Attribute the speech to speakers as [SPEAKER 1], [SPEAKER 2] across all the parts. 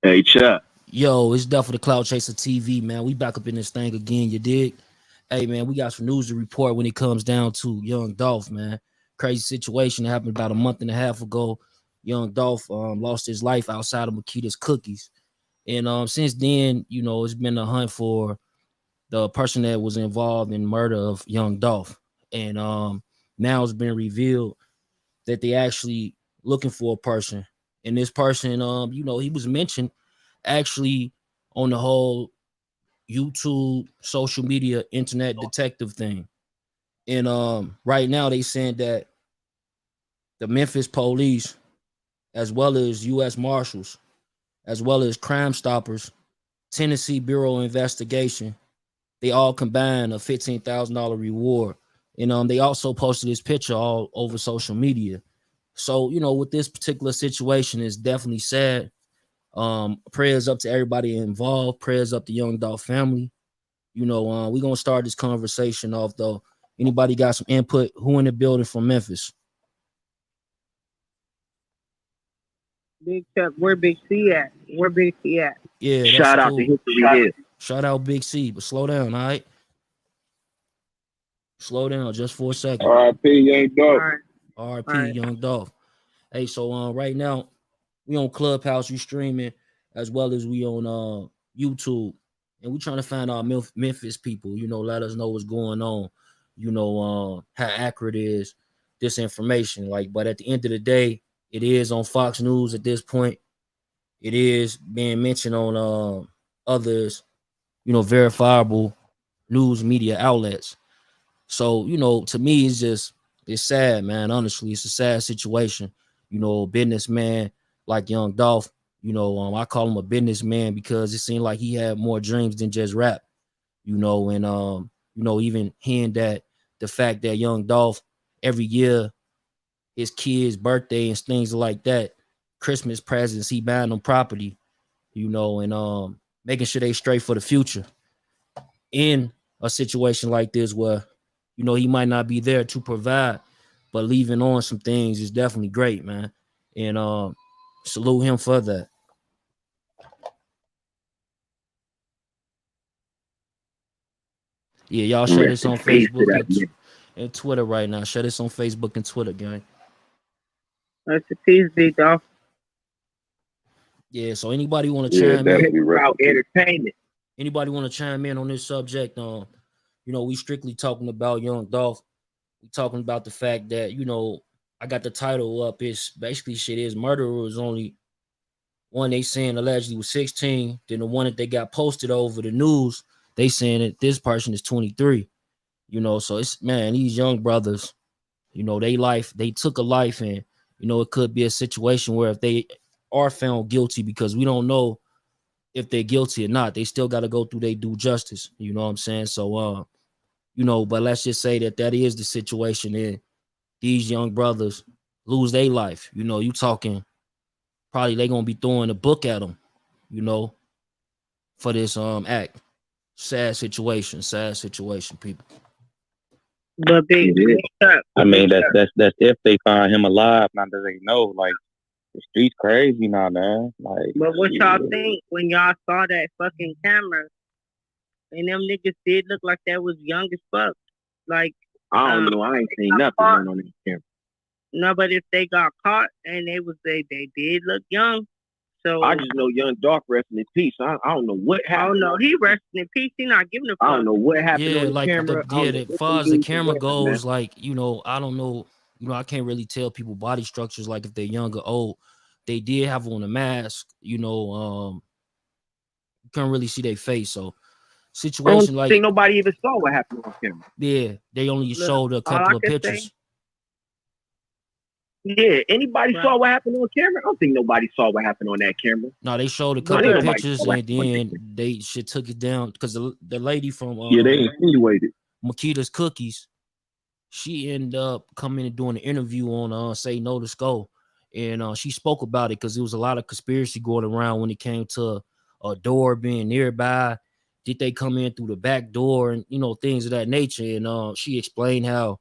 [SPEAKER 1] Hey, Chuck.
[SPEAKER 2] Yo, it's Duff for the Cloud Chaser TV, man. We back up in this thing again, you dig? Hey, man, we got some news to report when it comes down to Young Dolph, man. Crazy situation that happened about a month and a half ago. Young Dolph lost his life outside of Makita's Cookies. And since then, it's been a hunt for the person that was involved in murder of Young Dolph. And now it's been revealed that they actually looking for a person. And this person, he was mentioned actually on the whole YouTube, social media, internet detective thing. And right now they saying that the Memphis police, as well as U.S. Marshals, as well as Crime Stoppers, Tennessee Bureau of Investigation, they all combined a $15,000 reward. And they also posted this picture all over social media. So, with this particular situation, it's definitely sad. Prayers up to everybody involved. Prayers up to Young Dolph family. We're gonna start this conversation off though. Anybody got some input? Who in the building from Memphis?
[SPEAKER 3] Big Chuck, where Big C at? Where Big C at?
[SPEAKER 2] Yeah, that's
[SPEAKER 1] Shout out to
[SPEAKER 2] cool.
[SPEAKER 1] History Hit.
[SPEAKER 2] Shout out Big C, but slow down, all right? Slow down just for a second.
[SPEAKER 4] R.I.P. Young
[SPEAKER 3] All
[SPEAKER 4] Dolph.
[SPEAKER 3] right,
[SPEAKER 2] RP
[SPEAKER 3] all right.
[SPEAKER 2] Young Dolph. Hey, so right now we on Clubhouse, we streaming as well as we on YouTube, and we trying to find our Memphis people. Let us know what's going on. How accurate is this information? Like, but at the end of the day, it is on Fox News at this point. It is being mentioned on others, verifiable news media outlets. So, to me, it's sad, man. Honestly, it's a sad situation. Businessman like Young Dolph, I call him a businessman because it seemed like he had more dreams than just rap, and even hearing that the fact that Young Dolph every year, his kids' birthday and things like that, Christmas presents, he buying them property, and making sure they straight for the future. In a situation like this where he might not be there to provide, but leaving on some things is definitely great, man. And salute him for that. Yeah, y'all share this
[SPEAKER 1] Rest in
[SPEAKER 2] on
[SPEAKER 1] peace to
[SPEAKER 2] Facebook
[SPEAKER 1] that
[SPEAKER 2] and,
[SPEAKER 1] man.
[SPEAKER 2] and Twitter right now. Share this on Facebook and Twitter, gang.
[SPEAKER 3] That's the peace, Big Dolph.
[SPEAKER 2] Yeah, so anybody want to
[SPEAKER 4] Yeah,
[SPEAKER 2] chime in?
[SPEAKER 4] definitely.
[SPEAKER 1] About entertainment.
[SPEAKER 2] Anybody want to chime in on this subject? We strictly talking about Young Dolph. We talking about the fact that, I got the title up. It's basically shit is murderer was only one they saying allegedly was 16. Then the one that they got posted over the news, they saying that this person is 23. So it's, man, these young brothers, they took a life, and it could be a situation where if they are found guilty, because we don't know if they're guilty or not, they still got to go through their due justice. You know what I'm saying? So but let's just say that is the situation, and these young brothers lose their life. You talking probably they gonna be throwing a book at them, you know, for this act. Sad situation, people.
[SPEAKER 3] But Big
[SPEAKER 1] It is.
[SPEAKER 3] Chuck,
[SPEAKER 1] I mean, that's if they find him alive. Not that they know. Like, the streets crazy now, man. Like,
[SPEAKER 3] but what y'all
[SPEAKER 1] shit.
[SPEAKER 3] think when y'all saw that fucking camera and them niggas did look like that was young as fuck? Like,
[SPEAKER 1] I don't know. I ain't seen nothing on this camera.
[SPEAKER 3] no, but if they got caught and they did look young. So
[SPEAKER 1] I just know Young Dolph resting in peace. I don't know what
[SPEAKER 3] I
[SPEAKER 1] happened.
[SPEAKER 3] don't know. He resting in peace. He not giving a fuck.
[SPEAKER 1] I don't know what happened
[SPEAKER 2] Yeah,
[SPEAKER 1] on the
[SPEAKER 2] like
[SPEAKER 1] camera.
[SPEAKER 2] as far as the camera goes, like, I don't know, I can't really tell people body structures, like if they're young or old. They did have on a mask, you couldn't really see their face. So
[SPEAKER 1] I
[SPEAKER 2] situation
[SPEAKER 1] don't
[SPEAKER 2] like,
[SPEAKER 1] think nobody even saw what happened on camera.
[SPEAKER 2] yeah, they only
[SPEAKER 3] Look,
[SPEAKER 2] showed a
[SPEAKER 3] all
[SPEAKER 2] couple
[SPEAKER 3] I
[SPEAKER 2] of
[SPEAKER 3] can
[SPEAKER 2] pictures.
[SPEAKER 3] say,
[SPEAKER 1] Yeah, anybody
[SPEAKER 3] Right.
[SPEAKER 1] saw what happened on camera? I don't think nobody saw what happened on that camera.
[SPEAKER 2] No, they showed a
[SPEAKER 3] But
[SPEAKER 2] couple of
[SPEAKER 3] look,
[SPEAKER 1] Nobody
[SPEAKER 2] pictures,
[SPEAKER 1] saw what
[SPEAKER 2] and
[SPEAKER 1] happened on that
[SPEAKER 2] then
[SPEAKER 1] camera.
[SPEAKER 2] they shit took it down because the lady from
[SPEAKER 1] Yeah, they insinuated.
[SPEAKER 2] Makita's Cookies, she ended up coming and doing an interview on Say No to Skull, and she spoke about it because there was a lot of conspiracy going around when it came to a door being nearby. Did they come in through the back door, and things of that nature? And she explained how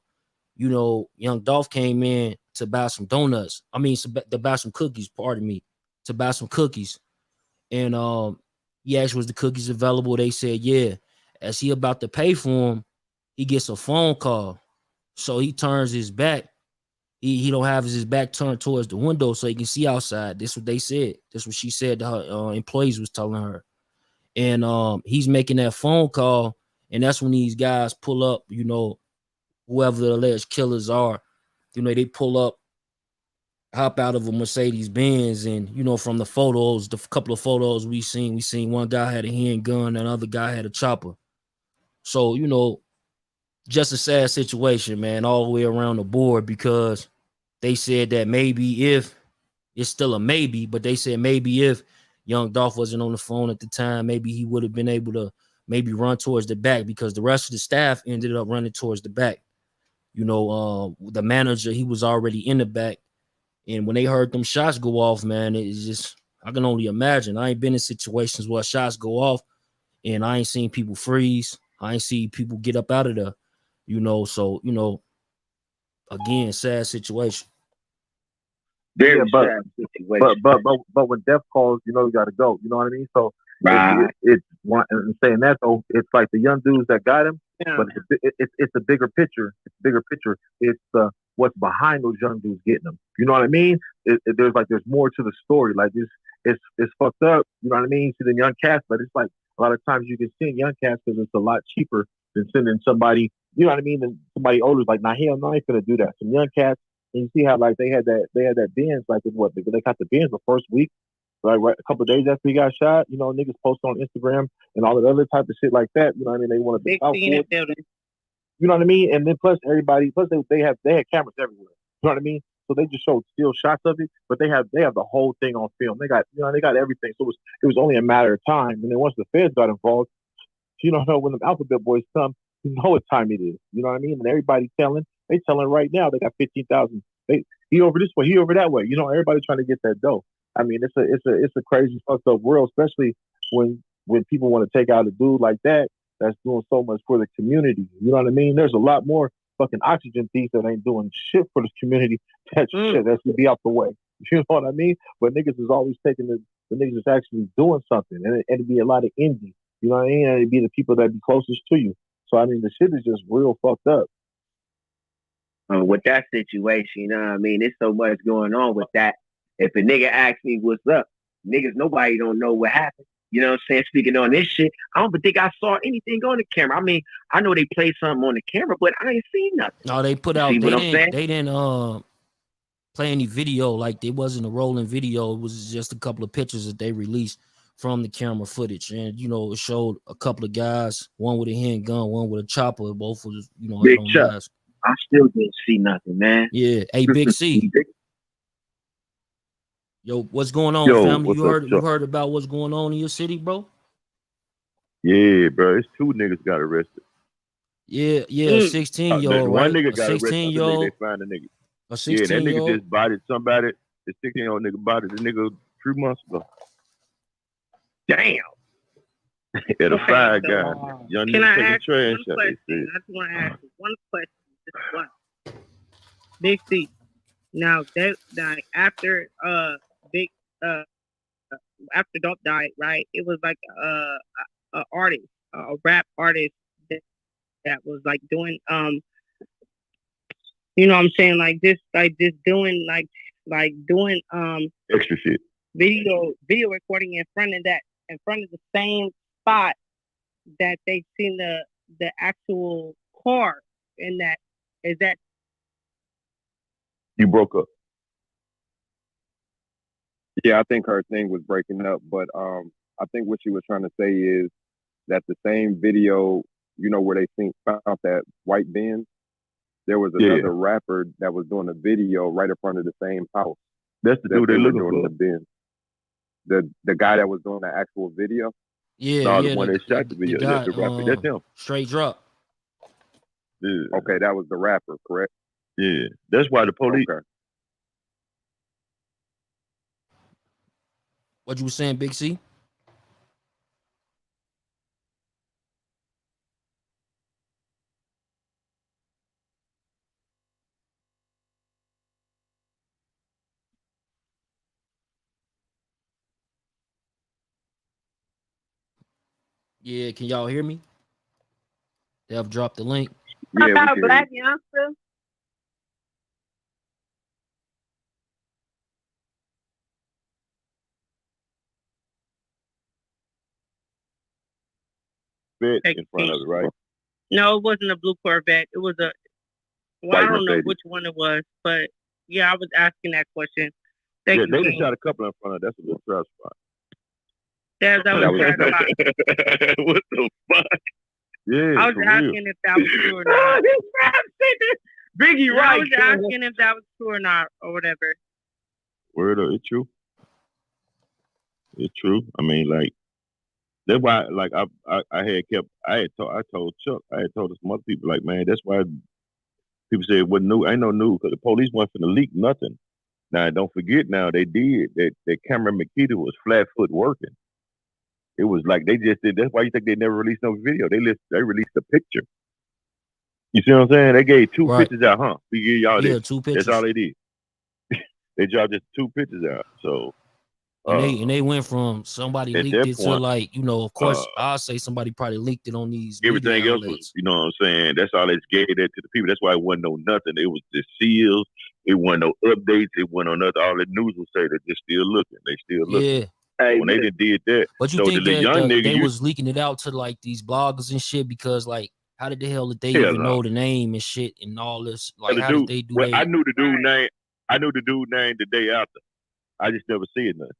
[SPEAKER 2] Young Dolph came in to buy some donuts. I mean, to buy some cookies. Pardon me, to buy some cookies. And he asked, was the cookies available? They said, yeah. As he about to pay for them, he gets a phone call. So he turns his back. He don't have his back turned towards the window so he can see outside. This is what they said. This is what she said to her employees was telling her. And he's making that phone call, and that's when these guys pull up, you know, whoever the alleged killers are, you know, they pull up, hop out of a Mercedes Benz, and you know, from the photos, the couple of photos we seen one guy had a handgun, and another guy had a chopper. So, you know, just a sad situation, man, all the way around the board, because they said that maybe if it's still a maybe, but they said maybe if Young Dolph wasn't on the phone at the time, maybe he would have been able to maybe run towards the back, because the rest of the staff ended up running towards the back. You know, the manager, he was already in the back. And when they heard them shots go off, man, it's just, I can only imagine. I ain't been in situations where shots go off and I ain't seen people freeze. I ain't seen people get up out of there, you know. So, you know, again, sad situation.
[SPEAKER 4] Yeah, but when death calls, you know, you got to go. You know what I mean? So it's one, and saying that though, it's like the young dudes that got him, but it's a bigger picture. It's a bigger picture. It's what's behind those young dudes getting them. You know what I mean? There's more to the story. Like it's fucked up. You know what I mean? See the young cats, but it's like a lot of times you can send young cats because it's a lot cheaper than sending somebody. You know what I mean? Than somebody older. Like, nah, hell no, I ain't gonna do that. Some young cats. And you see how like they had that Benz, like what they got the Benz the first week, right a couple of days after he got shot. You know, niggas post on Instagram and all that other type of shit like that. You know what I mean? They want to be out for it. You know what I mean? And then plus they had cameras everywhere. You know what I mean? So they just showed still shots of it, but they have the whole thing on film. They got everything. So it was only a matter of time. And then once the feds got involved, you don't know when the alphabet boys come, you know what time it is. You know what I mean? And everybody they telling right now they got 15,000. He over this way, he over that way. You know, everybody trying to get that dough. I mean, it's a crazy fucked up world, especially when people want to take out a dude like that that's doing so much for the community. You know what I mean? There's a lot more fucking oxygen thieves that ain't doing shit for the community. That should be out the way. You know what I mean? But niggas is always taking the niggas is actually doing something, and it'd be a lot of envy. You know what I mean? And it'd be the people that be closest to you. So I mean, the shit is just real fucked up.
[SPEAKER 5] With that situation, you know what I mean? There's so much going on with that. If a nigga asks me what's up, niggas, nobody don't know what happened. You know what I'm saying? Speaking on this shit, I don't think I saw anything on the camera. I mean, I know they played something on the camera, but I ain't seen nothing.
[SPEAKER 2] No, they put out, they didn't play any video. Like, it wasn't a rolling video. It was just a couple of pictures that they released from the camera footage. And, you know, it showed a couple of guys, one with a handgun, one with a chopper, both was, you know,
[SPEAKER 5] Big Chuck. I still didn't see nothing, man.
[SPEAKER 2] Yeah. Hey, Big C. Yo, what's going on, family? You heard about what's going on in your city, bro?
[SPEAKER 6] Yeah, bro. It's 2 niggas got arrested.
[SPEAKER 2] Yeah, 16-year-old, right?
[SPEAKER 6] One nigga got
[SPEAKER 2] 16-year-old.
[SPEAKER 6] They find a nigga.
[SPEAKER 2] A 16-year-old.
[SPEAKER 6] Yeah, that nigga just bodied somebody. The 16-year-old nigga bodied the nigga 3 months ago.
[SPEAKER 5] Damn.
[SPEAKER 6] At a Five Guys. Young nigga taking trash out.
[SPEAKER 3] I just want to ask you one question. Just one. Big C. Now after after Dropp died, right? It was like a artist, a rap artist that was like doing you know what I'm saying, like just doing doing
[SPEAKER 6] extra shit,
[SPEAKER 3] video recording in front of the same spot that they seen the actual car in that. Is that
[SPEAKER 6] you broke up?
[SPEAKER 4] Yeah, I think her thing was breaking up, but I think what she was trying to say is that the same video, you know, where they found that white Benz, there was another rapper that was doing a video right in front of the same house.
[SPEAKER 6] That's the dude they looking for.
[SPEAKER 4] The Benz. The guy that was doing the actual video.
[SPEAKER 2] Yeah,
[SPEAKER 6] the one that shot the video. That's the rapper. That's him.
[SPEAKER 2] Straight Dropp.
[SPEAKER 6] Yeah.
[SPEAKER 4] Okay, that was the rapper, correct?
[SPEAKER 6] Yeah, that's why the police.
[SPEAKER 4] Okay.
[SPEAKER 2] What you were saying, Big C? Yeah, can y'all hear me? They have dropped the link.
[SPEAKER 5] Yeah,
[SPEAKER 3] about Black youngster?
[SPEAKER 6] Bed in front of it, right?
[SPEAKER 3] No, it wasn't a blue Corvette. It was a. Well, I don't know which one it was, but yeah, I was asking that question. Thank you.
[SPEAKER 6] They just shot a couple in front of. That's a little trap spot.
[SPEAKER 3] That was
[SPEAKER 6] what the fuck? Yeah,
[SPEAKER 3] I was asking if that was true or not.
[SPEAKER 5] Biggie,
[SPEAKER 3] right? I was asking if that was true or not, or whatever.
[SPEAKER 6] Word up, it's true. It's true. I mean, like that's why. Like I told Chuck. I had told some other people. Like, man, that's why people say it wasn't new. Ain't no new because the police wasn't finna leak nothing. Now, don't forget. Now they did that. Cameron Makita was flat foot working. It was like they just did. That's why you think they never released no video. They released a picture. You see what I'm saying? They gave two pictures out, huh? We give y'all this.
[SPEAKER 2] 2 pictures.
[SPEAKER 6] That's all they did. They dropped just 2 pictures out. So
[SPEAKER 2] and they went from somebody leaked it to like, you know, of course I'll say somebody probably leaked it on these.
[SPEAKER 6] Everything else was, you know what I'm saying? That's all they gave that to the people. That's why it wasn't no nothing. It was the seals. It wasn't no updates. It wasn't no nothing. All the news will say they're just still looking. They still looking.
[SPEAKER 2] Yeah.
[SPEAKER 6] When they did that.
[SPEAKER 2] But you think that they was leaking it out to like these bloggers and shit because like how did the hell did they even know the name and shit and all this? Like how did they do that?
[SPEAKER 6] I knew the dude name. I knew the dude name the day after. I just never see it nothing.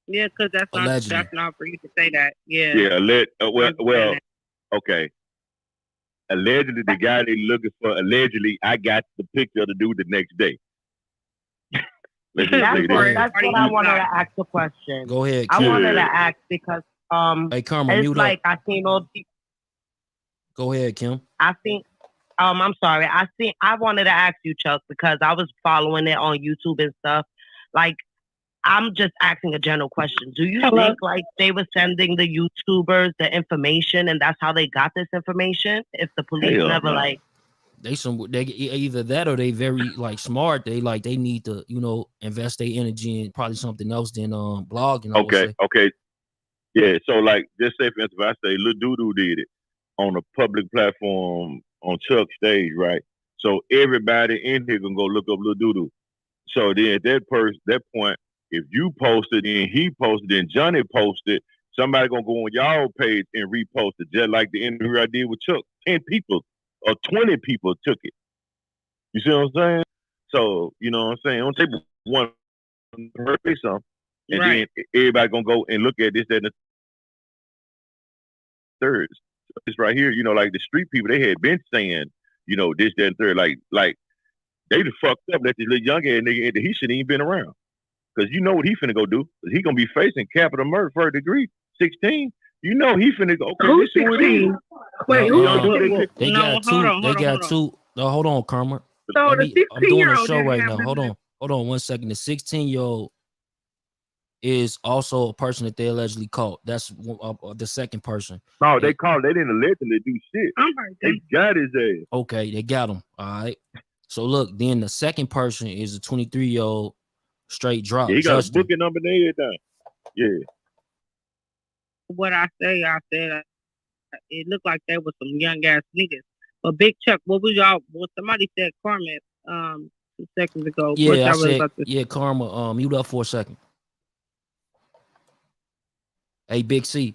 [SPEAKER 3] Yeah, because that's not for you to say that. Yeah.
[SPEAKER 6] Yeah. Well. Okay. Allegedly, the guy they looking for. Allegedly, I got the picture of the dude the next day.
[SPEAKER 7] That's what I wanted to ask the question.
[SPEAKER 2] Go ahead.
[SPEAKER 7] Kim. I wanted to ask because
[SPEAKER 2] hey, Karma,
[SPEAKER 7] it's like I seen all people.
[SPEAKER 2] Go ahead, Kim.
[SPEAKER 7] I think I'm sorry. I wanted to ask you, Chuck, because I was following it on YouTube and stuff. Like, I'm just asking a general question. Do you think like they were sending the YouTubers the information and that's how they got this information? If the police never like
[SPEAKER 2] they either that or they very like smart. They need to, you know, invest their energy in probably something else than blogging.
[SPEAKER 6] Okay. Yeah. So like just say for instance, if I say Lil Doodoo did it on a public platform on Chuck's stage, right? So everybody in here can go look up Lil Doodoo. So then at that point, if you posted and he posted and Johnny posted, somebody gonna go on y'all page and repost it, just like the interview I did with Chuck. 10 people or 20 people took it. You see what I'm saying? So, you know what I'm saying? On table one say something, and then everybody gonna go and look at this, that, and the third. So it's right here, you know, like the street people, they had been saying, you know, this, that, and third. Like they just fucked up that this little young ass nigga, he shouldn't even been around. Because you know what he finna go do. He gonna be facing capital murder first degree, 16. You know he finna go. Okay,
[SPEAKER 3] who's 16? Wait,
[SPEAKER 2] they got two. No, hold on, Karma.
[SPEAKER 3] So
[SPEAKER 2] I'm doing a show right now. Hold on 1 second. The 16-year-old is also a person that they allegedly caught. That's the second person.
[SPEAKER 6] No, they called. They didn't allegedly do shit. They got his ass.
[SPEAKER 2] Okay, they got him. All right. So look, then the second person is a 23-year-old straight drop.
[SPEAKER 6] Yeah, he got Justin. A booking number there down. Yeah.
[SPEAKER 3] What I said, it looked like there was some young ass niggas. But Big Chuck, what somebody said Karma 2 seconds ago.
[SPEAKER 2] Yeah, I said, Karma, mute up for a second. Hey, Big C.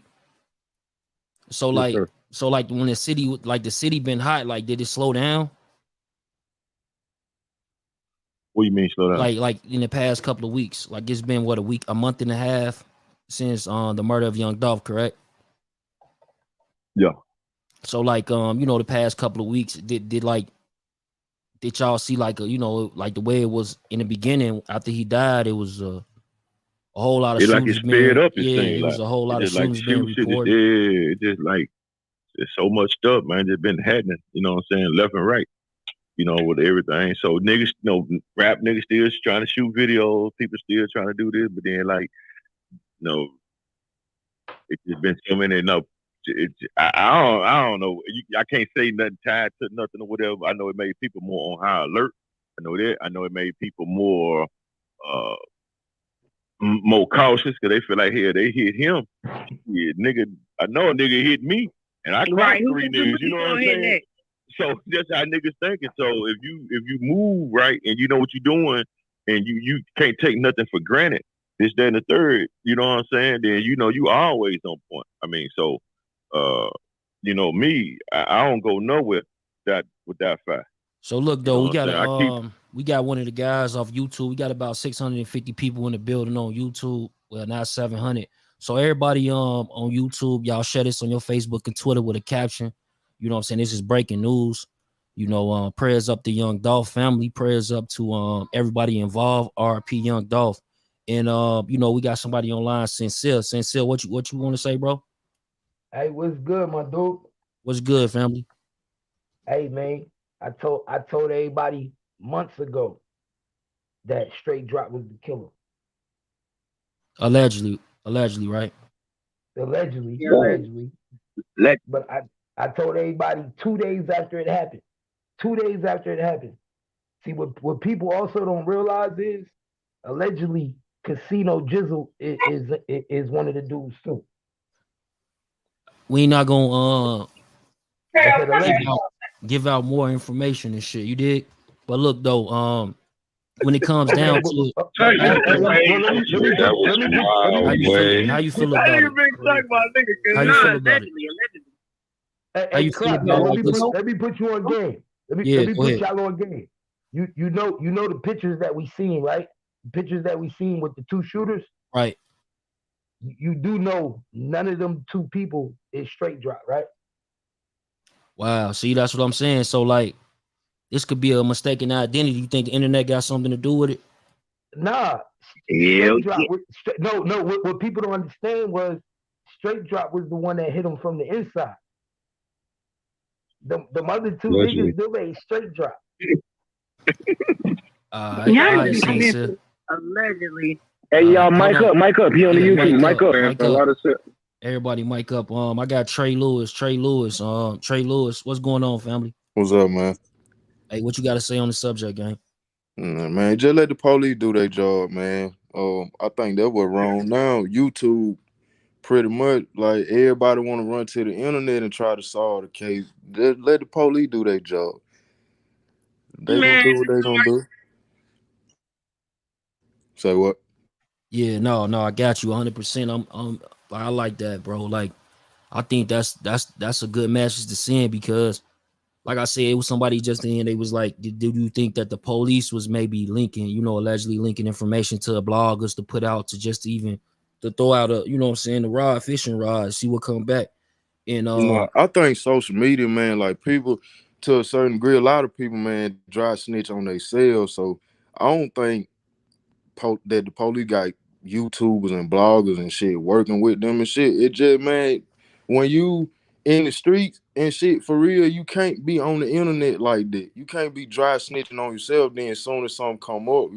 [SPEAKER 2] So yes, like when the city been hot, like did it slow down?
[SPEAKER 6] What do you mean slow down?
[SPEAKER 2] Like in the past couple of weeks, like it's been a month and a half since the murder of Young Dolph, correct?
[SPEAKER 6] Yeah.
[SPEAKER 2] So like you know, the past couple of weeks, did y'all see like you know, like the way it was in the beginning after he died, it was a whole lot of shootings
[SPEAKER 6] being up.
[SPEAKER 2] It was a whole lot of shootings being reported.
[SPEAKER 6] Yeah, it just like there's so much stuff, man, that's been happening. You know what I'm saying, left and right. You know, with everything. So niggas, you know, rap niggas still trying to shoot videos. People still trying to do this, but then like, you know, it's just been so many. No, I don't know. I can't say nothing tied to nothing or whatever. I know it made people more on high alert. I know that. I know it made people more cautious because they feel like, hey, they hit him. Yeah, nigga, I know a nigga hit me, and I caught 3 niggas. You know what I'm saying?
[SPEAKER 3] That?
[SPEAKER 6] So that's how niggas thinking. So if you move right and you know what you're doing, and you can't take nothing for granted, this, that, and the third, you know what I'm saying? Then you know you always on point. I mean, so you know me, I don't go nowhere with that fact.
[SPEAKER 2] So look though,
[SPEAKER 6] you know
[SPEAKER 2] we got one of the guys off YouTube. We got about 650 people in the building on YouTube. Well, not 700. So everybody on YouTube, y'all share this on your Facebook and Twitter with a caption. You know what I'm saying? This is breaking news. You know, prayers up to Young Dolph family. Prayers up to everybody involved. RP Young Dolph. And you know, we got somebody online, Sincere. Sincere, what you want to say, bro?
[SPEAKER 8] Hey, what's good, my dude?
[SPEAKER 2] What's good, family?
[SPEAKER 8] Hey, man, I told everybody months ago that Straight Dropp was the killer.
[SPEAKER 2] Allegedly, right?
[SPEAKER 8] Allegedly. But I told everybody 2 days after it happened. 2 days after it happened. See, what people also don't realize is allegedly Casino Jizzle is one of the dudes too.
[SPEAKER 2] We not gonna give out more information and shit. You did, but look though, when it comes down to it, how you feel about it?
[SPEAKER 8] Let me put you on game. Let me put y'all on game. You know the pictures that we seen, right? Pictures that we seen with the 2 shooters,
[SPEAKER 2] right?
[SPEAKER 8] You do know none of them 2 people is Straight Dropp, right?
[SPEAKER 2] Wow. See, that's what I'm saying. So like, this could be a mistaken identity. You think the internet got something to do with it?
[SPEAKER 8] Nah.
[SPEAKER 5] Straight
[SPEAKER 8] Dropp. No. What people don't understand was Straight Dropp was the one that hit him from the inside. The other 2 niggas, they ain't Straight Dropp.
[SPEAKER 3] Allegedly.
[SPEAKER 5] Hey, y'all, mic up. He on the YouTube. Mic up.
[SPEAKER 2] Everybody mic up. I got Trey Lewis. Trey Lewis, what's going on, family?
[SPEAKER 9] What's up, man?
[SPEAKER 2] Hey, what you got to say on the subject, gang?
[SPEAKER 9] Man, just let the police do their job, man. I think that was wrong. Now, YouTube, pretty much, like, everybody want to run to the internet and try to solve the case. Just let the police do their job. They gonna do what they gonna do. Say what?
[SPEAKER 2] Yeah, no, I got you 100%. I like that, bro. Like, I think that's a good message to send because, like I said, it was somebody just in. They was like, do you think that the police was maybe allegedly linking information to bloggers to put out to throw out a, you know what I'm saying, the fishing rod, see what come back. And
[SPEAKER 9] I think social media, man, like people to a certain degree, a lot of people, man, dry snitch on themselves. So I don't think that the police got YouTubers and bloggers and shit working with them and shit. It just, man, when you in the streets and shit, for real, you can't be on the internet like that. You can't be dry snitching on yourself. Then as soon as something come up,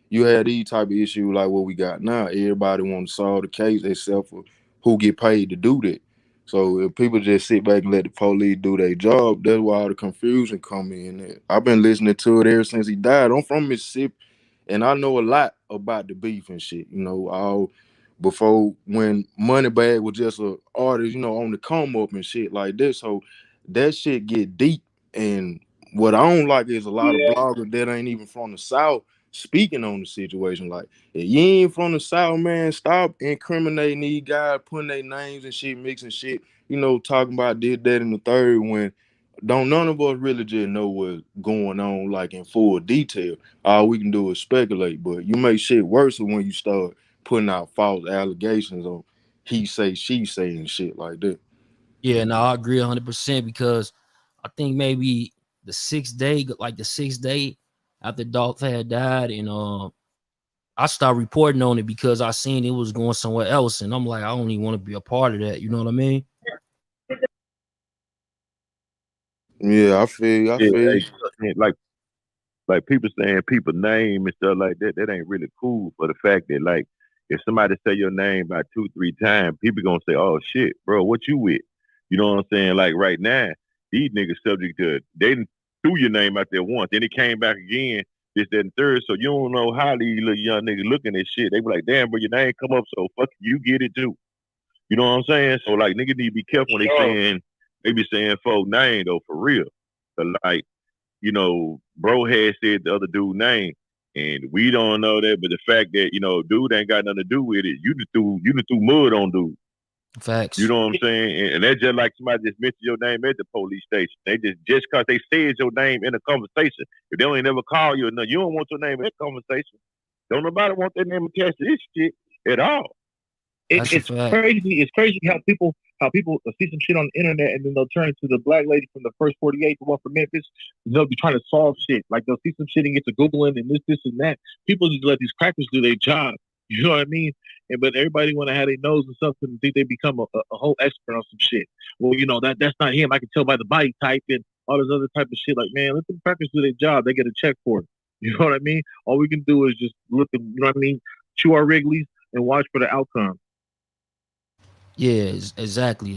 [SPEAKER 9] you had these type of issues like what we got now. Everybody want to solve the case except for who get paid to do that. So if people just sit back and let the police do their job, that's why all the confusion come in. I've been listening to it ever since he died. I'm from Mississippi. And I know a lot about the beef and shit, all before when Moneybag was just an artist, on the come up and shit like this. So that shit get deep. And what I don't like is a lot of bloggers that ain't even from the South speaking on the situation. Like, if you ain't from the South, man, stop incriminating these guys, putting their names and shit, mixing shit, talking about this, that, and the third when none of us really just know what's going on like in full detail. All we can do is speculate, but you make shit worse when you start putting out false allegations on he say, she say and shit like that.
[SPEAKER 2] Yeah, no, I agree 100% because I think maybe the 6th day after Dolph had died, and I stopped reporting on it because I seen it was going somewhere else, and I'm like, I don't even want to be a part of that. You know what I mean?
[SPEAKER 9] Yeah, I feel.
[SPEAKER 6] Like people saying people's name and stuff like that, that ain't really cool for the fact that, like, if somebody say your name about 2-3 times, people gonna say, oh shit, bro, what you with? You know what I'm saying? Like right now, these niggas subject to, they threw your name out there once, then it came back again, this, that, and third. So you don't know how these little young niggas looking at shit. They be like, damn, bro, your name come up, so fuck you get it too. You know what I'm saying? So like niggas need to be careful when they be saying folk name though, for real. But like, you know, bro had said the other dude name, and we don't know that, but the fact that, you know, dude ain't got nothing to do with it, you just threw mud on dude.
[SPEAKER 2] Facts.
[SPEAKER 6] You know what I'm saying? And that's just like somebody just mentioned your name at the police station. They just cause they said your name in a conversation. If they don't even never call you, you don't want your name in that conversation. Don't nobody want their name attached to this shit at all.
[SPEAKER 4] It's crazy. It's crazy how people see some shit on the internet and then they'll turn to the black lady from the first 48, the one from Memphis. And they'll be trying to solve shit. Like they'll see some shit and get to Googling and this and that. People just let these crackers do their job. You know what I mean? But everybody want to have their nose and something and think they become a whole expert on some shit. Well, you know, that's not him. I can tell by the body type and all this other type of shit. Like, man, let them crackers do their job. They get a check for it. You know what I mean? All we can do is just look and, you know what I mean, chew our Wrigley's and watch for the outcome.
[SPEAKER 2] Yeah, exactly.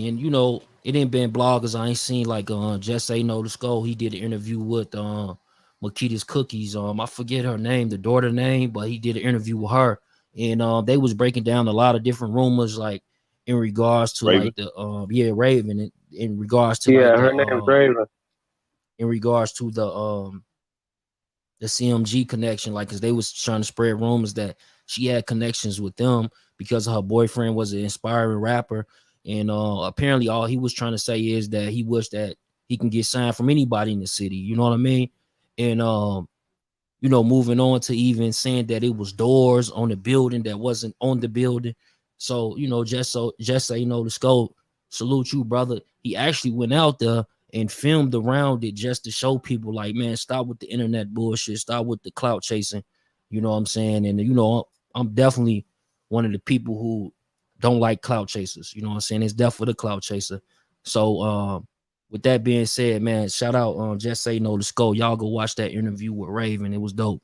[SPEAKER 2] And you know, it ain't been bloggers. I ain't seen like Just Say No to Skull. He did an interview with Makita's Cookies. I forget her name, the daughter name, but he did an interview with her. And they was breaking down a lot of different rumors, like in regards to
[SPEAKER 6] Raven.
[SPEAKER 2] like the Raven, in regards to
[SPEAKER 5] her name's Raven.
[SPEAKER 2] In regards to the CMG connection, like, cause they was trying to spread rumors that she had connections with them because her boyfriend was an inspiring rapper. And apparently all he was trying to say is that he wished that he can get signed from anybody in the city. You know what I mean? And you know, moving on to even saying that it was doors on the building that wasn't on the building. So, you know, just say, you know, the scope, salute you, brother. He actually went out there and filmed around it just to show people, like, man, stop with the internet bullshit, stop with the clout chasing. You know what I'm saying? And, you know, I'm definitely one of the people who don't like clout chasers. You know what I'm saying? It's definitely the clout chaser. So, with that being said, man, shout out Just Say No to Skull. Y'all go watch that interview with Raven. It was dope.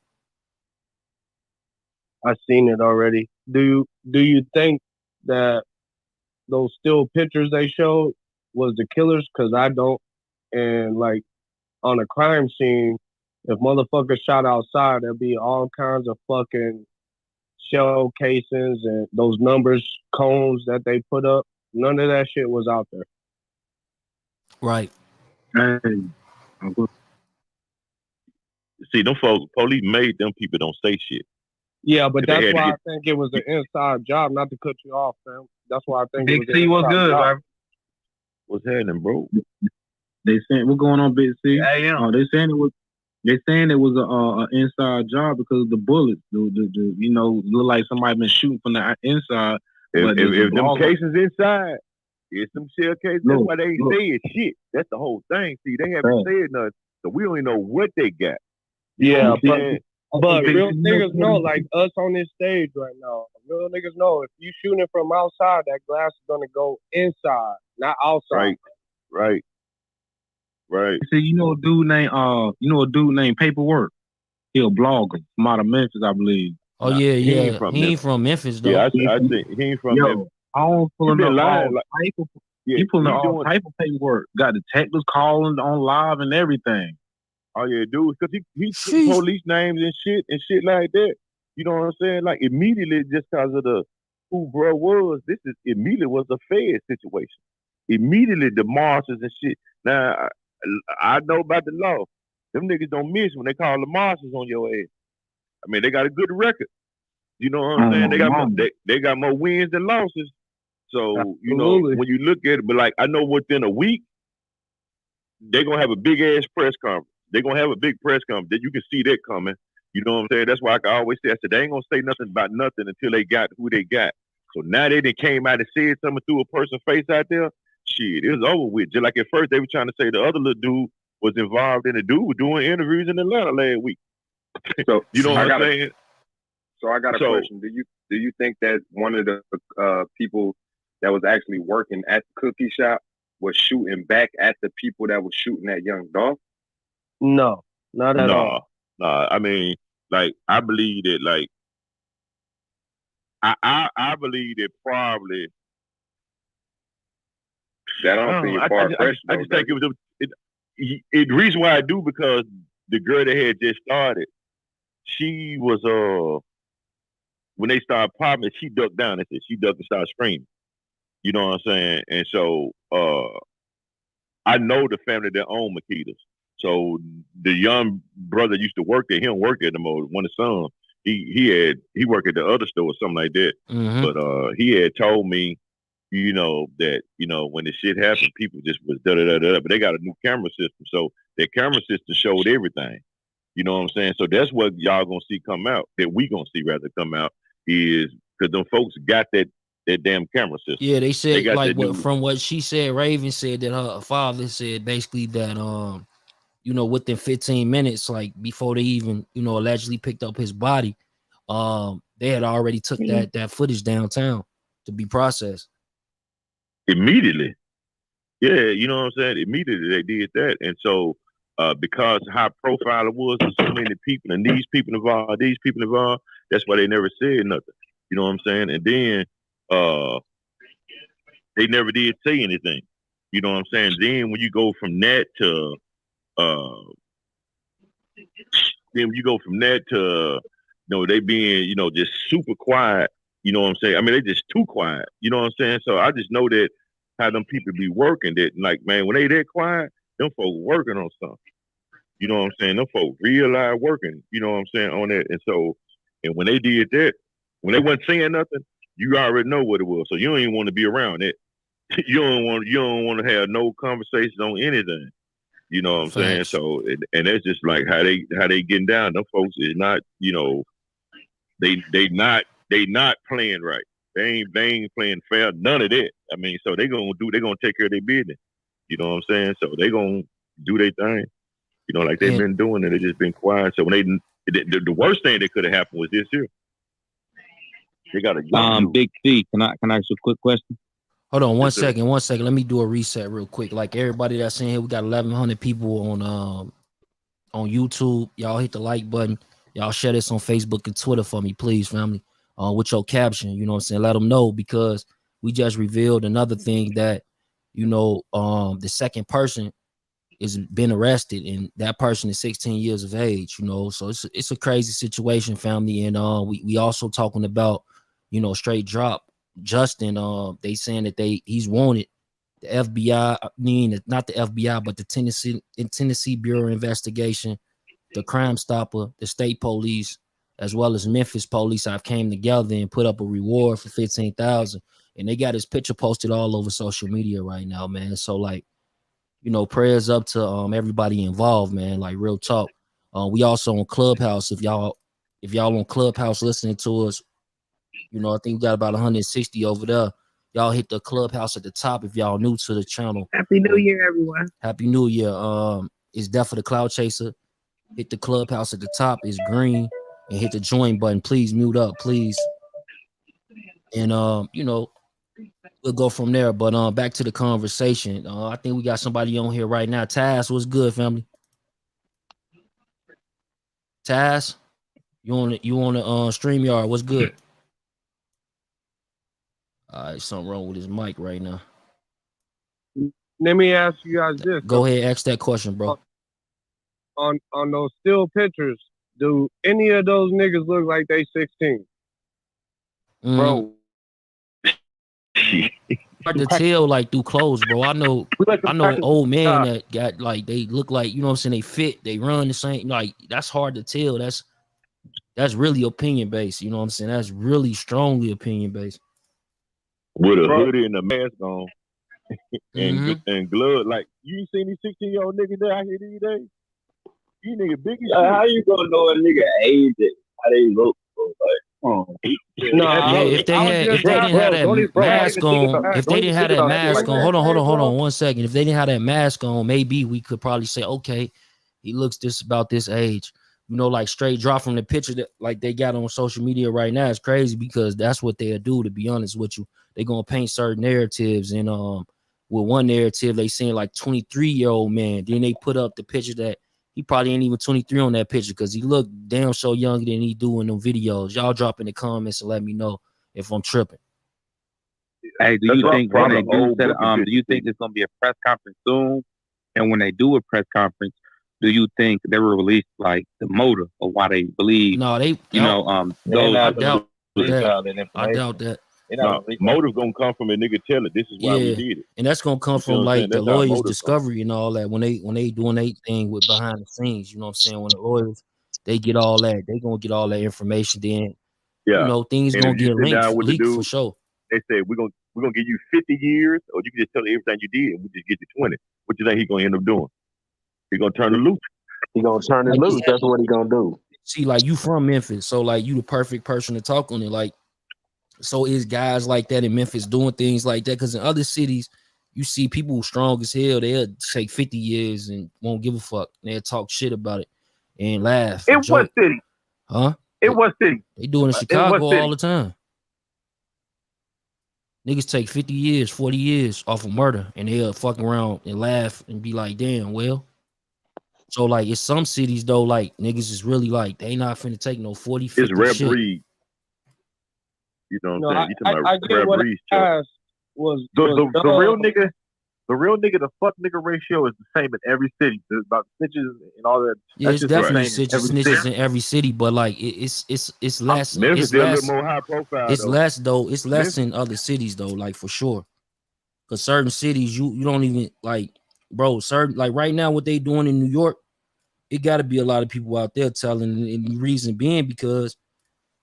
[SPEAKER 10] I've seen it already. Do you think that those still pictures they showed was the killers? Because I don't. And like on a crime scene, if motherfuckers shot outside, there'd be all kinds of fucking shell casings and those numbers cones that they put up. None of that shit was out there.
[SPEAKER 2] Right.
[SPEAKER 6] Hey. See, them folks, police made them people don't say shit.
[SPEAKER 10] Yeah, but that's why I think it was an inside job. Not to cut you off, fam. That's why I think
[SPEAKER 4] Big C was good, man.
[SPEAKER 6] What's happening, bro?
[SPEAKER 1] They saying what's going on, Big C?
[SPEAKER 10] Yeah.
[SPEAKER 1] They saying it was a inside job because of the bullets. The you know, look like somebody been shooting from the inside.
[SPEAKER 6] If them cases inside, it's some shell cases. That's why they ain't saying shit. That's the whole thing. See, they haven't said nothing, so we don't even know what they got.
[SPEAKER 10] Yeah, but real niggas know, like us on this stage right now, real niggas know if you shooting it from outside, that glass is gonna go inside, not outside.
[SPEAKER 6] Right.
[SPEAKER 1] See, you know a dude named Paperwork. He a blogger from out of Memphis, I believe.
[SPEAKER 2] Oh yeah. He ain't from Memphis though.
[SPEAKER 6] Yeah, I think he ain't from Memphis.
[SPEAKER 1] I'm pulling up all type of paperwork. Got detectives calling on live and everything.
[SPEAKER 6] Oh yeah, dude, because he took police names and shit like that. You know what I'm saying? Like immediately, just because of who bro was, this is immediately was a Fed situation. Immediately the marshals and shit. Now I know about the law. Them niggas don't miss when they call the marshals on your ass. I mean, they got a good record. You know what I'm saying? They got more wins than losses. So, you know, when you look at it, but like I know within a week, they're gonna have a big ass press conference. They're gonna have a big press conference. That you can see that coming. You know what I'm saying? That's why I can always say, I said, they ain't gonna say nothing about nothing until they got who they got. So now they came out and said something through a person's face out there. Shit, it was over with. Just like at first they were trying to say the other little dude was involved in the dude was doing interviews in Atlanta last week. So you know what I'm saying?
[SPEAKER 11] So I got a question. Do you think that one of the people that was actually working at the cookie shop was shooting back at the people that was shooting at Young Dolph?
[SPEAKER 10] No, not at all.
[SPEAKER 6] Nah, I mean, like I believe that, like I believe that probably.
[SPEAKER 11] That I don't think it's far fetched.
[SPEAKER 6] I just think it was the reason why I do, because the girl that had just started, she was when they started popping, she ducked down. She ducked and started screaming. You know what I'm saying? And so I know the family that own Makita's. So the young brother used to work there. He don't work at the most. One of the sons, he worked at the other store or something like that.
[SPEAKER 2] Mm-hmm.
[SPEAKER 6] But he had told me, you know, that, you know, when the shit happened, people just was da-da-da-da. But they got a new camera system. So their camera system showed everything. You know what I'm saying? So that's what y'all gonna see come out, that we gonna see rather come out, is because them folks got that damn camera system.
[SPEAKER 2] Yeah, they said,
[SPEAKER 6] They
[SPEAKER 2] like, from what she said, Raven said that her father said basically that you know, within 15 minutes, like before they even, you know, allegedly picked up his body, they had already took that footage downtown to be processed.
[SPEAKER 6] Immediately. Yeah, you know what I'm saying? Immediately they did that. And so because high profile it was with so many people and these people involved, that's why they never said nothing. You know what I'm saying? And then they never did say anything. You know what I'm saying? Then when you go from that to you know, they being, you know, just super quiet, you know what I'm saying? I mean, they just too quiet, you know what I'm saying? So I just know that how them people be working, that, like, man, when they that quiet, them folks working on something. You know what I'm saying? Them folks real live working, you know what I'm saying, on that. And so, and when they did that, when they wasn't saying nothing, you already know what it was. So you don't even want to be around it. You don't want to have no conversations on anything. You know what I'm saying? So, and that's just like how they getting down. Them folks is not, you know, they not playing right. They ain't playing fair. None of that. I mean, so they gonna take care of their business. You know what I'm saying? So they gonna do their thing. You know, like they've been doing it. They just been quiet. So when the worst thing that could have happened was this here. They got a
[SPEAKER 12] Big C. Can I ask you a quick question?
[SPEAKER 2] Hold on one second. Let me do a reset real quick. Like everybody that's in here, we got 1,100 people on YouTube. Y'all hit the like button. Y'all share this on Facebook and Twitter for me, please, family. With your caption, you know what I'm saying? Let them know, because we just revealed another thing that, you know, the second person is been arrested, and that person is 16 years of age, you know. So it's a crazy situation, family. And we also talking about, you know, straight Dropp Justin. They saying that he's wanted. The FBI, I mean, not the FBI, but the Tennessee Bureau of Investigation, the Crime Stopper, the state police, as well as Memphis police, I've came together and put up a reward for $15,000, and they got his picture posted all over social media right now, man. So, like, you know, prayers up to everybody involved, man. Like, real talk. We also on Clubhouse. If y'all on Clubhouse listening to us, you know, I think we got about 160 over there. Y'all hit the Clubhouse at the top if y'all new to the channel.
[SPEAKER 3] Happy New Year, everyone.
[SPEAKER 2] Happy New Year. It's Death for the Clout Chaser. Hit the Clubhouse at the top. It's green. And hit the join button. Please mute up, please. And you know, we'll go from there. But back to the conversation. I think we got somebody on here right now. Taz, what's good, family? Taz, you on the StreamYard? What's good? All right, something wrong with his mic right now.
[SPEAKER 10] Let me ask you guys this.
[SPEAKER 2] Go ahead, ask that question, bro.
[SPEAKER 10] On those still pictures, do any of those niggas look like they 16?
[SPEAKER 12] Bro.
[SPEAKER 2] Hard to tell, like, through clothes, bro. I know an old man that got, like, they look like, you know what I'm saying, they fit, they run the same. Like, that's hard to tell. That's really opinion based. You know what I'm saying? That's really strongly opinion based.
[SPEAKER 6] With a hoodie and a mask on and gloves. Like, you ain't seen these 16-year-old niggas that out here these days? You nigga big as shit.
[SPEAKER 13] How you gonna know a nigga age it? How they look, bro? Like,
[SPEAKER 2] if they didn't have that mask on, hold on 1 second. If they didn't have that mask on, maybe we could probably say, okay, he looks this about this age. You know, like straight Dropp from the picture that like they got on social media right now is crazy, because that's what they'll do, to be honest with you. They're gonna paint certain narratives, and with one narrative they saying like 23-year-old man. Then they put up the picture that he probably ain't even 23 on that picture, because he looked damn so younger than he do in them videos. Y'all drop in the comments and let me know if I'm tripping.
[SPEAKER 12] Hey, do you think when they do it's gonna be a press conference soon? And when they do a press conference, do you think they will release like the motive of why they believe?
[SPEAKER 2] No, I doubt that.
[SPEAKER 6] Motive gonna come from a nigga tell it. This is why we did it,
[SPEAKER 2] and that's gonna come from like the lawyers' discovery and all that when they doing their thing with behind the scenes. You know what I'm saying? When the lawyers they get all that, they gonna get all that information. Then you know things gonna get leaked for sure.
[SPEAKER 6] They said we're gonna give you 50 years, or you can just tell everything you did, and we just get you 20. What you think he's gonna end up doing? He's gonna turn it loose.
[SPEAKER 4] He gonna turn it loose. That's what he gonna do.
[SPEAKER 2] See, like you from Memphis, so like you the perfect person to talk on it. Like, so is guys like that in Memphis doing things like that? Because in other cities, you see people strong as hell. They'll take 50 years and won't give a fuck. They'll talk shit about it and laugh.
[SPEAKER 4] In what city?
[SPEAKER 2] Huh?
[SPEAKER 4] In what city?
[SPEAKER 2] They do it in Chicago all the time. Niggas take 50 years, 40 years off of murder, and they'll fuck around and laugh and be like, damn, well. So, like, in some cities, though, like, niggas is really like, they not finna take no 40, 50
[SPEAKER 6] it's rare
[SPEAKER 2] shit.
[SPEAKER 6] breed. You know what I'm saying? You talking
[SPEAKER 10] I
[SPEAKER 6] about
[SPEAKER 10] get
[SPEAKER 6] rare
[SPEAKER 10] what
[SPEAKER 6] breed.
[SPEAKER 10] was
[SPEAKER 4] the real nigga to fuck nigga ratio is the same in every city. There's about snitches and all that.
[SPEAKER 2] Yeah, it's definitely snitches
[SPEAKER 4] city.
[SPEAKER 2] in every city, but like it's less.
[SPEAKER 6] Memphis
[SPEAKER 2] It's
[SPEAKER 6] is a
[SPEAKER 2] less.
[SPEAKER 6] little more high profile.
[SPEAKER 2] It's
[SPEAKER 6] though.
[SPEAKER 2] less though. It's less in other cities though, like for sure. Cause certain cities you don't even like, bro. Certain like right now what they doing in New York, it got to be a lot of people out there telling. And the reason being because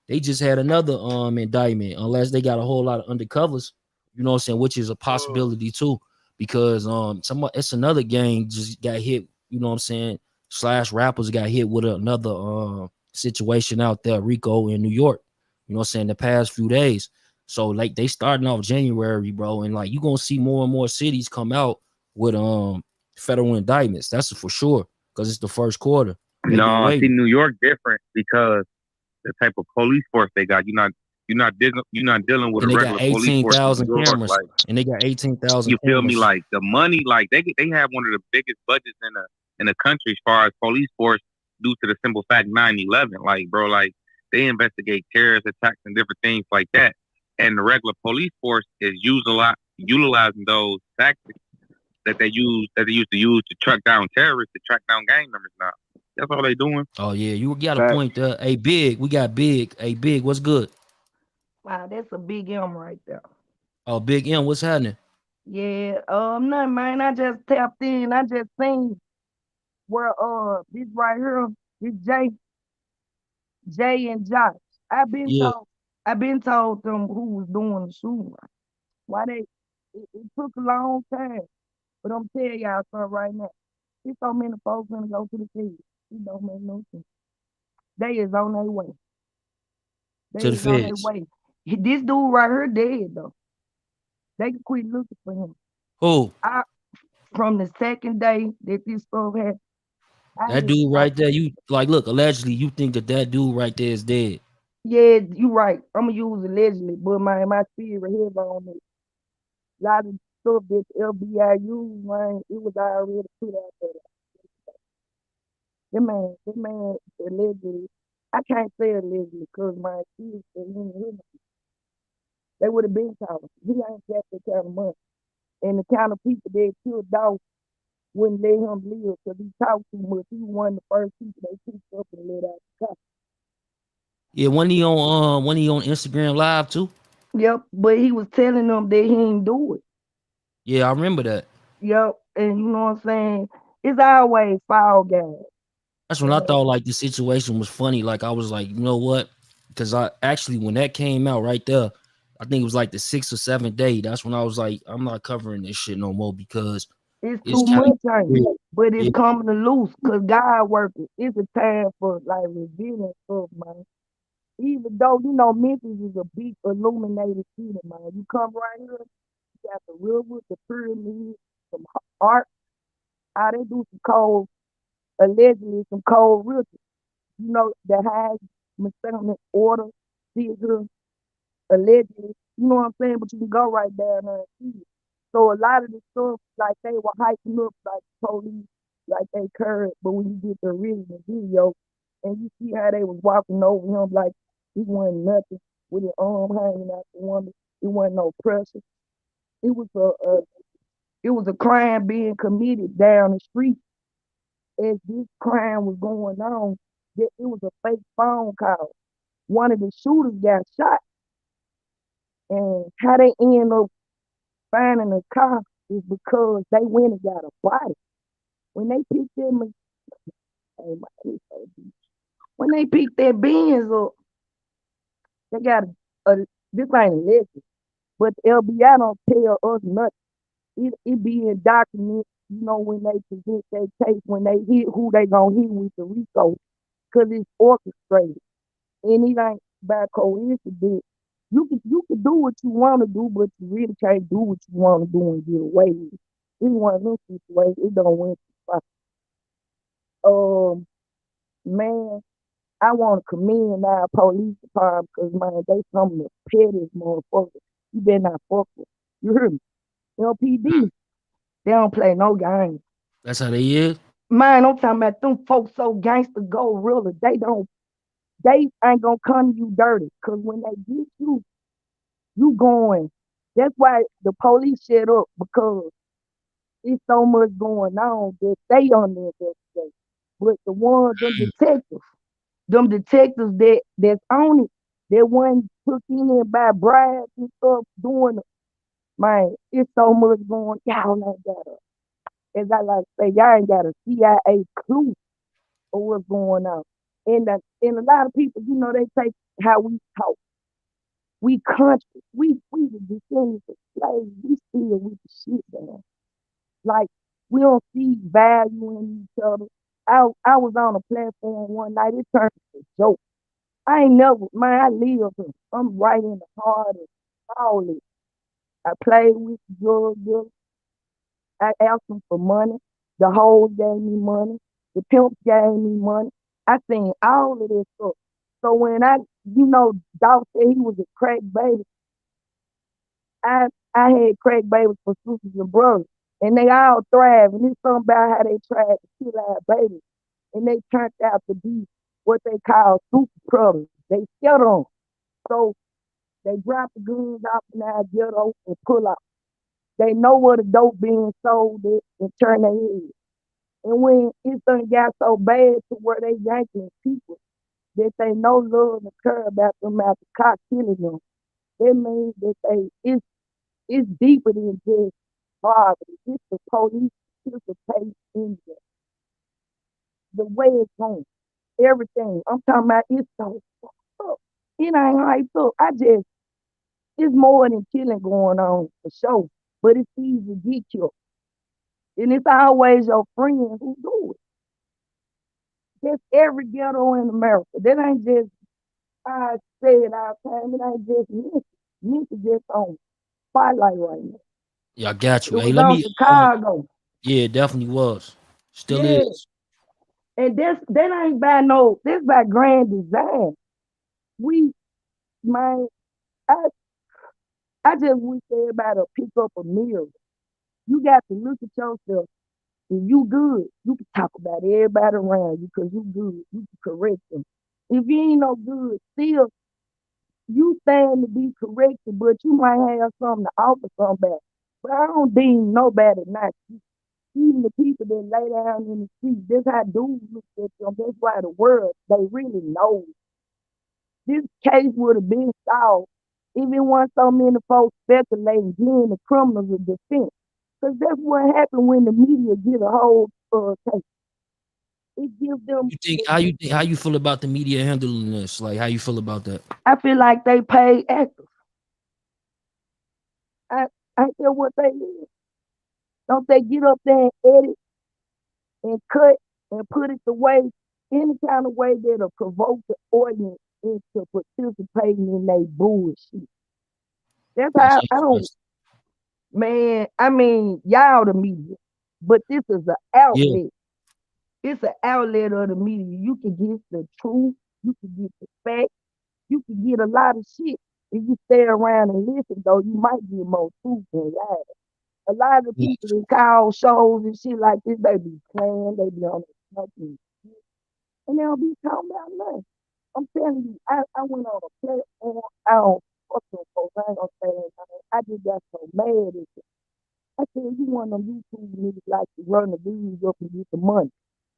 [SPEAKER 2] they just had another indictment, unless they got a whole lot of undercovers. You know what I'm saying? Which is a possibility too. Because it's another gang just got hit, you know what I'm saying? / rappers got hit with another situation out there, RICO in New York, you know what I'm saying, the past few days. So like they starting off January, bro, and like you gonna see more and more cities come out with federal indictments. That's for sure, because it's the first quarter.
[SPEAKER 12] No, see, New York different because the type of police force they got. You're not dealing with
[SPEAKER 2] and
[SPEAKER 12] a
[SPEAKER 2] they
[SPEAKER 12] regular
[SPEAKER 2] got
[SPEAKER 12] police force.
[SPEAKER 2] 18,000 cameras, like, and they got 18,000.
[SPEAKER 12] You feel me? Like the money, like they have one of the biggest budgets in the country as far as police force, due to the simple fact 9/11. Like, bro, like they investigate terrorist attacks and different things like that. And the regular police force is utilizing those tactics that they used to use to track down terrorists, to track down gang members now. That's all they doing.
[SPEAKER 2] Oh yeah, you got a point there. Hey, Big, we got Big. Hey, Big, what's good?
[SPEAKER 14] Wow, that's a big M right there.
[SPEAKER 2] Oh, Big M, what's happening?
[SPEAKER 14] Yeah, nothing, man. I just tapped in. I just seen where this right here, this Jay and Josh. I've been told them who was doing the shooting. Why it took a long time. But I'm telling y'all something right now. There's so many folks gonna go to the feds. It don't make no sense. They is on their way.
[SPEAKER 2] To the feds.
[SPEAKER 14] This dude right here dead though. They can quit looking for him.
[SPEAKER 2] Who?
[SPEAKER 14] From the second day that this stuff happened.
[SPEAKER 2] That dude right there, you like look, allegedly you think that dude right there is dead.
[SPEAKER 14] Yeah, you right. I'm gonna use allegedly, but my theory heavy on it. A lot of stuff that the FBI used, man, it was already put out there. That man allegedly, I can't say allegedly because my kids they would have been talking. He ain't got that kind of money. And the kind of people that killed Dolph wouldn't let him live because he talked too much. He was one of the first people they picked up and let out the car.
[SPEAKER 2] Yeah, when he on Instagram Live too?
[SPEAKER 14] Yep, but he was telling them that he ain't do it.
[SPEAKER 2] Yeah, I remember that.
[SPEAKER 14] Yep, and you know what I'm saying? It's always fall guys.
[SPEAKER 2] That's when I thought like the situation was funny. Like I was like, you know what? Because I actually when that came out right there, I think it was like the 6th or 7th day. That's when I was like, I'm not covering this shit no more because
[SPEAKER 14] it's too much, but it's coming to loose because God working. It's a time for like revealing stuff, man. Even though you know Memphis is a big illuminated city, man. You come right here, you got the river, the pyramid, some art. They do some cold, allegedly some cold rituals. You know, the high Masonic order, figure, allegedly. You know what I'm saying? But you can go right down there and see it. So a lot of the stuff, like they were hyping up like police, like they curved. But when you get the original video, and you see how they was walking over him like he wasn't nothing, with his arm hanging out the woman, it wasn't no pressure. It was a crime being committed down the street. As this crime was going on, that it was a fake phone call. One of the shooters got shot. And how they end up finding a car is because they went and got a body. When they picked them, hey, when they picked their Benz up, they got this ain't a lesson, but the LBI don't tell us nothing. It be in documents, when they present their case, when they hit who they gonna hit with the RICO, because it's orchestrated. And it ain't by coincidence. You can do what you want to do, but you really can't do what you want to do and get away with it. It's one of those situations. It don't win too far. Man, I want to commend our police department because, man, they some of the pettiest motherfuckers. You better not fuck with. You heard me? LPD, they don't play no games.
[SPEAKER 2] That's how they is?
[SPEAKER 14] Man, I'm talking about them folks so gangster gorilla. They ain't gonna come to you dirty. Cause when they get you going. That's why the police shut up because it's so much going on that they on the investigation. But the ones, them detectives that's on it, that one took in by bribes and stuff doing it. Man, it's so much going. Y'all ain't got as I like to say, y'all ain't got a CIA clue of what's going on. And a lot of people, they take how we talk. We country. We the descendants of slaves. We still with the shit down. Like we don't see value in each other. I was on a platform one night. It turned to a joke. I ain't never, man. I live here. I'm right in the heart of all this. I played with the drug dealers. I asked them for money. The hoes gave me money. The pimps gave me money. I seen all of this stuff. So when Dolph said he was a crack baby, I had crack babies for sisters and brothers, and they all thrive. And it's something about how they tried to kill our babies, and they turned out to be what they call super brothers. They scared on. So they drop the guns off in our ghetto and pull out. They know where the dope being sold at and turn their head. And when it done got so bad to where they yanking people that they no love and care about them after cop killing them, that means that it's deeper than just poverty. It's the police participate in the way it's going. Everything. I'm talking about it's so fucked up. It ain't hyped up. It's more than killing going on for sure. But it's easy to get you. And it's always your friends who do it. That's every ghetto in America. That ain't just, I say it all the time, it ain't just Memphis. Memphis just on spotlight right now.
[SPEAKER 2] Yeah, I got you.
[SPEAKER 14] It
[SPEAKER 2] Hey,
[SPEAKER 14] was
[SPEAKER 2] let
[SPEAKER 14] on
[SPEAKER 2] me.
[SPEAKER 14] Chicago.
[SPEAKER 2] Yeah, it definitely was. Still
[SPEAKER 14] Yeah.
[SPEAKER 2] is.
[SPEAKER 14] And that ain't by that's by grand design. Man, I just wish everybody to pick up a mirror. You got to look at yourself. If you good, you can talk about everybody around you because you good. You can correct them. If you ain't no good, still you stand to be corrected, but you might have something to offer somebody. But I don't deem nobody not you. Even the people that lay down in the street, that's how dudes look at them. That's why the world, they really know. This case would have been solved if it wasn't so many folks speculating, giving the criminals a defense. Because that's what happened when the media get a hold case. It gives them.
[SPEAKER 2] How you feel about the media handling this? Like, how you feel about that?
[SPEAKER 14] I feel like they pay actors. I care what they is. Don't they get up there and edit and cut and put it the way, any kind of way that'll provoke the audience into participating in their bullshit. That's how I don't. Man, I mean, y'all the media, but this is an outlet. Yeah. It's an outlet of the media. You can get the truth. You can get the facts. You can get a lot of shit. If you stay around and listen, though, you might get more truth than lies. A lot of the people that call shows and shit like this, they be playing, they be on nothing, and they don't be talking about nothing. I'm telling you, I went on a platform. I don't fuck them folks. I ain't gonna say anything. I just got so mad at it. I said, you one of them YouTube niggas like to run the views up and get the money.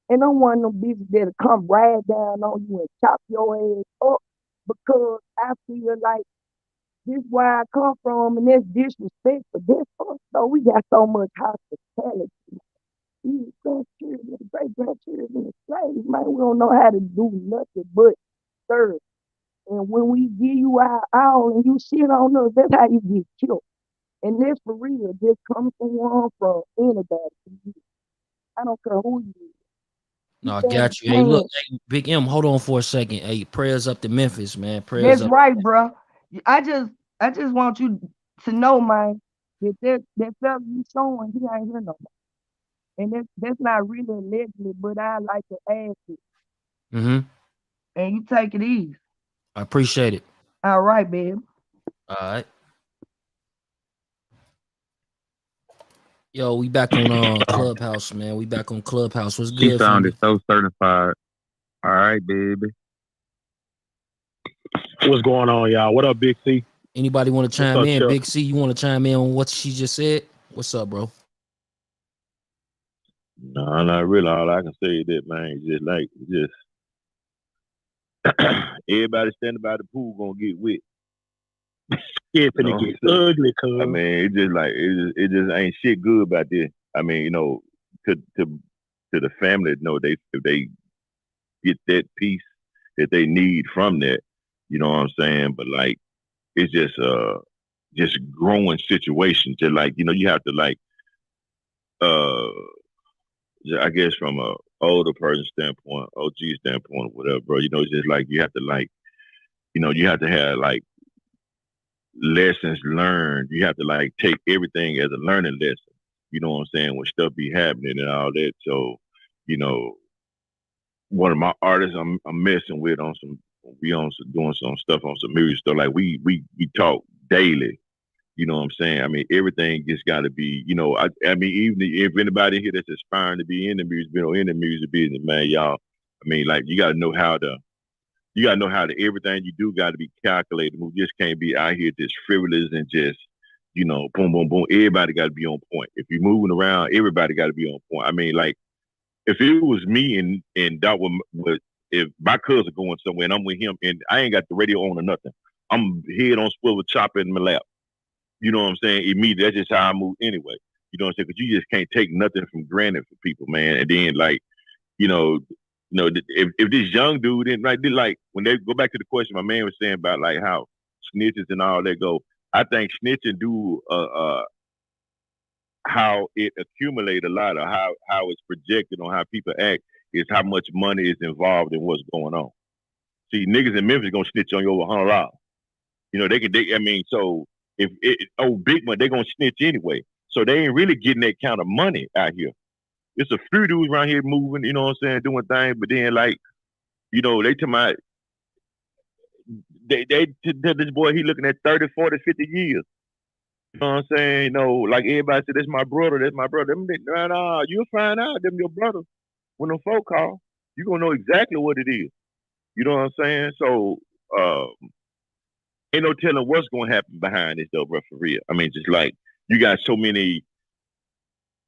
[SPEAKER 14] And I'm one of them bitches that'll come ride down on you and chop your ass up because I feel like This where I come from, and that's disrespect for this us. So we got so much hospitality. These grandchildren, great-grandchildren, slaves, man, we don't know how to do nothing but serve. And when we give you our all and you shit on us, that's how you get killed. And that's for real. Just come from anybody. I don't care who you is.
[SPEAKER 2] No, I got you. Hey, look, hey, Big M, hold on for a second. Hey, prayers up to Memphis, man. Prayers
[SPEAKER 14] That's
[SPEAKER 2] up.
[SPEAKER 14] right, bro. I just want you to know, man, that stuff you showing, he ain't here no more. And that's not really allegedly, but I like to ask it.
[SPEAKER 2] Mm-hmm.
[SPEAKER 14] And you take it easy.
[SPEAKER 2] I appreciate it.
[SPEAKER 14] All right, babe.
[SPEAKER 2] All right. Yo, we back on Clubhouse, man. We back on Clubhouse. What's good?
[SPEAKER 12] She sounded so certified. All right, baby.
[SPEAKER 1] What's going on, y'all? What up, Big C?
[SPEAKER 2] Anybody want to chime in?
[SPEAKER 1] Chuck?
[SPEAKER 2] Big C, you want to chime in on what she just said? What's up, bro?
[SPEAKER 6] No, not really. All I can say is that, man, everybody standing by the pool gonna get wet.
[SPEAKER 1] It's gonna get ugly, cuz.
[SPEAKER 6] I mean, it just ain't shit good about this. I mean, you know, to the family, you know, if they get that piece that they need from that, you know what I'm saying? But like, it's just growing situation. Just like, you know, you have to like, I guess from a older person standpoint, OG standpoint, or whatever, bro. You know, it's just like you have to like, you know, you have to have like lessons learned. You have to like take everything as a learning lesson. You know what I'm saying? When stuff be happening and all that. So, you know, one of my artists I'm messing with on some, doing some stuff on some music stuff. Like we talk daily. You know what I'm saying? I mean, everything just got to be, you know, I mean, even if anybody here that's aspiring to be in the music, in the music business, man, y'all, I mean, like, you got to know how to everything you do got to be calculated. We just can't be out here just frivolous and just, you know, boom, boom, boom. Everybody got to be on point. If you're moving around, everybody got to be on point. I mean, like, if it was me and Doc was, if my cousin going somewhere and I'm with him and I ain't got the radio on or nothing, I'm head on swivel, chopper in my lap. You know what I'm saying? Immediately, that's just how I move anyway. You know what I'm saying? Because you just can't take nothing from granted for people, man. And then, like, you know, if this young dude didn't, right, like, when they go back to the question my man was saying about, like, how snitches and all that go, I think snitching do how it accumulate a lot of how it's projected on how people act is how much money is involved in what's going on. See, niggas in Memphis gonna snitch on you over $100. You know, I mean, so if big money, they gonna snitch anyway. So they ain't really getting that kind of money out here. It's a few dudes around here moving, you know what I'm saying, doing things, but then like, you know, they tell my this boy, he looking at 30, 40, 50 years. You know what I'm saying? You know, like everybody said, that's my brother. Nah, you'll find out them your brother. When the folk call, you gonna know exactly what it is. You know what I'm saying? So ain't no telling what's gonna happen behind this though, bro, for real. I mean, just like you got so many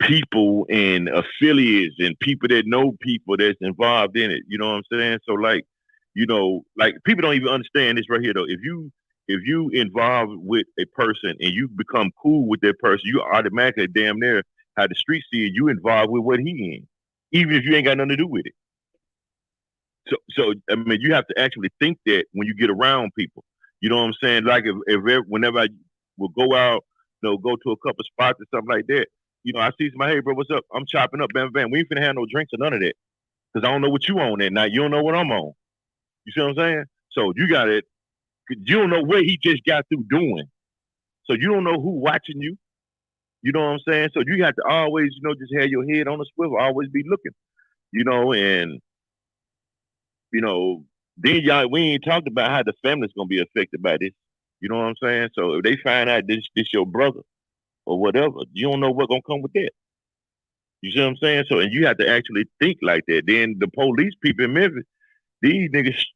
[SPEAKER 6] people and affiliates and people that know people that's involved in it. You know what I'm saying? So like, you know, like people don't even understand this right here though. If you involved with a person and you become cool with that person, you automatically damn near how the street see it, you involved with what he in, even if you ain't got nothing to do with it. So I mean, you have to actually think that when you get around people. You know what I'm saying? Like whenever I will go out, you know, go to a couple spots or something like that, you know, I see somebody, hey bro, what's up? I'm chopping up, bam, bam. We ain't finna have no drinks or none of that. Cause I don't know what you on that night. You don't know what I'm on. You see what I'm saying? So you got it. You don't know what he just got through doing. So you don't know who watching you. You know what I'm saying? So you have to always, you know, just have your head on the swivel, always be looking, you know, and, you know, then we ain't talked about how the family's gonna be affected by this. You know what I'm saying? So if they find out this your brother or whatever, you don't know what's gonna come with that. You see what I'm saying? So, and you have to actually think like that. Then the police people in Memphis, these niggas,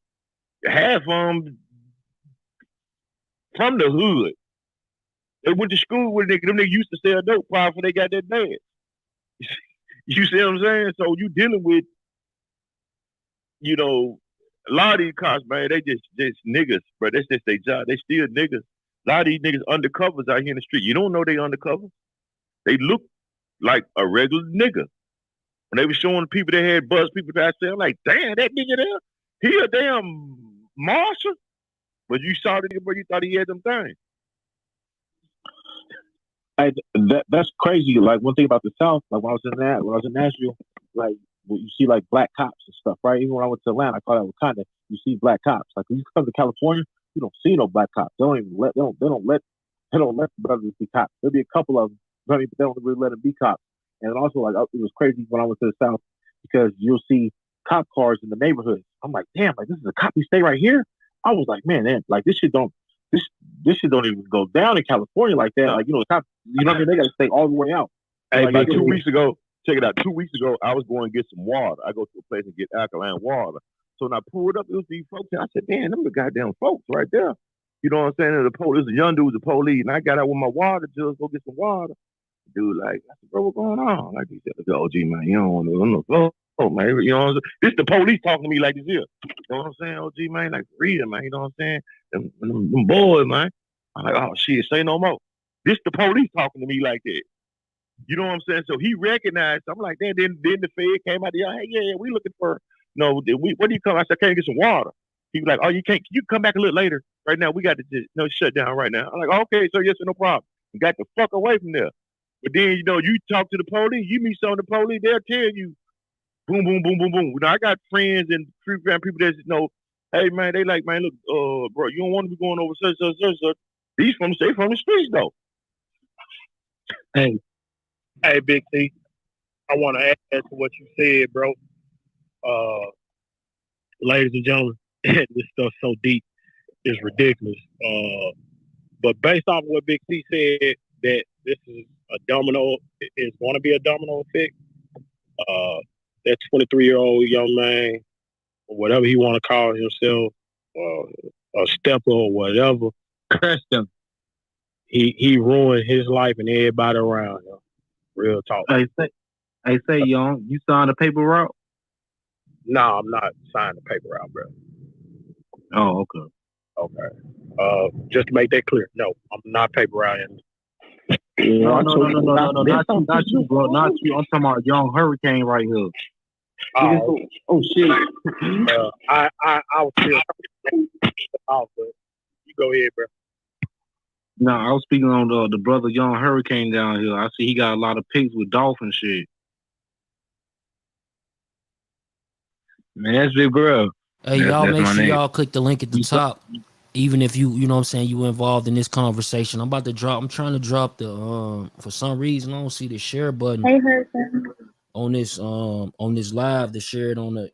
[SPEAKER 6] half from the hood. They went to school with niggas. Them niggas used to sell dope probably before they got that bad. You see what I'm saying? So you dealing with, you know, a lot of these cops, man, they just niggas, bro. That's just their job. They still niggas. A lot of these niggas undercovers out here in the street. You don't know they undercover. They look like a regular nigga. When they were showing people that had buzz people past there, I'm like, damn, that nigga there, he a damn marshal. But you saw the nigga, but you thought he had them things.
[SPEAKER 4] That's crazy. Like one thing about the South, like when I was in Nashville, like you see like black cops and stuff, right? Even when I went to Atlanta, I call that Wakanda. You see black cops. Like when you come to California, you don't see no black cops. They don't let the brothers be cops. There'll be a couple of them, but they don't really let them be cops. And also, like it was crazy when I went to the South because you'll see cop cars in the neighborhood. I'm like, damn, like this is a cop. He stay right here. I was like, man, like this shit don't even go down in California like that. Like the cops, you know what I mean? They got to stay all the way out.
[SPEAKER 6] Hey,
[SPEAKER 4] like,
[SPEAKER 6] but 2 weeks ago, check it out. 2 weeks ago, I was going to get some water. I go to a place and get alkaline water. So when I pulled up, it was these folks. And I said, damn, them the goddamn folks right there. You know what I'm saying? And the police, a young dude was the police, and I got out with my water just go get some water. Dude, like, I said, bro, what's going on? Like, he said, OG, man, you don't want to know. Oh, man, you know what I'm saying? This the police talking to me like this here. You know what I'm saying, OG, man? Like, real, man, you know what I'm saying? Them boys, man. I'm like, oh, shit, say no more. This the police talking to me like that. You know what I'm saying? So he recognized. I'm like, then the Fed came out there. Hey, yeah, we looking for, what do you come? I said, can you get some water? He was like, oh, you can't. You come back a little later. Right now, we got to just shut down right now. I'm like, okay, so yes, no problem. You got the fuck away from there. But then, you talk to the police, you meet some of the police, they'll tell you, boom, boom, boom, boom, boom. I got friends and people that hey, man, they like, man, look, bro, you don't want to be going over such. These from the streets, though.
[SPEAKER 15] Hey, Big T, I want to add to what you said, bro. Ladies and gentlemen, this stuff's so deep, it's ridiculous. But based off of what Big T said, that this is it's going to be a domino effect. That 23-year-old young man, or whatever he want to call himself, a stepper or whatever, crushed him. He ruined his life and everybody around him. Real talk.
[SPEAKER 1] Hey, Young, you signed a paper route?
[SPEAKER 15] No, I'm not signing the paper out, bro.
[SPEAKER 1] Oh, okay.
[SPEAKER 15] Okay. Just to make that clear, no, I'm not paper routing.
[SPEAKER 1] No, not you, bro. Not you. I'm talking about Young Hurricane right here.
[SPEAKER 15] Oh shit. I was still off, but you go ahead, bro.
[SPEAKER 1] No, I was speaking on the brother Young Hurricane down here. I see he got a lot of pics with Dolph and shit. Man, that's big bro.
[SPEAKER 2] Hey, y'all make sure y'all click the link at the top. Even if you know what I'm saying, you involved in this conversation. I'm trying to drop the for some reason I don't see the share button on this live to share it on the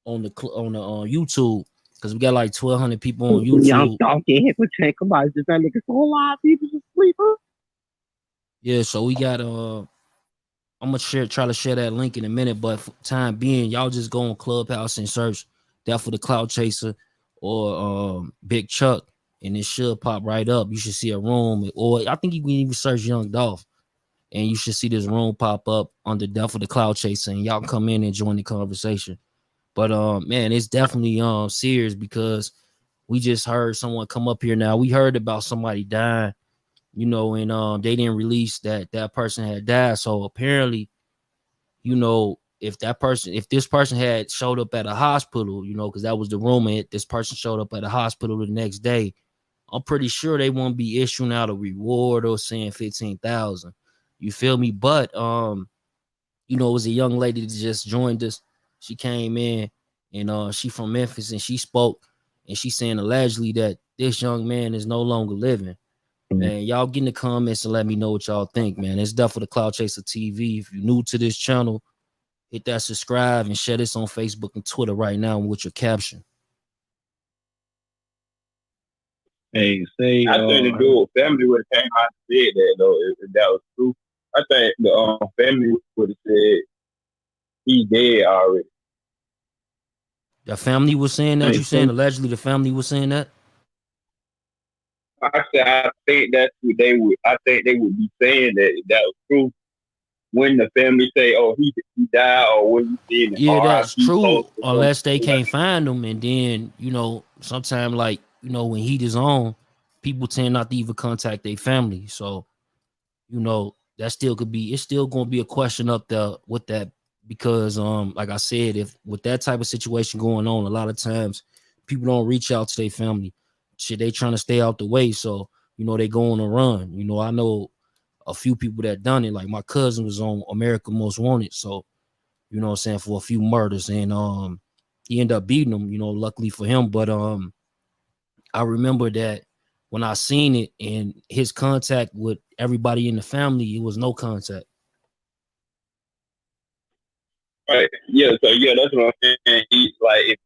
[SPEAKER 2] YouTube, because we got like 1,200 people on YouTube.
[SPEAKER 3] Young Dolph get hit with check. Come on, just that nigga so alive, people just sleep, huh?
[SPEAKER 2] Yeah, so we got I'm gonna try to share that link in a minute, but for time being, y'all just go on Clubhouse and search that for the Clout Chaser or Big Chuck, and it should pop right up. You should see a room, or I think you can even search Young Dolph, and you should see this room pop up under Death for the Clout Chaser, and y'all come in and join the conversation. But man, it's definitely serious, because we just heard someone come up here now. We heard about somebody dying, and they didn't release that person had died. So apparently, if this person had showed up at a hospital, because that was the rumor, this person showed up at a hospital the next day, I'm pretty sure they won't be issuing out a reward or saying 15,000. You feel me? But it was a young lady that just joined us. She came in, and she from Memphis, and she spoke, and she saying allegedly that this young man is no longer living. Man, y'all get in the comments and let me know what y'all think, man. It's Death for the Clout Chaser TV. If you're new to this channel, hit that subscribe and share this on Facebook and Twitter right now with your caption.
[SPEAKER 1] Hey,
[SPEAKER 13] I think the dude family would have came out and said that, though, if that was true. I think the family would have said he's dead already.
[SPEAKER 2] The family was saying that? You saying allegedly the family was saying that?
[SPEAKER 13] I said I think that's what they would. I think they would be saying that if that was true. When the family say, "Oh, he died," or when you see him,
[SPEAKER 2] yeah, that's true. Unless they can't find him, and then sometime when heat is on, people tend not to even contact their family. So, you know, that still could be, it's still going to be a question up there with that, because like I said, if with that type of situation going on, a lot of times people don't reach out to their family. Shit, they trying to stay out the way. So, you know, they go on a run. You know, I know a few people that done it. Like my cousin was on America Most Wanted. So, you know what I'm saying, for a few murders, and he ended up beating them, you know, luckily for him. But I remember that when I seen it and his contact with everybody in the family, it was no contact.
[SPEAKER 13] Right. Yeah. So yeah, that's what I'm saying.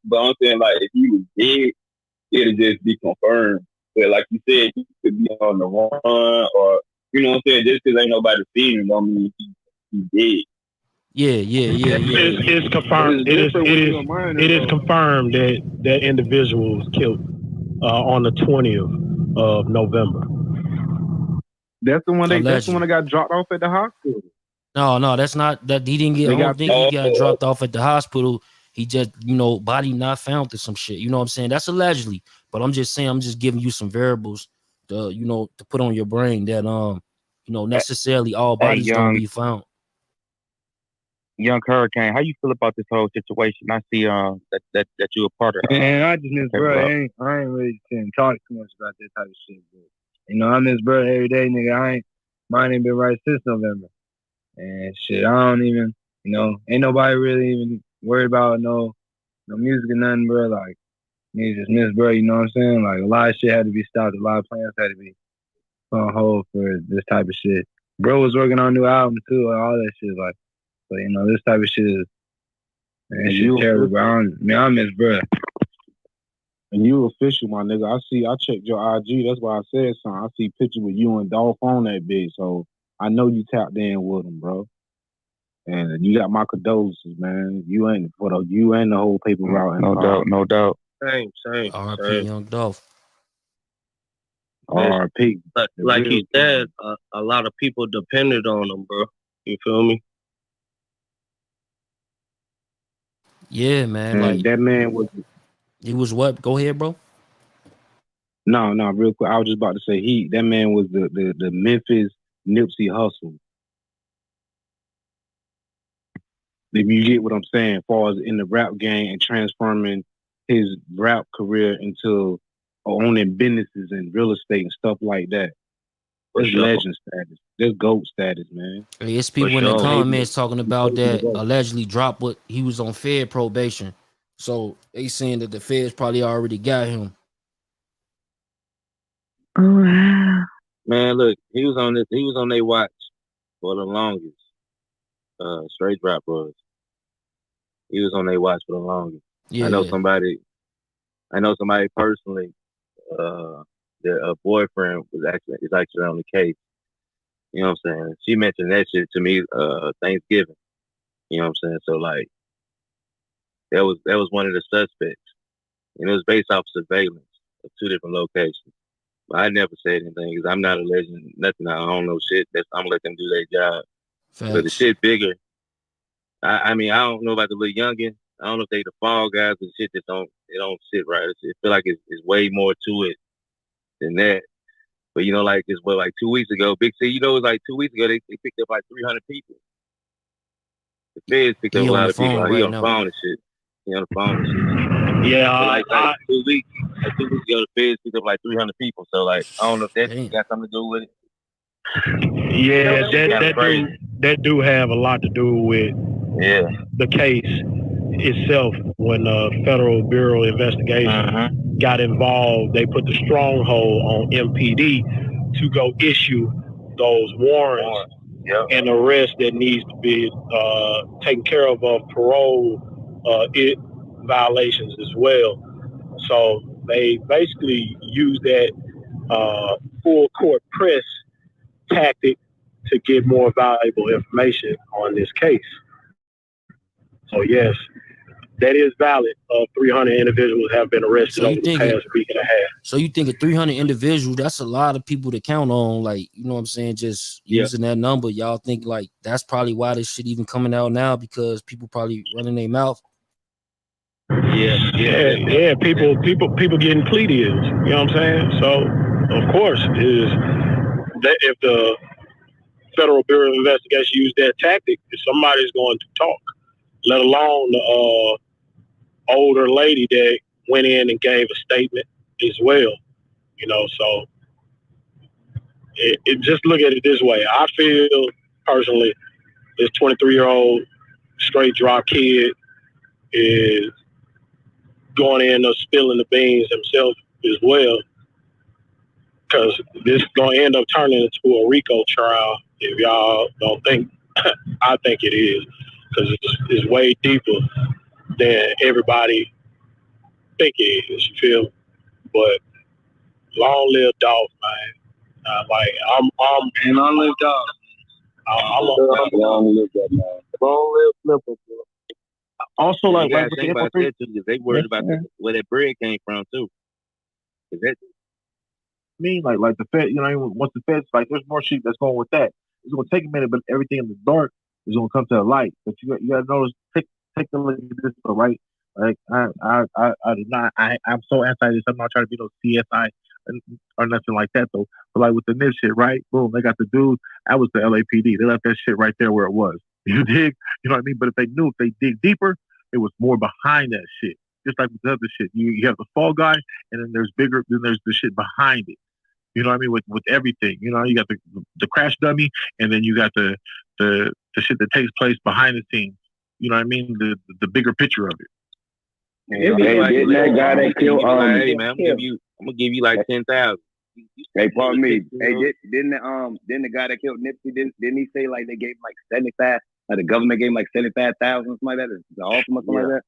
[SPEAKER 13] But I'm saying, like, if he was dead, it'll just be confirmed. But like you said, he could be on the run, or you know what I'm saying. Just because ain't nobody seen him, don't mean he's dead.
[SPEAKER 15] It's confirmed. It is confirmed that that individual was killed on the 20th of November.
[SPEAKER 1] That's the one that's the one that got dropped off at the hospital.
[SPEAKER 2] No, that's not that. He didn't get. I don't think he got dropped off at the hospital. He just, you know, body not found or some shit. You know what I'm saying? That's allegedly. But I'm just saying, I'm just giving you some variables to, you know, to put on your brain that you know, necessarily all bodies don't be found.
[SPEAKER 12] Young Hurricane, how you feel about this whole situation? I see that you're a part of.
[SPEAKER 16] Man, I just miss bro. I ain't really talk too much about that type of shit. But, you know, I miss bro every day, nigga. Mine ain't been right since November. And shit, I don't even, you know, ain't nobody really even worried about no music or nothing, bro. Like, niggas just miss bro, you know what I'm saying? Like, a lot of shit had to be stopped. A lot of plans had to be put on hold for this type of shit. Bro was working on a new album too, and all that shit. Like, but you know, this type of shit is, man, shit terrible, bro. I miss bro.
[SPEAKER 1] And you official, my nigga. I checked your IG. That's why I said something. I see pictures with you and Dolph on that bitch. So I know you tapped in with him, bro. And you got my condolences, man. You and the whole paper route.
[SPEAKER 12] No doubt.
[SPEAKER 10] Same.
[SPEAKER 2] R.I.P. Young Dolph.
[SPEAKER 1] R.I.P.
[SPEAKER 10] Like he said, a lot of people depended on him, bro. You feel me?
[SPEAKER 2] Yeah, man.
[SPEAKER 1] And
[SPEAKER 2] like
[SPEAKER 1] that man was.
[SPEAKER 2] He was what? Go ahead, bro.
[SPEAKER 1] No, real quick. I was just about to say that man was the Memphis Nipsey Hussle. If you get what I'm saying, as far as in the rap game and transforming his rap career into owning businesses and real estate and stuff like that. There's legend status. There's GOAT status, man.
[SPEAKER 2] Hey, it's people in the comments talking about that allegedly Dropp what he was on Fed probation. So they saying that the feds probably already got him.
[SPEAKER 3] Oh wow.
[SPEAKER 12] Man, look, he was on their watch for the longest. Straight Dropp was. He was on their watch for the longest.
[SPEAKER 2] Yeah.
[SPEAKER 12] I know somebody personally, their boyfriend is actually on the case. You know what I'm saying? She mentioned that shit to me Thanksgiving. You know what I'm saying? So like that was one of the suspects. And it was based off surveillance of 2 different locations. But I never said anything because I'm not alleging nothing. I don't know shit. I'm gonna let them do their job.
[SPEAKER 2] Facts.
[SPEAKER 12] But the shit bigger. I mean, I don't know about the little youngin. I don't know if they the fall guys, but shit just don't sit right. It feel like it's way more to it than that. But you know, like it's like 2 weeks ago, Big C. You know, it was like 2 weeks ago they picked up like 300 people. The feds picked up a lot of people. He on the phone and shit. He on the phone and shit.
[SPEAKER 15] Yeah,
[SPEAKER 12] like 2 weeks. Like 2 weeks ago, the feds picked up like 300 people. So like, I don't know if that got something to do with it.
[SPEAKER 15] Yeah, that do have a lot to do with the case itself. When the Federal Bureau of Investigation got involved, they put the stronghold on MPD to go issue those warrants and arrest that needs to be taken care of parole violations as well. So they basically use that full court press tactic to get more valuable information on this case. So yes, that is valid. 300 individuals have been arrested over the past week and a half.
[SPEAKER 2] So you think of 300 individuals, that's a lot of people to count on, like, you know what I'm saying, just using that number. Y'all think like that's probably why this shit even coming out now, because people probably running their mouth?
[SPEAKER 15] Yeah. People getting plea deals. You know what I'm saying? So of course, is that if the Federal Bureau of Investigation use that tactic, if somebody's going to talk, let alone the older lady that went in and gave a statement as well. You know, so it just look at it this way. I feel personally, this 23-year-old straight drop kid is going in and spilling the beans himself as well, because this is going to end up turning into a RICO trial if y'all don't think. I think it is, because it's way deeper than everybody think it is, you feel? But long live Dolph, man. I'm
[SPEAKER 13] and long live Dolph.
[SPEAKER 11] Long live that man.
[SPEAKER 4] Long live Flipper, bro.
[SPEAKER 6] Also,
[SPEAKER 12] You
[SPEAKER 6] like
[SPEAKER 12] gotta
[SPEAKER 6] with
[SPEAKER 12] think
[SPEAKER 6] the
[SPEAKER 12] about
[SPEAKER 6] infiltration,
[SPEAKER 12] that too, because they worried about where that bread came from too. 'Cause that,
[SPEAKER 4] like the Fed, you know, once the Fed's like, there's more shit that's going with that. It's gonna take a minute, but everything in the dark is gonna come to the light. But you gotta notice, take a look at this, right? Like I'm so anti this. I'm not trying to be no CSI or nothing like that though. But like with the NIST shit, right? Boom, they got the dude. That was the LAPD. They left that shit right there where it was. You dig? You know what I mean? But if they dig deeper, it was more behind that shit. Just like with the other shit, you have the fall guy, and then there's the shit behind it. You know what I mean? With everything, you know, you got the crash dummy, and then you got the shit that takes place behind the scenes. You know what I mean? The bigger picture of it.
[SPEAKER 12] hey,
[SPEAKER 11] Didn't that guy that killed
[SPEAKER 12] hey man, I'm gonna give you like 10,000.
[SPEAKER 11] Hey, pardon me. Hey, didn't the guy that killed Nipsey didn't he say like they gave him like 75? Like the government gave him like 75,000 something like that? The awesome or something like that?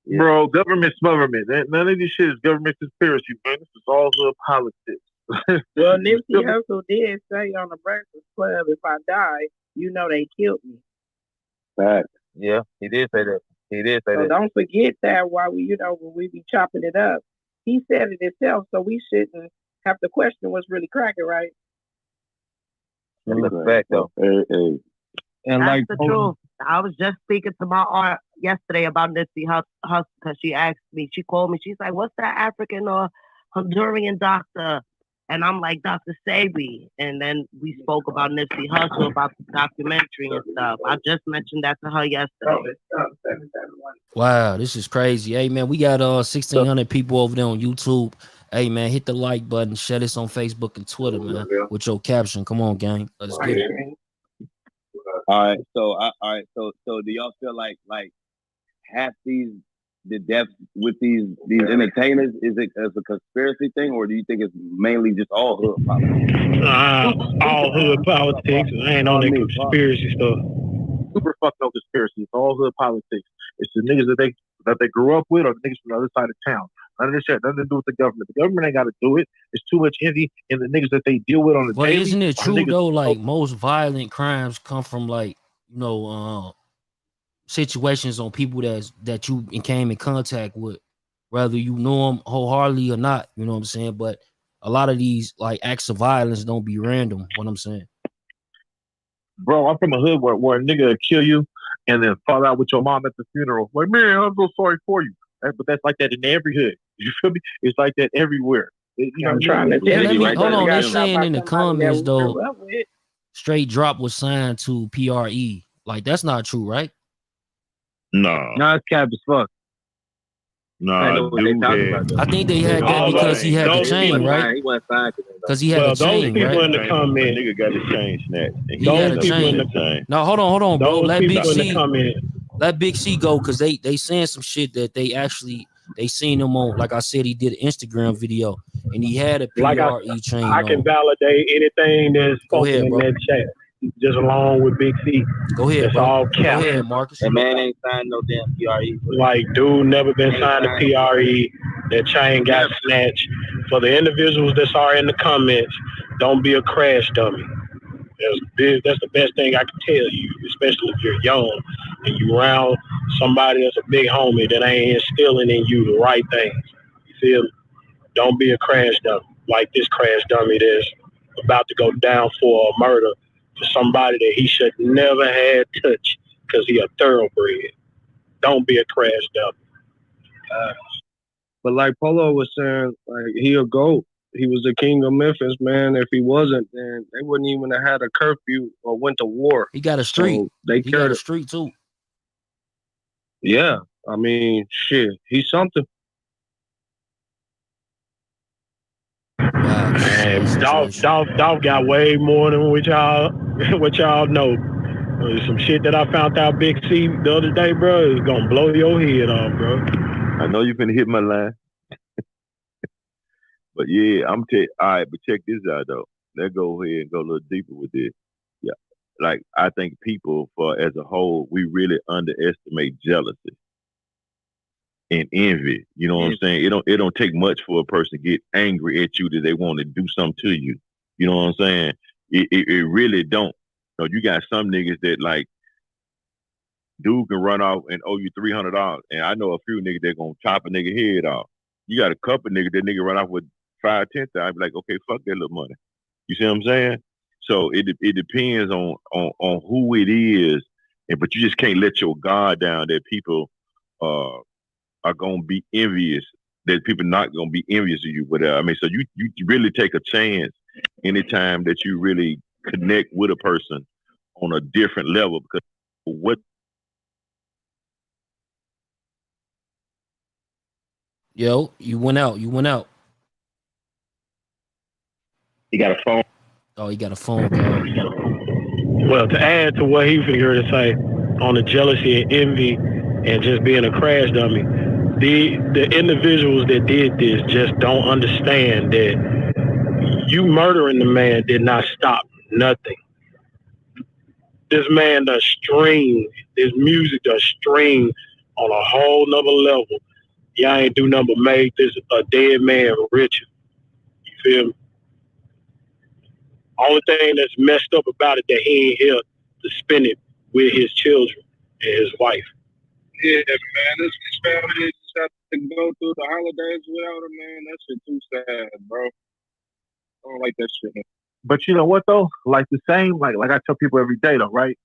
[SPEAKER 4] Yeah. Bro, government's smotherment. None of this shit is government conspiracy, man. This is all hood politics.
[SPEAKER 3] Well, Nipsey Hussle did say on the Breakfast Club, "If I die, you know they killed me."
[SPEAKER 11] Fact.
[SPEAKER 4] Yeah, he did say that. He did say
[SPEAKER 3] So
[SPEAKER 4] that.
[SPEAKER 3] don't forget that while when we be chopping it up, he said it himself. So we shouldn't have to question what's really cracking, right?
[SPEAKER 4] That's a fact, though.
[SPEAKER 10] And
[SPEAKER 7] that's
[SPEAKER 10] like
[SPEAKER 7] the truth. I was just speaking to my aunt yesterday about Nipsey Hussle because she asked me. She called me. She's like, "What's that African or Honduran doctor?" And I'm like, "Dr. Sabi." And then we spoke about Nipsey Hussle, about the documentary and stuff. I just mentioned that to her yesterday.
[SPEAKER 2] Wow, this is crazy. Hey man, we got 1,600 people over there on YouTube. Hey man, hit the like button, share this on Facebook and Twitter, man, with your caption. Come on, gang. Let's get it.
[SPEAKER 13] All right, so do y'all feel like half the deaths with these entertainers, is it as a conspiracy thing, or do you think it's mainly just all hood politics?
[SPEAKER 15] All hood politics. I ain't on that conspiracy stuff.
[SPEAKER 4] Super fucked up conspiracy. It's all hood politics. It's the niggas that they grew up with, or the niggas from the other side of town. None of this shit, nothing to do with the government. The government ain't got to do it. It's too much envy in the niggas that they deal with on the daily.
[SPEAKER 2] Isn't it true though? Like most violent crimes come from like situations on people that you came in contact with, whether you know them wholeheartedly or not. You know what I'm saying? But a lot of these like acts of violence don't be random. What I'm saying.
[SPEAKER 4] Bro, I'm from a hood where a nigga will kill you and then fall out with your mom at the funeral. Like, man, I'm so sorry for you. But that's like that in every hood. You feel me? It's like that everywhere.
[SPEAKER 3] I'm trying to tell you.
[SPEAKER 2] Hold on, they're saying in the comments though, Straight Dropp was signed to PRE. Like that's not true, right?
[SPEAKER 6] No,
[SPEAKER 10] it's cap as fuck.
[SPEAKER 6] No,
[SPEAKER 2] I think they had that because he had the chain, right?
[SPEAKER 12] He wasn't signed to them.
[SPEAKER 2] Because he had the chain,
[SPEAKER 15] those people
[SPEAKER 2] right?
[SPEAKER 15] in the comment,
[SPEAKER 6] nigga got his chain snatched.
[SPEAKER 2] He had a chain. No, hold on, bro. Let Big C go, because they saying some shit that they seen him on. Like I said, he did an Instagram video and he had a PRE chain.
[SPEAKER 15] I can validate anything that's spoken in that chat, just along with Big C.
[SPEAKER 2] Go ahead,
[SPEAKER 15] it's
[SPEAKER 2] bro.
[SPEAKER 15] all cap.
[SPEAKER 2] Go ahead, Marcus.
[SPEAKER 12] That man ain't signed no damn PRE.
[SPEAKER 15] Like, dude never been signed to PRE. That chain got snatched. For the individuals that are in the comments, don't be a crash dummy. That's the best thing I can tell you, especially if you're young and you around somebody that's a big homie that ain't instilling in you the right things. You feel me? Don't be a crash dummy like this crash dummy that's about to go down for a murder for somebody that he should never had touched because he a thoroughbred. Don't be a crash dummy.
[SPEAKER 10] But like Polo was saying, like he a GOAT. he was the king of Memphis, man. If he wasn't, then they wouldn't even have had a curfew or went to war.
[SPEAKER 2] He got a street.
[SPEAKER 10] So they
[SPEAKER 2] he got a street too.
[SPEAKER 10] Yeah, I mean, shit, he's something.
[SPEAKER 2] Wow,
[SPEAKER 15] man, Dolph got way more than what y'all know. Some shit that I found out Big C the other day, bro, is gonna blow your head off, bro.
[SPEAKER 6] I know you finna hit my line. But yeah, all right, but check this out though. Let's go ahead and go a little deeper with this. Yeah. Like I think people as a whole, we really underestimate jealousy and envy. You know what I'm saying? It don't take much for a person to get angry at you that they want to do something to you. You know what I'm saying? It really don't. You know, you got some niggas that like dude can run off and owe you $300, and I know a few niggas that gonna chop a nigga head off. You got a couple niggas that nigga run off with 5, 10,000. I'd be like, okay, fuck that little money. You see what I'm saying? So it depends on who it is, but you just can't let your guard down that people are gonna be envious. That people not gonna be envious of you. But I mean, so you really take a chance anytime that you really connect with a person on a different level, because what.
[SPEAKER 2] Yo, you went out.
[SPEAKER 5] He got a phone.
[SPEAKER 2] Oh, he got a phone call.
[SPEAKER 15] Well, to add to what he figured to say on the jealousy and envy and just being a crash dummy, the individuals that did this just don't understand that you murdering the man did not stop nothing. This man does stream, his music does stream on a whole nother level. Y'all ain't do nothing but make this a dead man richer. You feel me? Only thing that's messed up about it that he ain't here to spend it with his children and his wife.
[SPEAKER 1] Yeah, man, this family just have to go through the holidays without him, man. That shit too sad, bro. I don't like that shit.
[SPEAKER 4] But you know what though? Like the same, like I tell people every day though, right?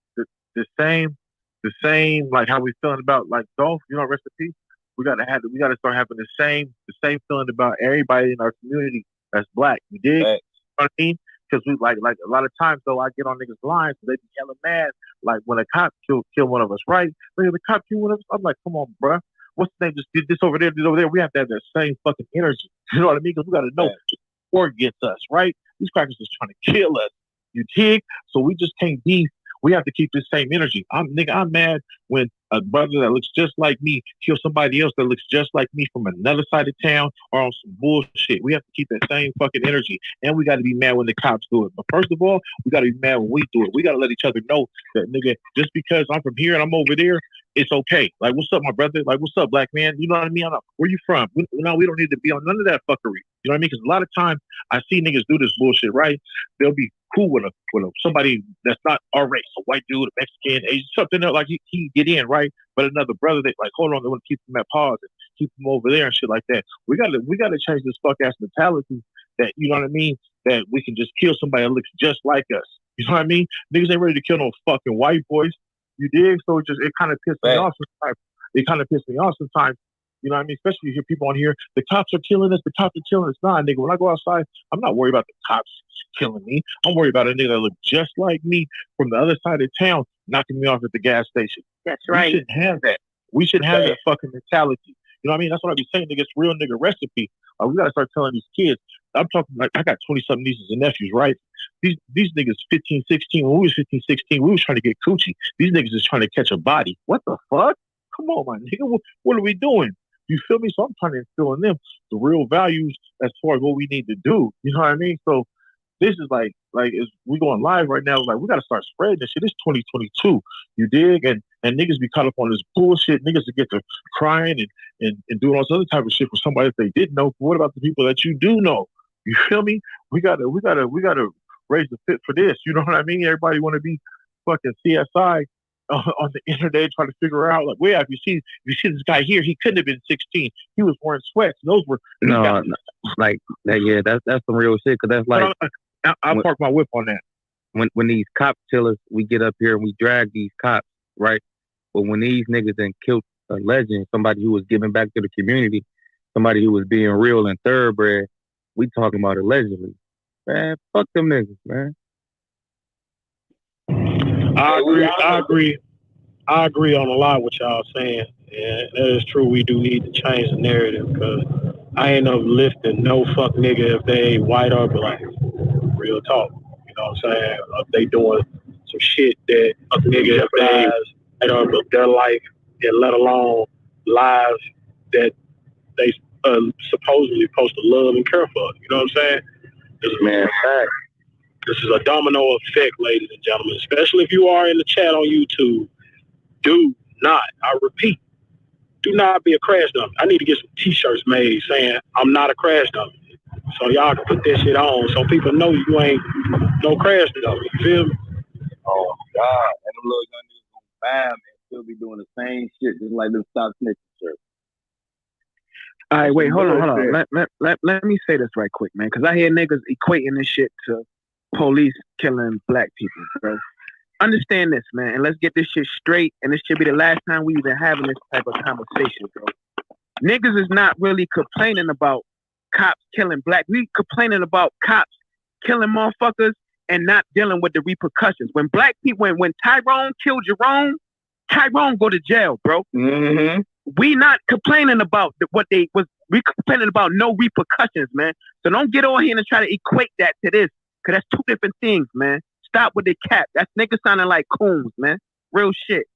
[SPEAKER 4] The same, like how we feeling about like Dolph, you know, rest in peace. We gotta start having the same feeling about everybody in our community that's black. You dig? You know what I mean? Because we like a lot of times though, I get on niggas' lines, so they be hella mad. Like when a cop kill one of us, right? Look, the cop kill one of us. I'm like, come on, bro. What's the name? Just did this over there, did over there. We have to have that same fucking energy. You know what I mean? Because we gotta know war gets us, right? These crackers is trying to kill us. You dig? So we just can't be. We have to keep this same energy. I'm mad when a brother that looks just like me kills somebody else that looks just like me from another side of town or on some bullshit. We have to keep that same fucking energy. And we got to be mad when the cops do it. But first of all, we got to be mad when we do it. We got to let each other know that, nigga, just because I'm from here and I'm over there, it's okay. Like, what's up, my brother? Like, what's up, black man? You know what I mean? Where you from? We don't need to be on none of that fuckery. You know what I mean? Because a lot of times I see niggas do this bullshit, right? They'll be cool with somebody that's not our race, a white dude, a Mexican, Asian, something that like he get in, right? But another brother that like, hold on, they want to keep him at pause and keep him over there and shit like that. We gotta change this fuck ass mentality that, you know what I mean, that we can just kill somebody that looks just like us. You know what I mean? Niggas ain't ready to kill no fucking white boys. You dig? So it kind of pissed me off sometimes. It kind of pissed me off sometimes. You know what I mean? Especially you hear people on here, the cops are killing us, the cops are killing us. Nah, nigga, when I go outside, I'm not worried about the cops killing me. I'm worried about a nigga that look just like me from the other side of town knocking me off at the gas station.
[SPEAKER 5] That's right.
[SPEAKER 4] We shouldn't have that. We should have that fucking mentality. You know what I mean? That's what I be saying, nigga. It's real nigga recipe. We got to start telling these kids. I'm talking like I got 20-something nieces and nephews, right? These niggas 15, 16. When we was 15, 16, we was trying to get coochie. These niggas is trying to catch a body. What the fuck? Come on, my nigga. What are we doing? You feel me? So I'm trying to instill in them the real values as far as what we need to do. You know what I mean? So this is like we going live right now. Like we got to start spreading this shit. It's 2022. You dig? And niggas be caught up on this bullshit. Niggas to get to crying and doing all this other type of shit for somebody that they didn't know. But what about the people that you do know? You feel me? We gotta raise the fit for this. You know what I mean? Everybody want to be fucking CSI on the internet trying to figure out like, if you see this guy here, he couldn't have been 16. He was wearing sweats. Those were
[SPEAKER 12] like that. Yeah, that's some real shit. Cause that's like
[SPEAKER 4] I'll park my whip on that.
[SPEAKER 12] When these cops kill us, we get up here and we drag these cops, right? But when these niggas then killed a legend, somebody who was giving back to the community, somebody who was being real and thoroughbred,
[SPEAKER 10] We talking about allegedly. Man, fuck them niggas, man.
[SPEAKER 15] I agree on a lot what y'all saying. And that is true. We do need to change the narrative because I ain't uplifting no fuck nigga if they ain't white or black. Real talk. You know what I'm saying? If they doing some shit that a nigga if they ain't or their life, and let alone lives that they supposedly supposed to love and care for. You know what I'm saying? This is a domino effect, ladies and gentlemen, especially if you are in the chat on YouTube. Do not, I repeat, do not be a crash dummy. I need to get some t-shirts made saying I'm not a crash dummy. So y'all can put that shit on so people know you ain't no crash dummy. You feel me?
[SPEAKER 13] Oh God. And them little young niggas gonna buy them and still be doing the same shit just like them Stop Snitching shirts.
[SPEAKER 17] All right, wait, hold on. Let me say this right quick, man, because I hear niggas equating this shit to police killing black people, bro. Understand this, man, and let's get this shit straight, and this should be the last time we even having this type of conversation, bro. Niggas is not really complaining about cops killing black. We complaining about cops killing motherfuckers and not dealing with the repercussions. When black people, when Tyrone killed Jerome, Tyrone go to jail, bro.
[SPEAKER 13] Mm-hmm.
[SPEAKER 17] We not complaining about what they was. We complaining about no repercussions, man. So don't get on here and try to equate that to this, because that's two different things, man. Stop with the cap. That's niggas sounding like coons, man. Real shit.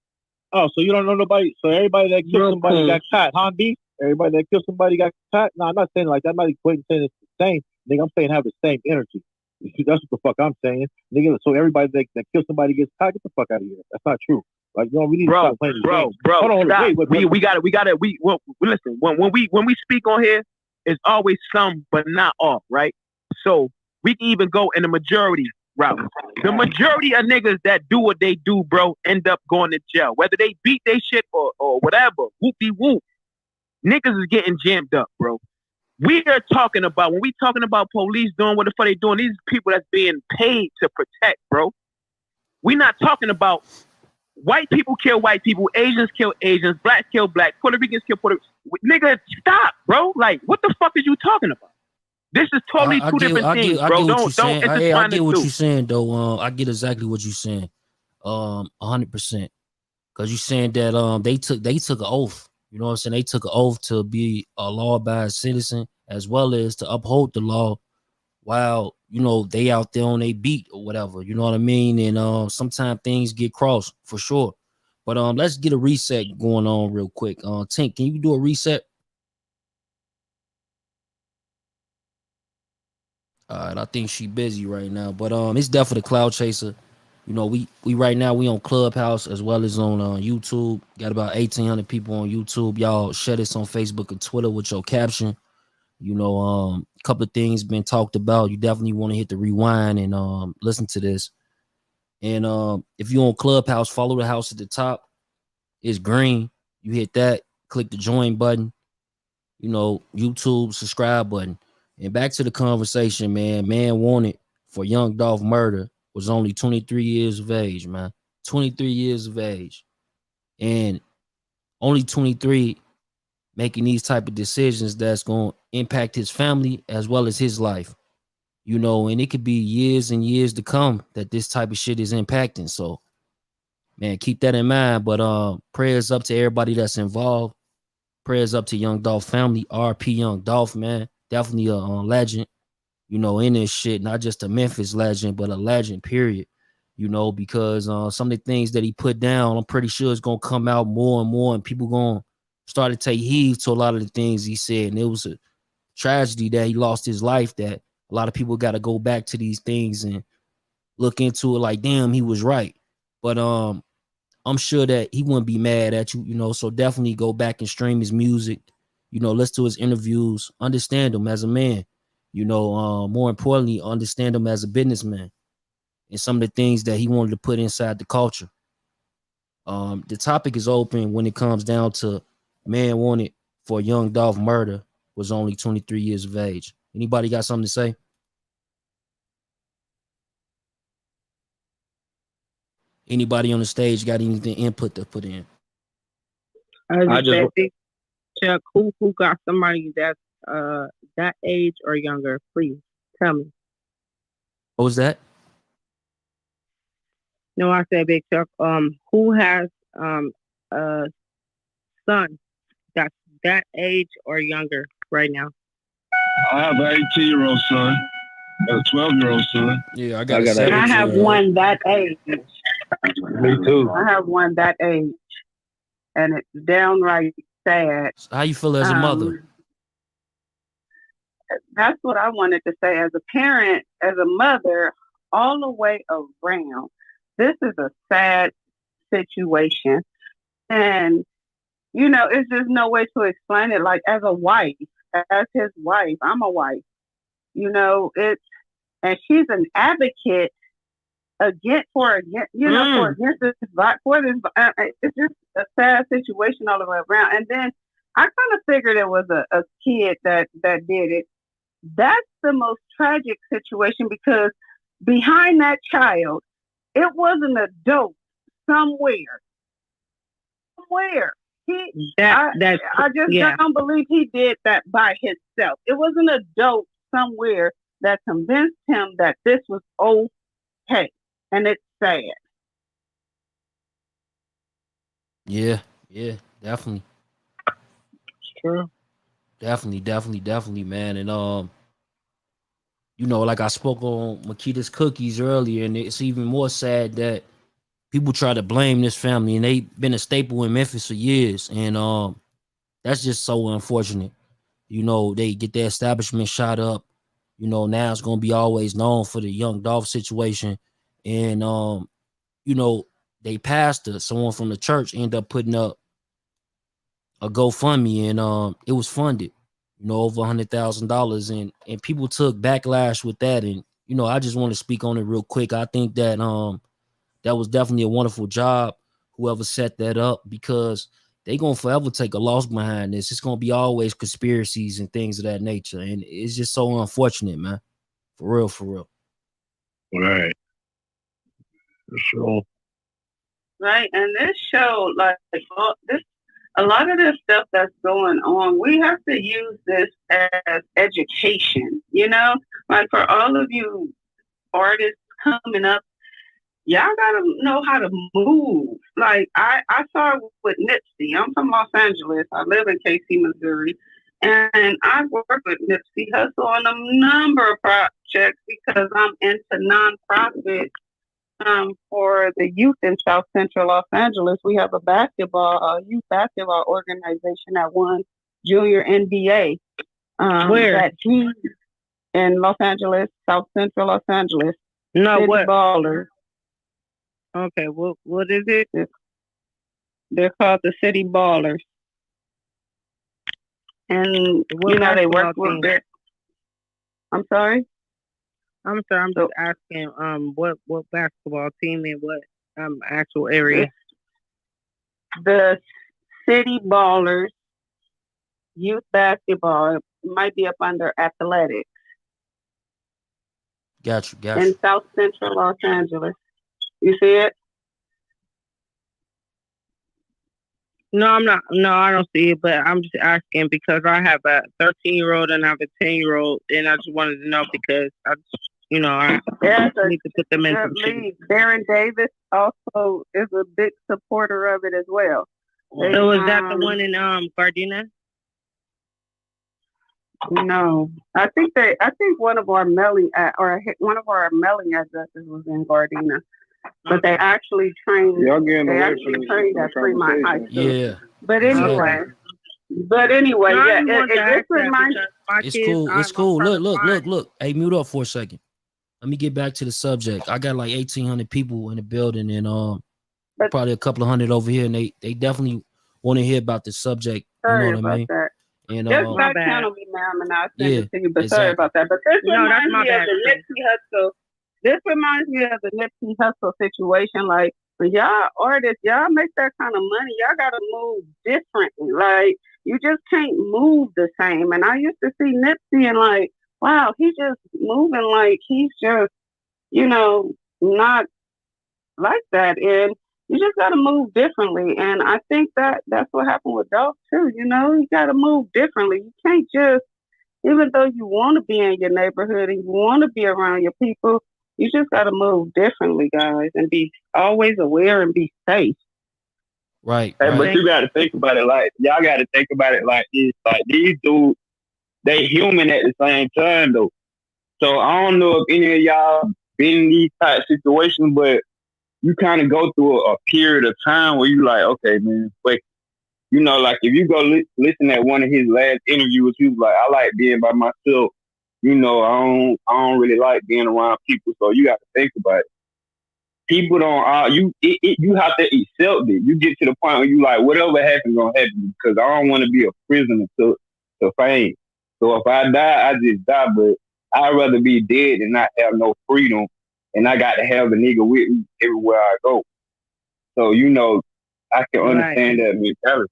[SPEAKER 4] Oh, so you don't know nobody? So everybody that killed somebody got caught, huh, B? Everybody that killed somebody got caught? No, I'm not saying like that. I'm not equating saying it's the same. Nigga, I'm saying have the same energy. That's what the fuck I'm saying. Nigga, so everybody that kills somebody gets caught, get the fuck out of here. That's not true. Like, you know, we need to stop playing these games. Hold on,
[SPEAKER 17] stop.
[SPEAKER 4] wait.
[SPEAKER 17] We got it. Listen, when we speak on here, it's always some, but not all, right? So we can even go in the majority route. The majority of niggas that do what they do, bro, end up going to jail. Whether they beat their shit or whatever, whoop-de-whoop. Niggas is getting jammed up, bro. We are talking about, when we talking about police doing what the fuck they doing, these people that's being paid to protect, bro. We not talking about white people kill white people, Asians kill Asians, blacks kill black, Puerto Ricans kill Puerto Ricans. Nigga, stop, bro. Like, what the fuck is you talking about? This is totally two different things, bro. Don't
[SPEAKER 2] I get what you're saying, though. I get exactly what you're saying. 100%. Because you're saying that they took an oath. You know what I'm saying? They took an oath to be a law-abiding citizen as well as to uphold the law while, you know, they out there on their beat or whatever. You know what I mean? And sometimes things get crossed for sure. But let's get a reset going on real quick. Tink, can you do a reset? All right, I think she busy right now, but it's definitely the Cloud Chaser. You know, we right now we on Clubhouse as well as on YouTube. Got about 1,800 people on YouTube. Y'all share this on Facebook and Twitter with your caption. You know, a couple of things been talked about. You definitely want to hit the rewind and listen to this. And if you're on Clubhouse, follow the house at the top. It's green. You hit that, click the join button. You know, YouTube subscribe button. And back to the conversation, man. Man wanted for Young Dolph murder was only 23 years of age, man. 23 years of age. And only 23 making these type of decisions that's going to impact his family as well as his life. You know, and it could be years and years to come that this type of shit is impacting. So, man, keep that in mind. But prayers up to everybody that's involved. Prayers up to Young Dolph family. RP Young Dolph, man. Definitely a legend, you know, in this shit. Not just a Memphis legend, but a legend, period. You know, because some of the things that he put down, I'm pretty sure it's going to come out more and more. And people going to start to take heed to a lot of the things he said. And it was a tragedy that he lost his life, that a lot of people got to go back to these things and look into it like, damn, he was right. But I'm sure that he wouldn't be mad at you, you know, so definitely go back and stream his music, you know, listen to his interviews, understand him as a man, you know, more importantly, understand him as a businessman and some of the things that he wanted to put inside the culture. The topic is open when it comes down to man wanted for Young Dolph murder was only 23 years of age. Anybody got something to say? Anybody on the stage got anything input to put in?
[SPEAKER 3] I just Chuck, who got somebody that's that age or younger? Please tell me.
[SPEAKER 2] What was that?
[SPEAKER 3] No, I said Big Chuck. Who has a son that's that age or younger right now?
[SPEAKER 18] I have an 18-year-old son, and a 12-year-old son.
[SPEAKER 2] Yeah, I
[SPEAKER 18] got a
[SPEAKER 2] 17-year-old.
[SPEAKER 19] I have one that age.
[SPEAKER 18] Me too.
[SPEAKER 19] I have one that age, and it's downright sad.
[SPEAKER 2] How you feel as a mother?
[SPEAKER 19] That's what I wanted to say. As a parent, as a mother, all the way around, this is a sad situation. And, you know, it's just no way to explain it. Like, as a wife, as his wife, I'm a wife, you know, and she's an advocate against this, it's just a sad situation all the way around. And then I kind of figured it was a kid that did it. That's the most tragic situation, because behind that child, it was an adult somewhere. I just don't believe he did that by himself. It was an adult somewhere that convinced him that this was okay, and it's sad.
[SPEAKER 2] Yeah, definitely.
[SPEAKER 3] It's true.
[SPEAKER 2] Definitely, man. And you know, like I spoke on Makita's cookies earlier, and it's even more sad that people try to blame this family, and they've been a staple in Memphis for years, and that's just so unfortunate. You know, they get their establishment shot up. You know, now it's gonna be always known for the Young Dolph situation, and you know, they pastor, someone from the church, ended up putting up a GoFundMe, and it was funded, you know, over $100,000, and people took backlash with that. And you know, I just want to speak on it real quick. I think that that was definitely a wonderful job, whoever set that up, because they gonna forever take a loss behind this. It's gonna be always conspiracies and things of that nature, and it's just so unfortunate, man. For real.
[SPEAKER 15] Right. For sure.
[SPEAKER 19] Right, and this show, like a lot of this stuff that's going on, we have to use this as education. You know, like for all of you artists coming up, y'all gotta know how to move. Like I saw with Nipsey. I'm from Los Angeles. I live in KC, Missouri, and I work with Nipsey Hussle on a number of projects because I'm into nonprofit. For the youth in South Central Los Angeles, we have a youth basketball organization that won Junior NBA.
[SPEAKER 3] Where?
[SPEAKER 19] In Los Angeles, South Central Los Angeles.
[SPEAKER 3] No,
[SPEAKER 19] City
[SPEAKER 3] what?
[SPEAKER 19] Ballers.
[SPEAKER 3] Okay, what is it?
[SPEAKER 19] They're called the City Ballers. And, you know, they work with their... I'm sorry?
[SPEAKER 3] I'm just asking what basketball team and what actual area?
[SPEAKER 19] The City Ballers youth basketball. It might be up under athletics.
[SPEAKER 2] Got you.
[SPEAKER 19] In South Central Los Angeles. You see it?
[SPEAKER 3] No, I'm not. No, I don't see it, but I'm just asking because I have a 13-year-old and I have a 10-year-old, and I just wanted to know because I need to put them in some shit.
[SPEAKER 19] Baron Davis also is a big supporter of it as well.
[SPEAKER 3] So is that the one in Gardena?
[SPEAKER 19] No, I think one of our mailing addresses was in Gardena, but they actually trained. They actually trained at Fremont High School.
[SPEAKER 2] Yeah.
[SPEAKER 19] But anyway, it reminds.
[SPEAKER 2] It's cool. Look. Hey, mute up for a second. Let me get back to the subject. I got like 1,800 people in the building, and probably a couple of hundred over here, and they definitely want to hear about the subject.
[SPEAKER 19] Sorry
[SPEAKER 2] you know what I mean?
[SPEAKER 19] That.
[SPEAKER 2] And
[SPEAKER 19] just back channel me, ma'am, and I'll send it to you. But sorry about that. But this reminds me of the Nipsey Hussle. This reminds me of the Nipsey Hussle situation. Like, when y'all artists, y'all make that kind of money, y'all gotta move differently. Like, you just can't move the same. And I used to see Nipsey and like, wow, he's just moving like he's just, not like that. And you just got to move differently. And I think that's what happened with Dolph too. You got to move differently. You can't just, Even though you want to be in your neighborhood and you want to be around your people, you just got to move differently, guys, and be always aware and be safe.
[SPEAKER 2] Right.
[SPEAKER 13] Hey,
[SPEAKER 2] right.
[SPEAKER 13] but you got to think about it like y'all got to think about it like this. Like these dudes, they human at the same time though. So I don't know if any of y'all been in these type situations, but you kind of go through a period of time where you like, okay, man, but you know, like if you go listen at one of his last interviews, he was like, I like being by myself. You know, I don't really like being around people. So you got to think about it. People don't. You have to accept it. You get to the point where you like, whatever happens gonna happen because I don't want to be a prisoner to fame. So if I die, I just die. But I'd rather be dead and not have no freedom, and I got to have a nigga with me everywhere I go. So you know, I can understand that mentality.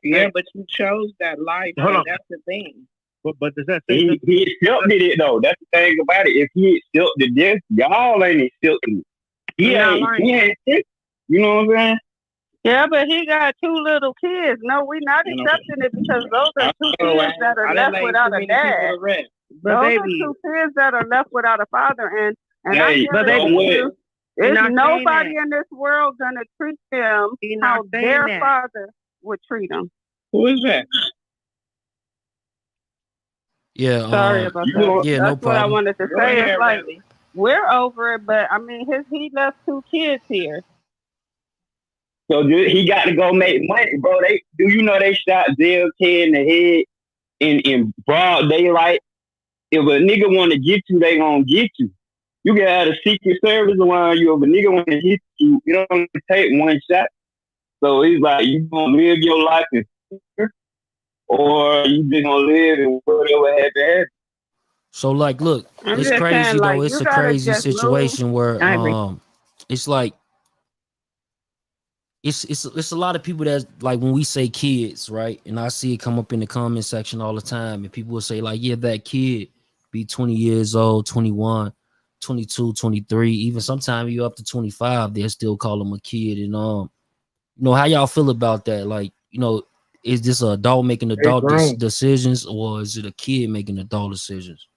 [SPEAKER 3] Yeah, but you chose that life, and that's the thing.
[SPEAKER 15] But does that say
[SPEAKER 13] he accepted it though? That's the thing about it. If he accepted this, y'all ain't accepting it. He ain't accepted. You know what I'm saying?
[SPEAKER 19] Yeah, but he got 2 little kids. No, we're not accepting it because those are 2 kids that are left without a dad.
[SPEAKER 3] But
[SPEAKER 19] those
[SPEAKER 3] baby,
[SPEAKER 19] are 2 kids that are left without a father, and
[SPEAKER 13] hey,
[SPEAKER 19] I guarantee you, there's nobody in this world gonna treat them how their father would treat them.
[SPEAKER 3] Who is that?
[SPEAKER 2] Yeah.
[SPEAKER 19] Sorry about that.
[SPEAKER 2] Yeah,
[SPEAKER 19] That's
[SPEAKER 2] no
[SPEAKER 19] what
[SPEAKER 2] problem.
[SPEAKER 19] I wanted to say. It's like we're over it, but I mean, he left 2 kids here.
[SPEAKER 13] So he got to go make money, bro. You know they shot JLK in the head in broad daylight. If a nigga want to get you, they gonna get you. You can have a secret service around you. If a nigga want to hit you, you don't take one shot. So he's like, you gonna live your life in fear, or you just gonna live in whatever happens.
[SPEAKER 2] So like, look, it's crazy
[SPEAKER 19] saying,
[SPEAKER 2] though.
[SPEAKER 19] like,
[SPEAKER 2] It's
[SPEAKER 19] you
[SPEAKER 2] a
[SPEAKER 19] gotta
[SPEAKER 2] crazy
[SPEAKER 19] just
[SPEAKER 2] situation
[SPEAKER 19] move.
[SPEAKER 2] where
[SPEAKER 19] I agree.
[SPEAKER 2] it's like it's a lot of people that like when we say kids, right? And I see it come up in the comment section all the time, and people will say like, yeah, that kid be 20 years old, 21, 22, 23, even sometimes you up to 25, they'll still call them a kid. And you know, how y'all feel about that? Like, you know, is this an adult making adult decisions, or is it a kid making adult decisions?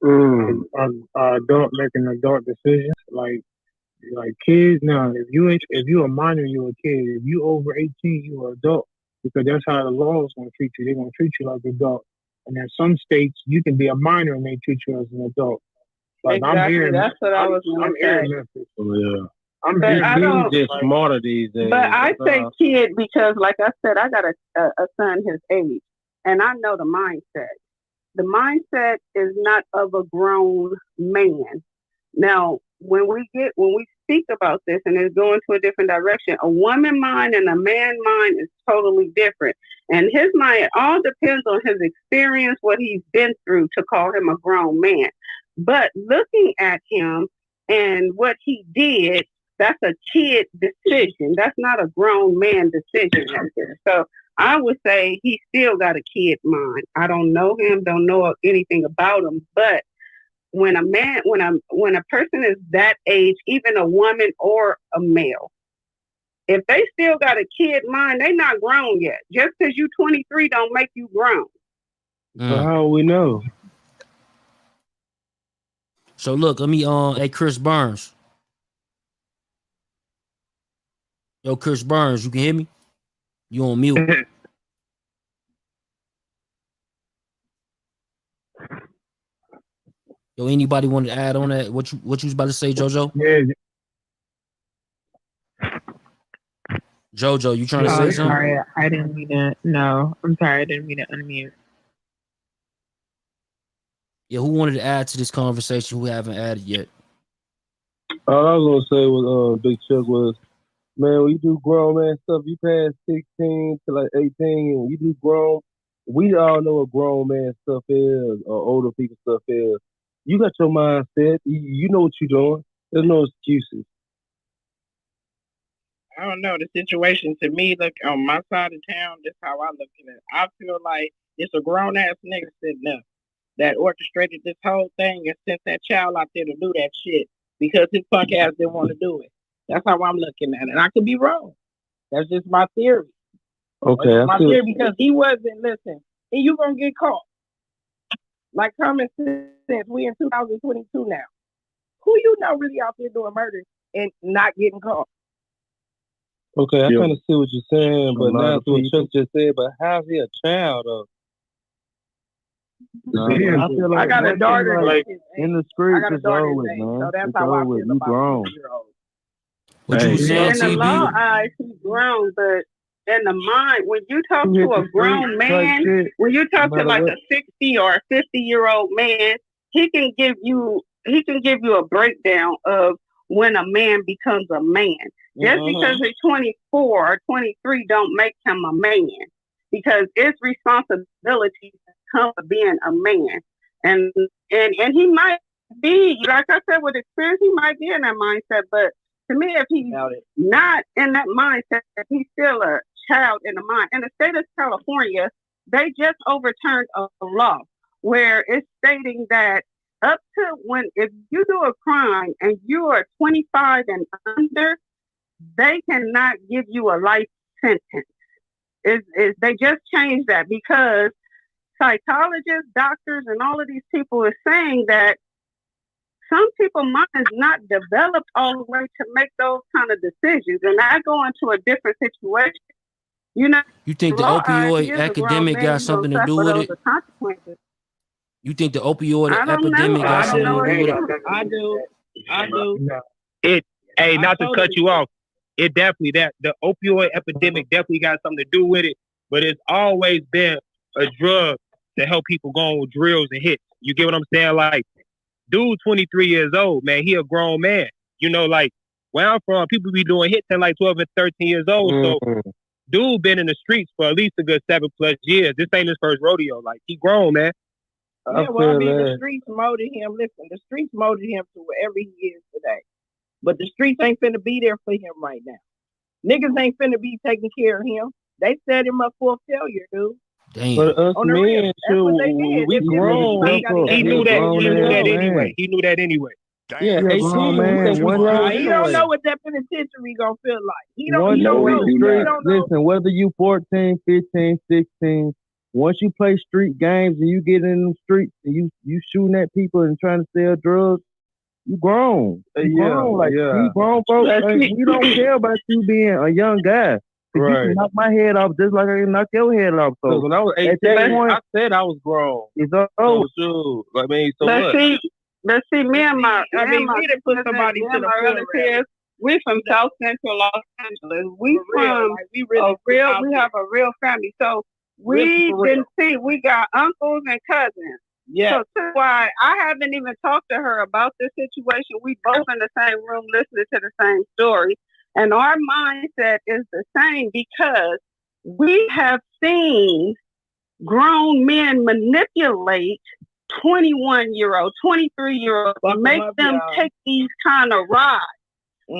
[SPEAKER 16] Adult making adult decisions, like kids now. If you a minor, you a kid. If you over 18, you an adult, because that's how the law is gonna treat you. They're gonna treat you like an adult. And in some states, you can be a minor and they treat you as an adult. Like
[SPEAKER 19] exactly.
[SPEAKER 16] I'm here.
[SPEAKER 19] That's what I was
[SPEAKER 16] I'm here in Memphis.
[SPEAKER 10] Yeah.
[SPEAKER 16] I'm
[SPEAKER 19] But
[SPEAKER 16] here.
[SPEAKER 19] I don't.
[SPEAKER 10] Just smarter these days.
[SPEAKER 19] But I say kid because, like I said, I got a son his age, and I know the mindset. The mindset is not of a grown man. Now, when we speak about this and it's going to a different direction, a woman mind and a man mind is totally different. And his mind, it all depends on his experience, what he's been through to call him a grown man. But looking at him and what he did, that's a kid decision. That's not a grown man decision right there. So I would say he still got a kid mind. I don't know him, don't know anything about him, but when a person is that age, even a woman or a male, if they still got a kid mind, they not grown yet. Just because you 23 don't make you grown.
[SPEAKER 10] So how we know?
[SPEAKER 2] So look, let me hey Chris Burns. Yo, Chris Burns, you can hear me? You on mute? Yo, anybody want to add on that? What you was about to say, JoJo?
[SPEAKER 16] Yeah.
[SPEAKER 2] JoJo, you trying to say something?
[SPEAKER 20] Sorry, I didn't mean to. No, I'm sorry, I didn't mean to unmute.
[SPEAKER 2] Yeah, who wanted to add to this conversation who haven't added yet?
[SPEAKER 10] All I was gonna say was Big Chuck was, man, when you do grown man stuff, you pass 16 to like 18, and you do grown, we all know what grown man stuff is, or older people stuff is. You got your mindset, you know what you're doing. There's no excuses.
[SPEAKER 3] I don't know. The situation to me, look, on my side of town, that's how I look at it. I feel like it's a grown ass nigga sitting up that orchestrated this whole thing and sent that child out there to do that shit because his punk ass didn't want to do it. That's how I'm looking at it. And I could be wrong. That's just my theory.
[SPEAKER 10] Okay.
[SPEAKER 3] That's my theory because he wasn't, listen,
[SPEAKER 21] and you're gonna get caught. Like common sense, we in 2022 now. Who you know really out there doing murder and not getting caught?
[SPEAKER 10] Okay, I kind of see what you're saying, but now to what Chuck just said, but how's he a child though?
[SPEAKER 1] I feel like
[SPEAKER 21] I got a daughter
[SPEAKER 1] like,
[SPEAKER 21] that is
[SPEAKER 1] in the
[SPEAKER 21] I
[SPEAKER 1] streets,
[SPEAKER 21] got a
[SPEAKER 1] it's
[SPEAKER 21] daughter
[SPEAKER 1] over,
[SPEAKER 21] that's 8,
[SPEAKER 1] man.
[SPEAKER 21] so that's
[SPEAKER 1] It's
[SPEAKER 21] how I
[SPEAKER 1] over.
[SPEAKER 21] feel
[SPEAKER 1] You
[SPEAKER 21] about
[SPEAKER 1] grown.
[SPEAKER 21] 18-year-olds.
[SPEAKER 2] What you was saying,
[SPEAKER 3] In the law
[SPEAKER 2] TB?
[SPEAKER 3] eyes, he's grown, but in the mind, when you talk
[SPEAKER 1] You
[SPEAKER 3] to
[SPEAKER 1] hit
[SPEAKER 3] a
[SPEAKER 1] the
[SPEAKER 3] grown
[SPEAKER 1] streets,
[SPEAKER 3] man,
[SPEAKER 1] type shit,
[SPEAKER 3] when you talk
[SPEAKER 1] no
[SPEAKER 3] to
[SPEAKER 1] matter
[SPEAKER 3] like
[SPEAKER 1] what.
[SPEAKER 3] a 60 or a 50-year-old man, he can give you a breakdown of when a man becomes a man. Just because he's 24 or 23 don't make him a man, because it's responsibility that comes with being a man. And he might be, like I said, with experience, he might be in that mindset. But to me, if he's not in that mindset, he's still a child in the mind. In the state of California, they just overturned a law where it's stating that up to if you do a crime and you are 25 and under, they cannot give you a life sentence. They just changed that because psychologists, doctors, and all of these people are saying that some people's minds not developed all the way to make those kind of decisions, and I go into a different situation. You know,
[SPEAKER 2] You think the opioid epidemic got something to do with it?
[SPEAKER 3] Consequences.
[SPEAKER 2] You think the opioid
[SPEAKER 3] I don't
[SPEAKER 2] epidemic
[SPEAKER 3] know.
[SPEAKER 2] got
[SPEAKER 3] I
[SPEAKER 2] something
[SPEAKER 3] don't
[SPEAKER 2] to
[SPEAKER 3] know
[SPEAKER 2] do with it?
[SPEAKER 21] I do.
[SPEAKER 17] Not to cut you off. It definitely the opioid epidemic definitely got something to do with it, but it's always been a drug to help people go on with drills and hits. You get what I'm saying? Like, dude, 23 years old, man, he a grown man. You know, like where I'm from, people be doing hits at like 12 and 13 years old. So, dude been in the streets for at least a good 7+ years. This ain't his first rodeo. Like, he grown, man.
[SPEAKER 21] Yeah, well, I mean, the streets molded him. Listen, the streets molded him to wherever he is today. But the streets ain't finna be there for him right now. Niggas ain't finna be taking care of him. They set him up for a failure, dude.
[SPEAKER 2] Damn.
[SPEAKER 10] But us
[SPEAKER 21] On the
[SPEAKER 10] men,
[SPEAKER 21] real. That's what they did.
[SPEAKER 10] we grown.
[SPEAKER 17] He knew that anyway. He knew that anyway.
[SPEAKER 10] Yeah, 18.
[SPEAKER 21] He don't know what that penitentiary gonna feel like. He don't know.
[SPEAKER 1] Listen, whether you 14, 15, 16, once you play street games and you get in the streets and you shooting at people and trying to sell drugs, you grown. You grown. Like, we grown folks, like, we don't care about you being a young guy. Right. You can knock my head off just like I can knock your head off. So
[SPEAKER 10] when I was 18, I said I was grown.
[SPEAKER 1] It's over.
[SPEAKER 10] So, I mean, so
[SPEAKER 3] let's see, me and my
[SPEAKER 21] we didn't put somebody to the
[SPEAKER 3] relatives. We from South Central Los Angeles. We from we have a real family. So we can see we got uncles and cousins. Yeah. So that's why I haven't even talked to her about this situation. We both in the same room listening to the same story. And our mindset is the same because we have seen grown men manipulate 21-year-old, 23-year-old, make them take these kind of rides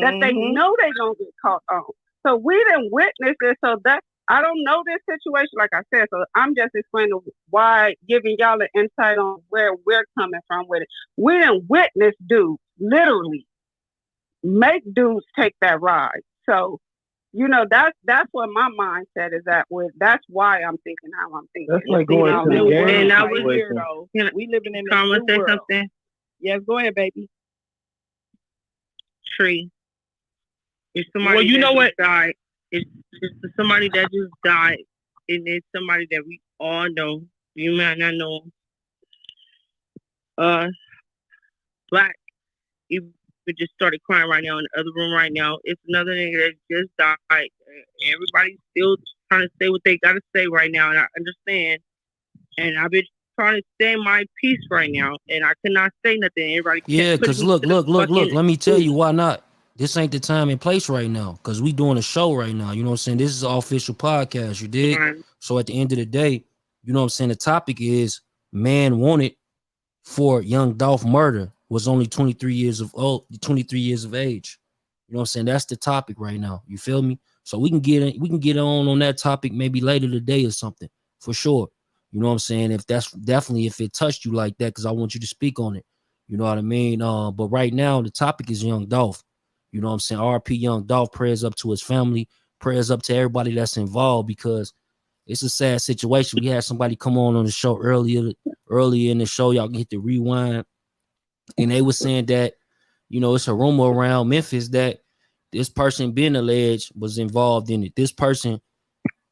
[SPEAKER 3] that they know they're going to get caught on. So we didn't witness it. So that I don't know this situation, like I said. So I'm just explaining why, giving y'all an insight on where we're coming from with it. We didn't witness dudes literally make dudes take that ride. So, you know, that's what my mindset is at with. That's why I'm thinking how I'm thinking.
[SPEAKER 10] That's like going to the game.
[SPEAKER 21] And I was here though. We living in this new world. Something? Yes, go ahead, baby.
[SPEAKER 7] Tree. It's somebody. Well, you know what? Died. It's somebody that just died, and it's somebody that we all know. You might not know. Black. We just started crying right now in the other room right now. It's another nigga that just died. Everybody's still trying to say what they gotta say right now, and I understand. And I've been trying to say my piece right now, and I cannot say nothing. Everybody,
[SPEAKER 2] because look. Let me tell you why not. This ain't the time and place right now, because we doing a show right now. You know what I'm saying? This is an official podcast. You dig? Right. So at the end of the day, you know what I'm saying? The topic is man wanted for Young Dolph murder was only 23 years of age. You know what I'm saying? That's the topic right now. You feel me? So we can get on that topic maybe later today or something for sure. You know what I'm saying? If that's definitely if it touched you like that, because I want you to speak on it. You know what I mean? But right now the topic is Young Dolph. You know what I'm saying? RP Young Dolph, prayers up to his family, prayers up to everybody that's involved, because it's a sad situation. We had somebody come on the show earlier in the show. Y'all can hit the rewind, and they were saying that, you know, it's a rumor around Memphis that this person being alleged was involved in it. This person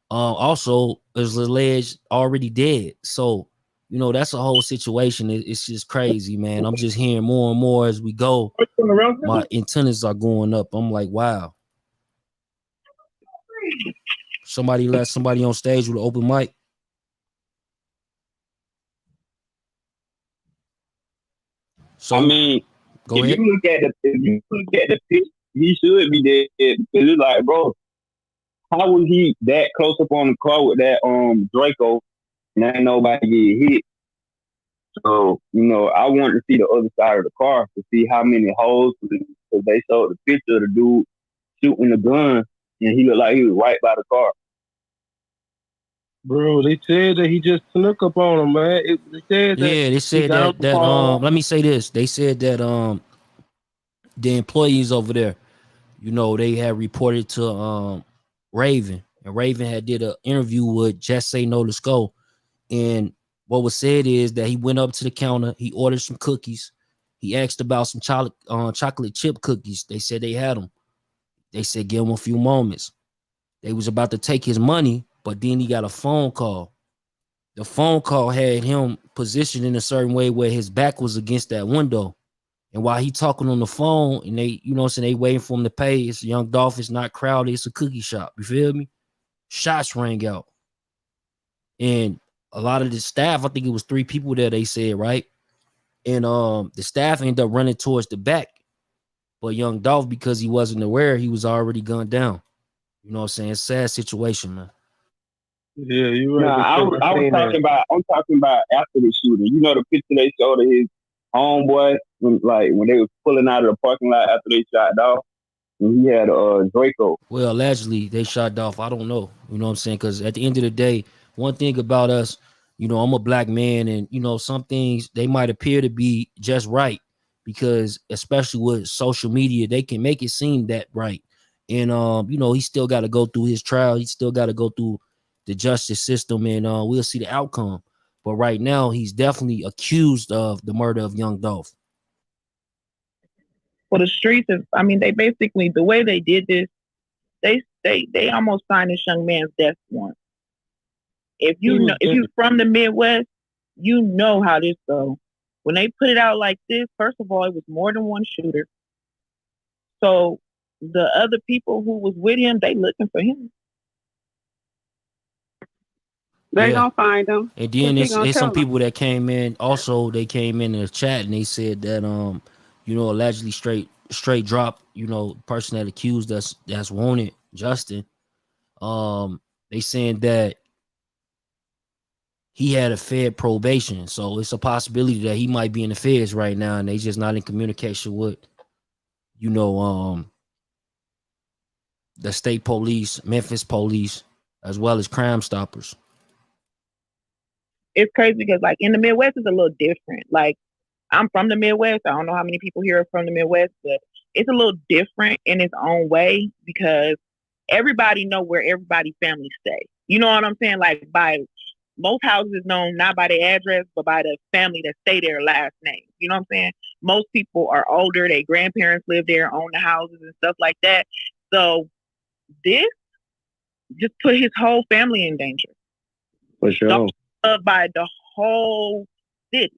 [SPEAKER 2] also is alleged already dead. So, you know, that's a whole situation. It's just crazy, man. I'm just hearing more and more as we go. My antennas are going up. I'm like, wow. Somebody let somebody on stage with an open mic. So
[SPEAKER 13] I mean,
[SPEAKER 2] go ahead.
[SPEAKER 13] If you look at the pitch, he should be dead. Because it's like, bro, how was he that close up on the car with that Draco and ain't nobody get hit? So, you know, I wanted to see the other side of the car to see how many holes, because they showed the picture of the dude shooting the gun, and he looked like he was right by the car.
[SPEAKER 10] Bro, they said that he just snuck up on him, man.
[SPEAKER 2] They said that let me say this. They said that the employees over there, you know, they had reported to Raven, and Raven had did an interview with Just Say No Let's Go. And what was said is that he went up to the counter, he ordered some cookies, he asked about some chocolate chip cookies. They said they had them. They said give him a few moments. They was about to take his money, but then he got a phone call. The phone call had him positioned in a certain way where his back was against that window. And while he talking on the phone and they, you know what I'm saying, they waiting for him to pay. It's Young Dolph, it's not crowded, it's a cookie shop. You feel me? Shots rang out. And a lot of the staff, I think it was 3 people there, they said, right? And the staff ended up running towards the back. But Young Dolph, because he wasn't aware, he was already gunned down. You know what I'm saying? It's a sad situation, man.
[SPEAKER 10] Yeah, you right.
[SPEAKER 13] Nah, I'm talking about after the shooting. You know the picture they showed of his homeboy when they was pulling out of the parking lot after they shot Dolph, and he had Draco.
[SPEAKER 2] Well, allegedly they shot Dolph. I don't know. You know what I'm saying? Because at the end of the day, one thing about us, you know, I'm a black man, and you know, some things they might appear to be just right because, especially with social media, they can make it seem that right. And you know, he still got to go through his trial. He still got to go through the justice system, and we'll see the outcome. But right now, he's definitely accused of the murder of Young Dolph.
[SPEAKER 20] For the streets, I mean, they basically, the way they did this, they almost signed this young man's death warrant. If you're from the Midwest, you know how this goes. When they put it out like this, first of all, it was more than one shooter. So the other people who was with him, they looking for him.
[SPEAKER 19] They gonna find them.
[SPEAKER 2] And then it's some people that came in. Also, they came in the chat and they said that you know, allegedly straight Dropp, you know, person that accused that's wanted, Justin. They saying that he had a Fed probation, so it's a possibility that he might be in the feds right now, and they just not in communication with, you know, the state police, Memphis police, as well as Crime Stoppers.
[SPEAKER 20] It's crazy because, like, in the Midwest, it's a little different. Like, I'm from the Midwest. I don't know how many people here are from the Midwest, but it's a little different in its own way because everybody know where everybody's family stay. You know what I'm saying? Like, by most houses is known not by the address, but by the family that stay there last name. You know what I'm saying? Most people are older. Their grandparents live there, own the houses and stuff like that. So this just put his whole family in danger.
[SPEAKER 5] For sure.
[SPEAKER 20] By the whole city.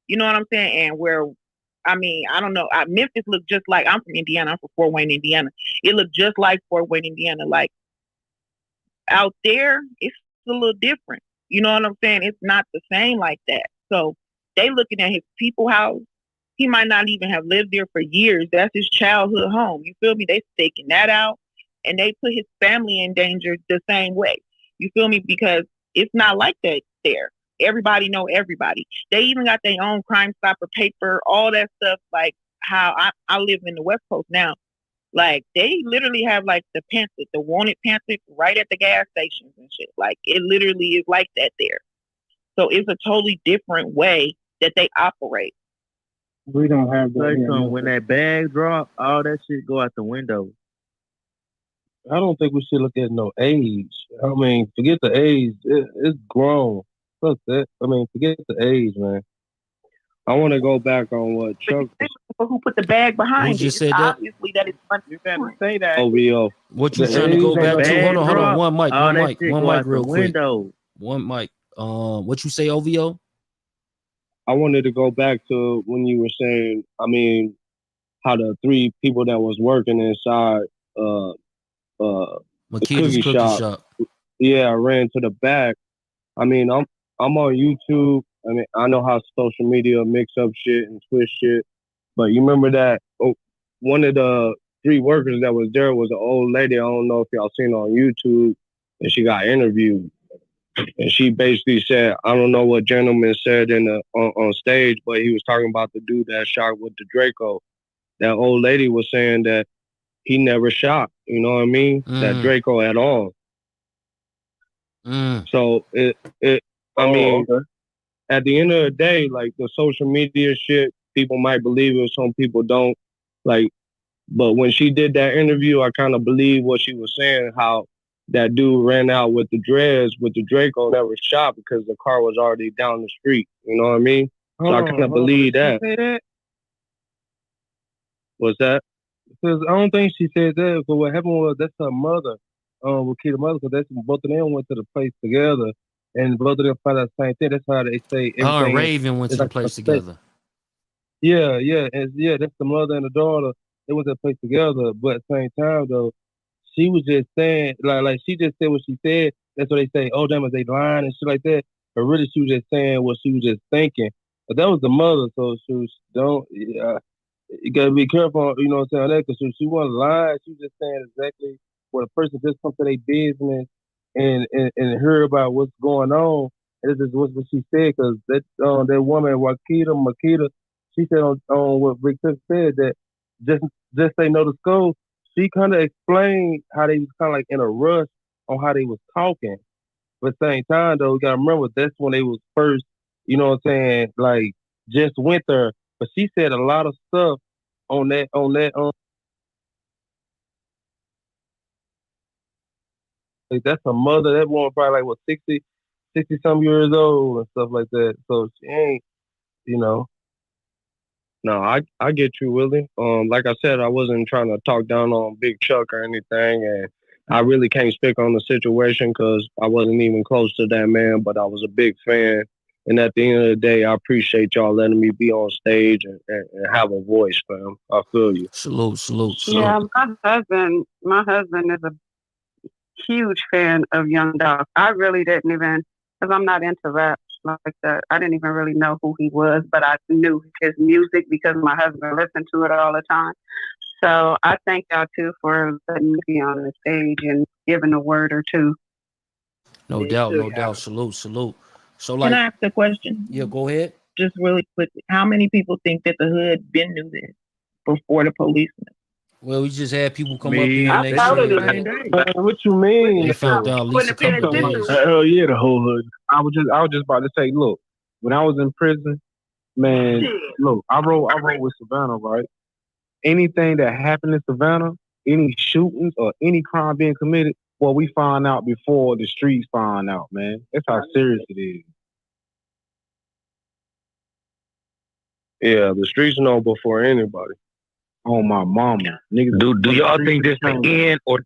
[SPEAKER 20] You know what I'm saying? And I don't know. Memphis looked just like, I'm from Indiana. I'm from Fort Wayne, Indiana. It looked just like Fort Wayne, Indiana. Like, out there, it's a little different. You know what I'm saying? It's not the same like that. So they looking at his people house. He might not even have lived there for years. That's his childhood home. You feel me? They taking that out, and they put his family in danger the same way. You feel me? Because it's not like that there. Everybody know everybody. They even got their own Crime Stopper paper, all that stuff. Like how I live in the West Coast now. Like they literally have like the pamphlet, the wanted pamphlet right at the gas stations and shit. Like it literally is like that there. So it's a totally different way that they operate.
[SPEAKER 5] We don't have that. When that bag drop, all that shit go out the window.
[SPEAKER 10] I don't think we should look at no age. I mean, forget the age. It's grown. Fuck that. I mean, forget the age, man. I want to go back on what Chuck.
[SPEAKER 20] Who put the bag behind
[SPEAKER 2] Who
[SPEAKER 20] it?
[SPEAKER 2] just
[SPEAKER 20] It's
[SPEAKER 2] said that?
[SPEAKER 20] obviously that it's fun.
[SPEAKER 21] You better say that.
[SPEAKER 10] OVO.
[SPEAKER 2] What you
[SPEAKER 10] The
[SPEAKER 2] trying to
[SPEAKER 10] age
[SPEAKER 2] go
[SPEAKER 10] ain't
[SPEAKER 2] back
[SPEAKER 10] no-
[SPEAKER 2] to? Hold on.
[SPEAKER 5] Drop.
[SPEAKER 2] One mic,
[SPEAKER 5] All
[SPEAKER 2] one
[SPEAKER 5] that
[SPEAKER 2] mic,
[SPEAKER 5] shit
[SPEAKER 2] one
[SPEAKER 5] go
[SPEAKER 2] mic,
[SPEAKER 5] out the
[SPEAKER 2] real quick.
[SPEAKER 5] window.
[SPEAKER 2] One mic. What you say, OVO?
[SPEAKER 10] I wanted to go back to when you were saying, I mean, how the 3 people that was working inside
[SPEAKER 2] Makita's
[SPEAKER 10] cookie shop. Yeah, ran to the back. I mean, I'm on YouTube. I mean, I know how social media mix up shit and twist shit. But you remember that one of the 3 workers that was there was an old lady. I don't know if y'all seen on YouTube, and she got interviewed. And she basically said, I don't know what gentleman said on stage, but he was talking about the dude that shot with the Draco. That old lady was saying that he never shot, you know what I mean? That Draco at all. So I mean, at the end of the day, like the social media shit, people might believe it, some people don't. Like, but when she did that interview, I kind of believe what she was saying, how that dude ran out with the dreads, with the Draco, never shot because the car was already down the street. You know what I mean? So I kind of believe that.
[SPEAKER 21] Say that?
[SPEAKER 10] What's that?
[SPEAKER 21] Because I don't think she said that. But what happened was that's her mother, with Keita's mother, because that's both of them went to the place together, and both of them found out the same thing. That's how they say everything.
[SPEAKER 2] Her and Raven went to the
[SPEAKER 21] like
[SPEAKER 2] place
[SPEAKER 21] a
[SPEAKER 2] together.
[SPEAKER 21] Yeah, that's the mother and the daughter. They went to the place together, but at the same time though, she was just saying like she just said what she said. That's what they say. Oh, damn, is they lying and shit like that. But really, she was just saying what she was just thinking. But that was the mother, so she was don't. You gotta be careful, you know what I'm saying, that, because she wasn't lying. She was just saying exactly what a person just come to their business and hear about what's going on. And this is what she said, because that woman, Makita, she said on what Rick Cook said, that just say no to school. She kind of explained how they was kind of like in a rush on how they was talking. But at the same time, though, you gotta remember that's when they was first, you know what I'm saying, like just went there. But she said a lot of stuff on that. Like that's her mother. That woman probably like what 60 some years old and stuff like that. So she ain't, you know. No, I get you, Willie. Like I said, I wasn't trying to talk down on Big Chuck or anything, and I really can't speak on the situation because I wasn't even close to that man, but I was a big fan. And at the end of the day, I appreciate y'all letting me be on stage and have a voice, fam. I feel you.
[SPEAKER 2] Salute.
[SPEAKER 19] Yeah, my husband is a huge fan of Young Dolph. I really didn't even, because I'm not into rap like that. I didn't even really know who he was, but I knew his music because my husband listened to it all the time. So I thank y'all too for letting me be on the stage and giving a word or two.
[SPEAKER 2] No doubt. Salute. So like,
[SPEAKER 20] Can I ask a question?
[SPEAKER 2] Yeah, go ahead.
[SPEAKER 20] Just really quickly, how many people think that the hood been knew this before the policemen?
[SPEAKER 2] Well, we just had people come up here and they said,
[SPEAKER 10] what you mean?
[SPEAKER 2] They found out at least a couple of days.
[SPEAKER 1] Hell yeah, the whole hood. I was just about to say, look, when I was in prison, man, look, I wrote with Savannah, right? Anything that happened in Savannah, any shootings or any crime being committed, well, we find out before the streets find out, man. That's how serious it is.
[SPEAKER 10] Yeah, the streets know before anybody.
[SPEAKER 1] Oh my mama, niggas.
[SPEAKER 12] Do y'all think this the end, or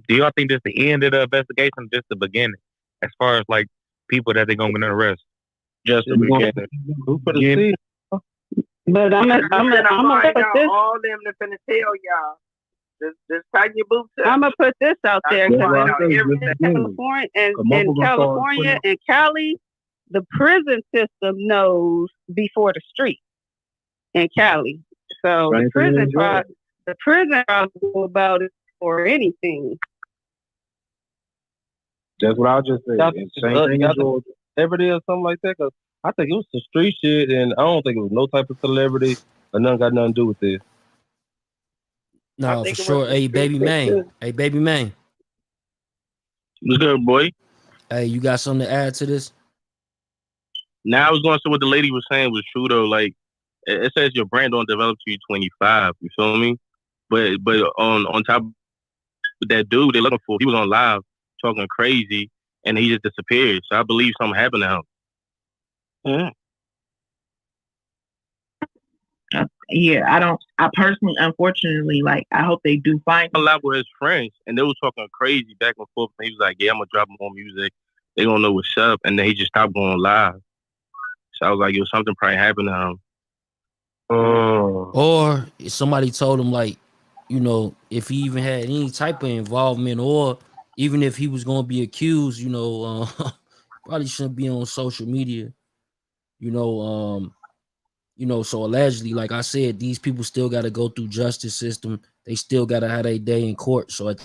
[SPEAKER 12] do y'all think this the end of the investigation, just the beginning, as far as like people that they're gonna arrest?
[SPEAKER 10] Just the beginning.
[SPEAKER 19] But I'm gonna put this.
[SPEAKER 21] All them that finna tell y'all. Just tighten your boots up.
[SPEAKER 19] I'm gonna put this out there. In California and Cali, the prison system knows before the street in Cali. So the prison know about it for anything.
[SPEAKER 1] That's what I just said.
[SPEAKER 10] Celebrity or something like that. Cause I think it was the street shit, and I don't think it was no type of celebrity or nothing got nothing to do with this.
[SPEAKER 2] No, for sure. Hey, baby man.
[SPEAKER 8] What's good, boy?
[SPEAKER 2] Hey, you got something to add to this?
[SPEAKER 8] Now I was going to say what the lady was saying was true though. Like it says your brand don't develop till you're 25. You feel me? But on top But that dude they're looking for, he was on live talking crazy, and he just disappeared. So I believe something happened to him.
[SPEAKER 20] Yeah, I personally, unfortunately, like, I hope they do find
[SPEAKER 8] A
[SPEAKER 20] him.
[SPEAKER 8] lot with his friends, and they was talking crazy back and forth. And he was like, "Yeah, I'm gonna drop more music. They gonna know what's up." And then he just stopped going live. So I was like, "Yo, something probably happened to him."
[SPEAKER 2] Or if somebody told him, like, you know, if he even had any type of involvement, or even if he was going to be accused, you know, probably shouldn't be on social media, you know. So allegedly, like I said, these people still got to go through justice system. They still got to have a day in court. So at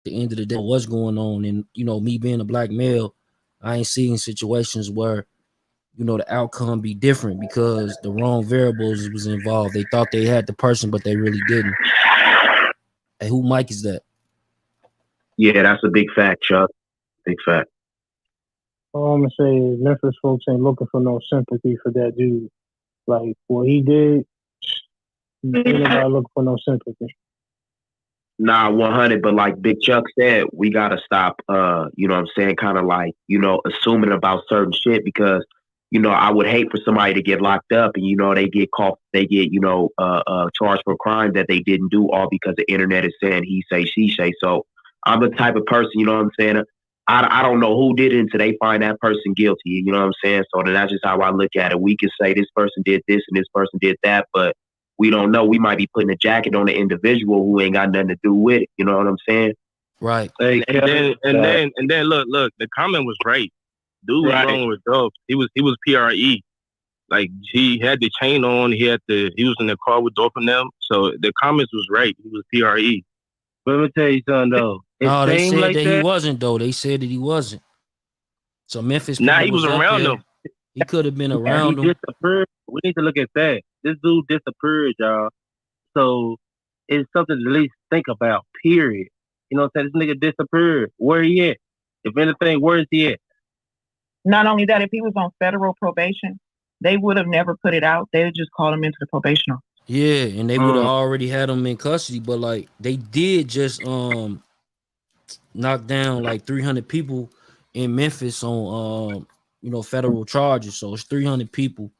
[SPEAKER 2] the end of the day, what's going on? And, you know, me being a black male, I ain't seeing situations where, you know, the outcome be different because the wrong variables was involved. They thought they had the person, but they really didn't. Hey, who mic is that?
[SPEAKER 5] Yeah, that's a big fact, Chuck. Big fact.
[SPEAKER 9] All I'm gonna say is Memphis folks ain't looking for no sympathy for that dude. Like what he did, ain't nobody looking for no sympathy.
[SPEAKER 5] Nah, 100. But like Big Chuck said, we gotta stop. You know what I'm saying? Kind of like, you know, assuming about certain shit because, you know, I would hate for somebody to get locked up and, you know, they get caught, they get, you know, charged for a crime that they didn't do, all because the internet is saying he say, she say. So I'm the type of person, you know what I'm saying? I don't know who did it until they find that person guilty. You know what I'm saying? So that's just how I look at it. We can say this person did this and this person did that, but we don't know. We might be putting a jacket on the individual who ain't got nothing to do with it. You know what I'm saying?
[SPEAKER 2] Right.
[SPEAKER 8] And then look, the comment was right. Dude was wrong with Dolph. He was PRE. Like he had the chain on. He was in the car with Dolph and them. So the comments was right. He was PRE.
[SPEAKER 10] But let me tell you something though.
[SPEAKER 2] No, they said that he wasn't though. They said that he wasn't. So Memphis.
[SPEAKER 8] Nah, he was around them.
[SPEAKER 2] He could have been around them.
[SPEAKER 10] Disappeared. We need to look at that. This dude disappeared, y'all. So it's something to at least think about. Period. You know what I'm saying? This nigga disappeared. Where he at? If anything, where is he at?
[SPEAKER 20] Not only that, if he was on federal probation, they would have never put it out. They would just call him into the probation office.
[SPEAKER 2] Yeah, and they would have already had him in custody, but like they did just knock down like 300 people in Memphis on you know, federal charges. So it's 300 people,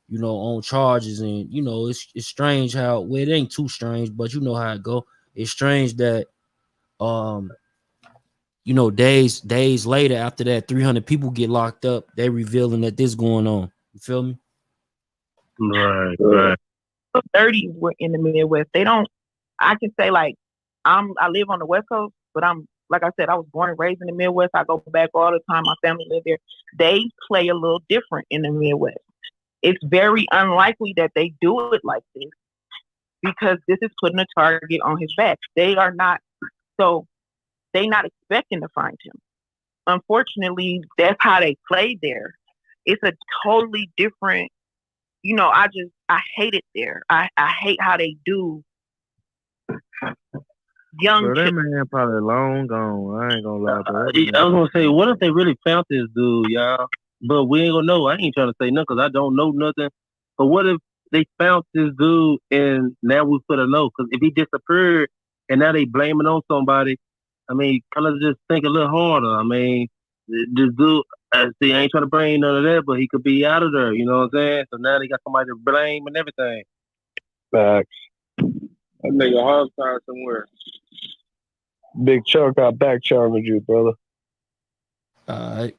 [SPEAKER 2] you know, on charges, and you know, it's strange how, well, it ain't too strange, but you know how it go. It's strange that you know, days later after that 300 people get locked up, they revealing that this going on. You feel me?
[SPEAKER 10] Right.
[SPEAKER 20] The 30s were in the Midwest. They don't. I can say like I live on the West Coast, but I'm, like I said, I was born and raised in the Midwest. I go back all the time. My family lived there. They play a little different in the Midwest. It's very unlikely that they do it like this because this is putting a target on his back. They are not, so they not expecting to find him. Unfortunately, that's how they play there. It's a totally different, you know, I hate it there. I hate how they do young
[SPEAKER 10] Bro, that
[SPEAKER 20] children.
[SPEAKER 10] man probably long gone. I ain't gonna lie, bro. I was gonna say, what if they really found this dude, y'all? But we ain't gonna know. I ain't trying to say nothing because I don't know nothing. But what if they found this dude and now we put a note? Because if he disappeared and now they blaming on somebody, I mean, kind of just think a little harder. I mean, this dude, see, I ain't trying to bring none of that, but he could be out of there. You know what I'm saying? So now they got somebody to blame and everything.
[SPEAKER 11] Facts. That nigga hard time somewhere.
[SPEAKER 10] Big Chuck got back charging you, brother.
[SPEAKER 2] All right.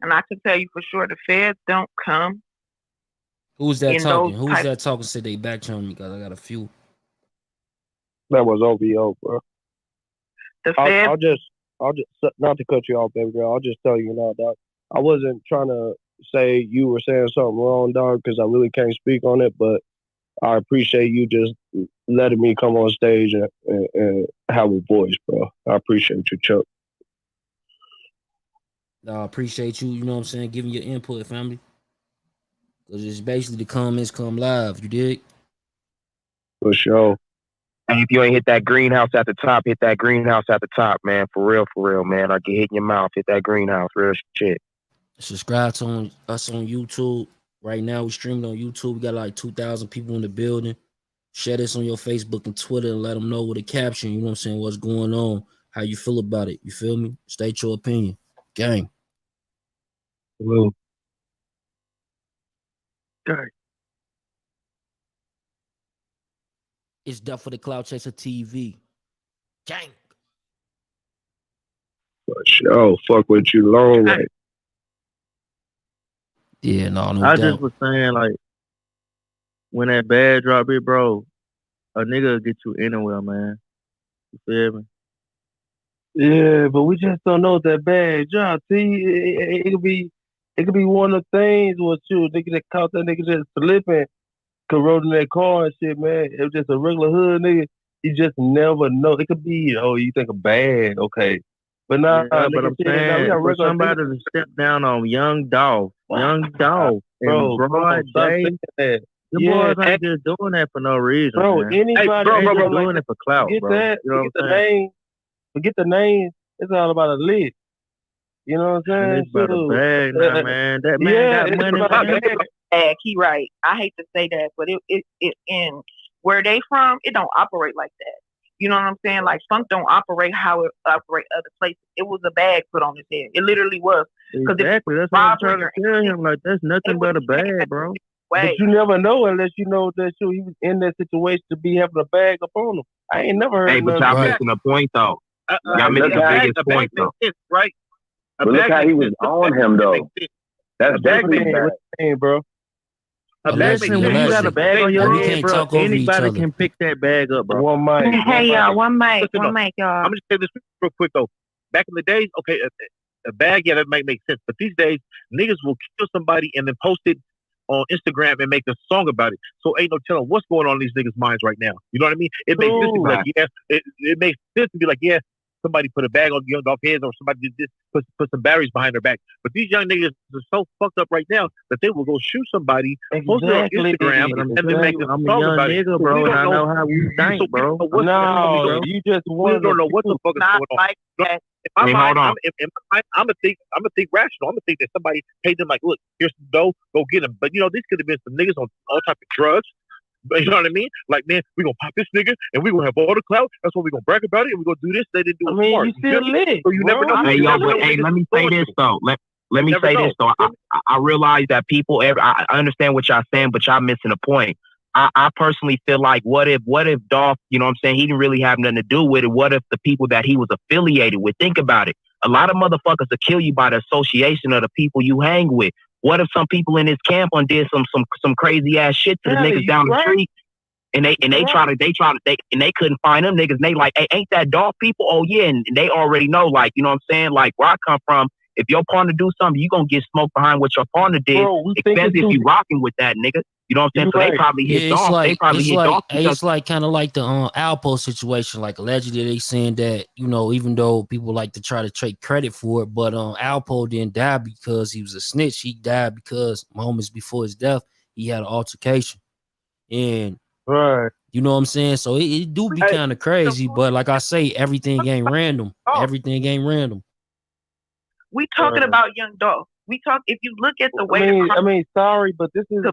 [SPEAKER 20] And I can tell you for sure, the feds don't come.
[SPEAKER 2] Who's that
[SPEAKER 20] in
[SPEAKER 2] talking?
[SPEAKER 20] those
[SPEAKER 2] Who's
[SPEAKER 20] type-
[SPEAKER 2] that talking? Said they back channel me because I got a few.
[SPEAKER 10] That was OVO, bro.
[SPEAKER 20] The feds.
[SPEAKER 10] I'll just not to cut you off, baby girl. I'll just tell you now, dog. I wasn't trying to say you were saying something wrong, dog, because I really can't speak on it. But I appreciate you just letting me come on stage and have a voice, bro. I appreciate you, Chuck.
[SPEAKER 2] I appreciate you, you know what I'm saying, giving your input, family. Because it's basically the comments come live, you dig?
[SPEAKER 10] For sure.
[SPEAKER 5] And if you ain't hit that greenhouse at the top, hit that greenhouse at the top, man. For real, man. I get hit in your mouth. Hit that greenhouse. Real shit.
[SPEAKER 2] Subscribe to us on YouTube. Right now, we streaming on YouTube. We got like 2,000 people in the building. Share this on your Facebook and Twitter and let them know with a caption, you know what I'm saying, what's going on, how you feel about it. You feel me? State your opinion. Gang.
[SPEAKER 10] Well,
[SPEAKER 2] It's Duff for the Clout Chaser TV. Gang.
[SPEAKER 10] for sure. Fuck with you long way.
[SPEAKER 2] Yeah, no
[SPEAKER 14] I
[SPEAKER 2] doubt.
[SPEAKER 14] just was saying, like, when that bad drop it, bro, a nigga will get you anywhere, man. You feel me?
[SPEAKER 10] Yeah, but we just don't know that bad job. See, it could be one of the things with you. Nigga that caught that nigga just slipping, corroding that car and shit, man. It was just a regular hood nigga. You just never know. It could be, oh, you think of bad, okay. But nah,
[SPEAKER 14] Yeah, but I'm
[SPEAKER 10] shit, nah, we
[SPEAKER 14] saying
[SPEAKER 10] got
[SPEAKER 14] for
[SPEAKER 10] regular
[SPEAKER 14] somebody
[SPEAKER 10] niggas.
[SPEAKER 14] to step down on Young Dolph, Young Dolph,
[SPEAKER 10] Bro,
[SPEAKER 14] in broad
[SPEAKER 10] stop
[SPEAKER 14] day,
[SPEAKER 10] saying that.
[SPEAKER 14] the
[SPEAKER 10] Yeah,
[SPEAKER 14] boys ain't just doing that for no reason,
[SPEAKER 10] bro,
[SPEAKER 14] man.
[SPEAKER 10] anybody
[SPEAKER 14] They just
[SPEAKER 10] like
[SPEAKER 14] doing it for clout,
[SPEAKER 10] forget
[SPEAKER 14] bro.
[SPEAKER 10] that,
[SPEAKER 14] You know
[SPEAKER 10] forget
[SPEAKER 14] what
[SPEAKER 10] the
[SPEAKER 14] I'm saying?
[SPEAKER 10] name, forget the name. It's all about a lick. You know what I'm
[SPEAKER 14] And
[SPEAKER 10] saying?
[SPEAKER 14] it's about a
[SPEAKER 10] Shoot.
[SPEAKER 14] bag now, man. That man
[SPEAKER 10] Yeah,
[SPEAKER 14] got
[SPEAKER 10] it's
[SPEAKER 14] money,
[SPEAKER 10] about a
[SPEAKER 14] man.
[SPEAKER 10] bag.
[SPEAKER 20] Bag, he right. I hate to say that, but it in where they from, it don't operate like that. You know what I'm saying? Like funk don't operate how it operate other places. It was a bag put on his head. It literally was.
[SPEAKER 14] Exactly. That's what I'm trying to tell him. Like, that's nothing but a bag, bro.
[SPEAKER 10] But you never know unless you know that he was in that situation to be having a bag upon him. I ain't never heard
[SPEAKER 12] Hey, but y'all
[SPEAKER 10] nothing.
[SPEAKER 12] missing a point though. Y'all
[SPEAKER 11] Look
[SPEAKER 12] missing the
[SPEAKER 11] how-
[SPEAKER 12] biggest point though.
[SPEAKER 17] Right?
[SPEAKER 11] But look how he was on him though. That's definitely bad.
[SPEAKER 10] Bro.
[SPEAKER 14] Listen, when you got a bag on your head, bro, anybody can pick that bag up, bro.
[SPEAKER 10] One mic.
[SPEAKER 20] Hey y'all, one mic,
[SPEAKER 17] Listen,
[SPEAKER 20] one
[SPEAKER 17] no.
[SPEAKER 20] mic, y'all.
[SPEAKER 17] I'm just saying this real quick though. Back in the days, okay, a bag, yeah, that might make sense. But these days, niggas will kill somebody and then post it on Instagram and make a song about it. So ain't no telling what's going on in these niggas' minds right now. You know what I mean? It makes sense to be like, yeah, it makes sense to be like, yeah, somebody put a bag on Young Dolph heads or somebody did this, put some batteries behind their back. But these young niggas are so fucked up right now that they will go shoot somebody, post it on Instagram, and then make a
[SPEAKER 14] I'm a
[SPEAKER 17] song
[SPEAKER 14] young
[SPEAKER 17] about it.
[SPEAKER 14] nigga,
[SPEAKER 17] So
[SPEAKER 14] bro,
[SPEAKER 17] we
[SPEAKER 14] and
[SPEAKER 17] don't
[SPEAKER 14] I know how we think,
[SPEAKER 17] so we
[SPEAKER 14] bro.
[SPEAKER 17] don't know what's
[SPEAKER 10] No,
[SPEAKER 17] going on.
[SPEAKER 10] you just
[SPEAKER 17] We
[SPEAKER 10] want
[SPEAKER 17] don't know what the fuck is
[SPEAKER 20] Not
[SPEAKER 17] going on.
[SPEAKER 20] like that.
[SPEAKER 17] In my
[SPEAKER 12] Hey,
[SPEAKER 17] mind,
[SPEAKER 12] hold on.
[SPEAKER 17] I'm gonna think rational. I'm gonna think that somebody paid them like, look, here's some dough, go get them. But you know, these could have been some niggas on all type of drugs. But you know what I mean? Like, man, we gonna pop this nigga and we gonna have all the clout. That's what we gonna brag about it and we gonna do this. They didn't do it smart.
[SPEAKER 10] you still
[SPEAKER 17] feel me?
[SPEAKER 10] lit,
[SPEAKER 17] So you never know.
[SPEAKER 12] Hey,
[SPEAKER 17] You
[SPEAKER 12] yo,
[SPEAKER 17] never know
[SPEAKER 12] but
[SPEAKER 17] what
[SPEAKER 12] hey,
[SPEAKER 17] niggas
[SPEAKER 12] let me
[SPEAKER 17] is
[SPEAKER 12] say
[SPEAKER 17] going
[SPEAKER 12] this
[SPEAKER 17] through.
[SPEAKER 12] though. Let me
[SPEAKER 17] never
[SPEAKER 12] say
[SPEAKER 17] know.
[SPEAKER 12] this though. I realize that people, I understand what y'all saying, but y'all missing a point. I personally feel like, what if Dolph, you know what I'm saying, he didn't really have nothing to do with it. What if the people that he was affiliated with, think about it. A lot of motherfuckers will kill you by the association of the people you hang with. What if some people in his camp did some crazy ass shit to the niggas down the street? And they couldn't find them niggas. And they like, hey, ain't that Dolph people? Oh yeah, and they already know, like, you know what I'm saying? Like, where I come from, if your partner do something, you gonna get smoked behind what your partner did. Especially if you rocking with that nigga. You know what I'm saying? So they probably hit Dolph. They probably hit Dolph.
[SPEAKER 2] It's like kind of like the Alpo situation. Like allegedly they saying that, you know, even though people like to try to take credit for it, but Alpo didn't die because he was a snitch. He died because moments before his death, he had an altercation. And you know what I'm saying? So it do be kind of crazy, but like I say, everything ain't random. Everything ain't random.
[SPEAKER 20] We talking about Young Dolph. We talk. If you look at the way,
[SPEAKER 10] I mean, sorry, but this is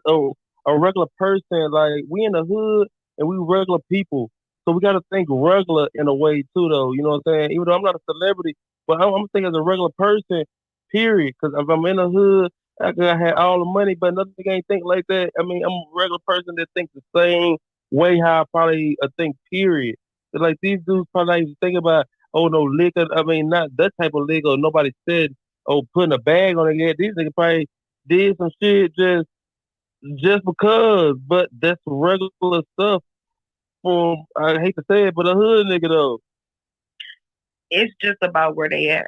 [SPEAKER 10] a regular person. Like, we in the hood and we regular people, so we got to think regular in a way too, though. You know what I'm saying? Even though I'm not a celebrity, but I'm thinking as a regular person, period. Because if I'm in the hood, I could have all the money, but nothing ain't think like that. I mean, I'm a regular person that thinks the same way how I probably think, period. So, like, these dudes probably not even think about, oh, no liquor. I mean, not that type of liquor. Nobody said, oh, putting a bag on it. These niggas probably did some shit just because, but that's regular stuff from, I hate to say it, but a hood nigga though.
[SPEAKER 20] it's just about where they at.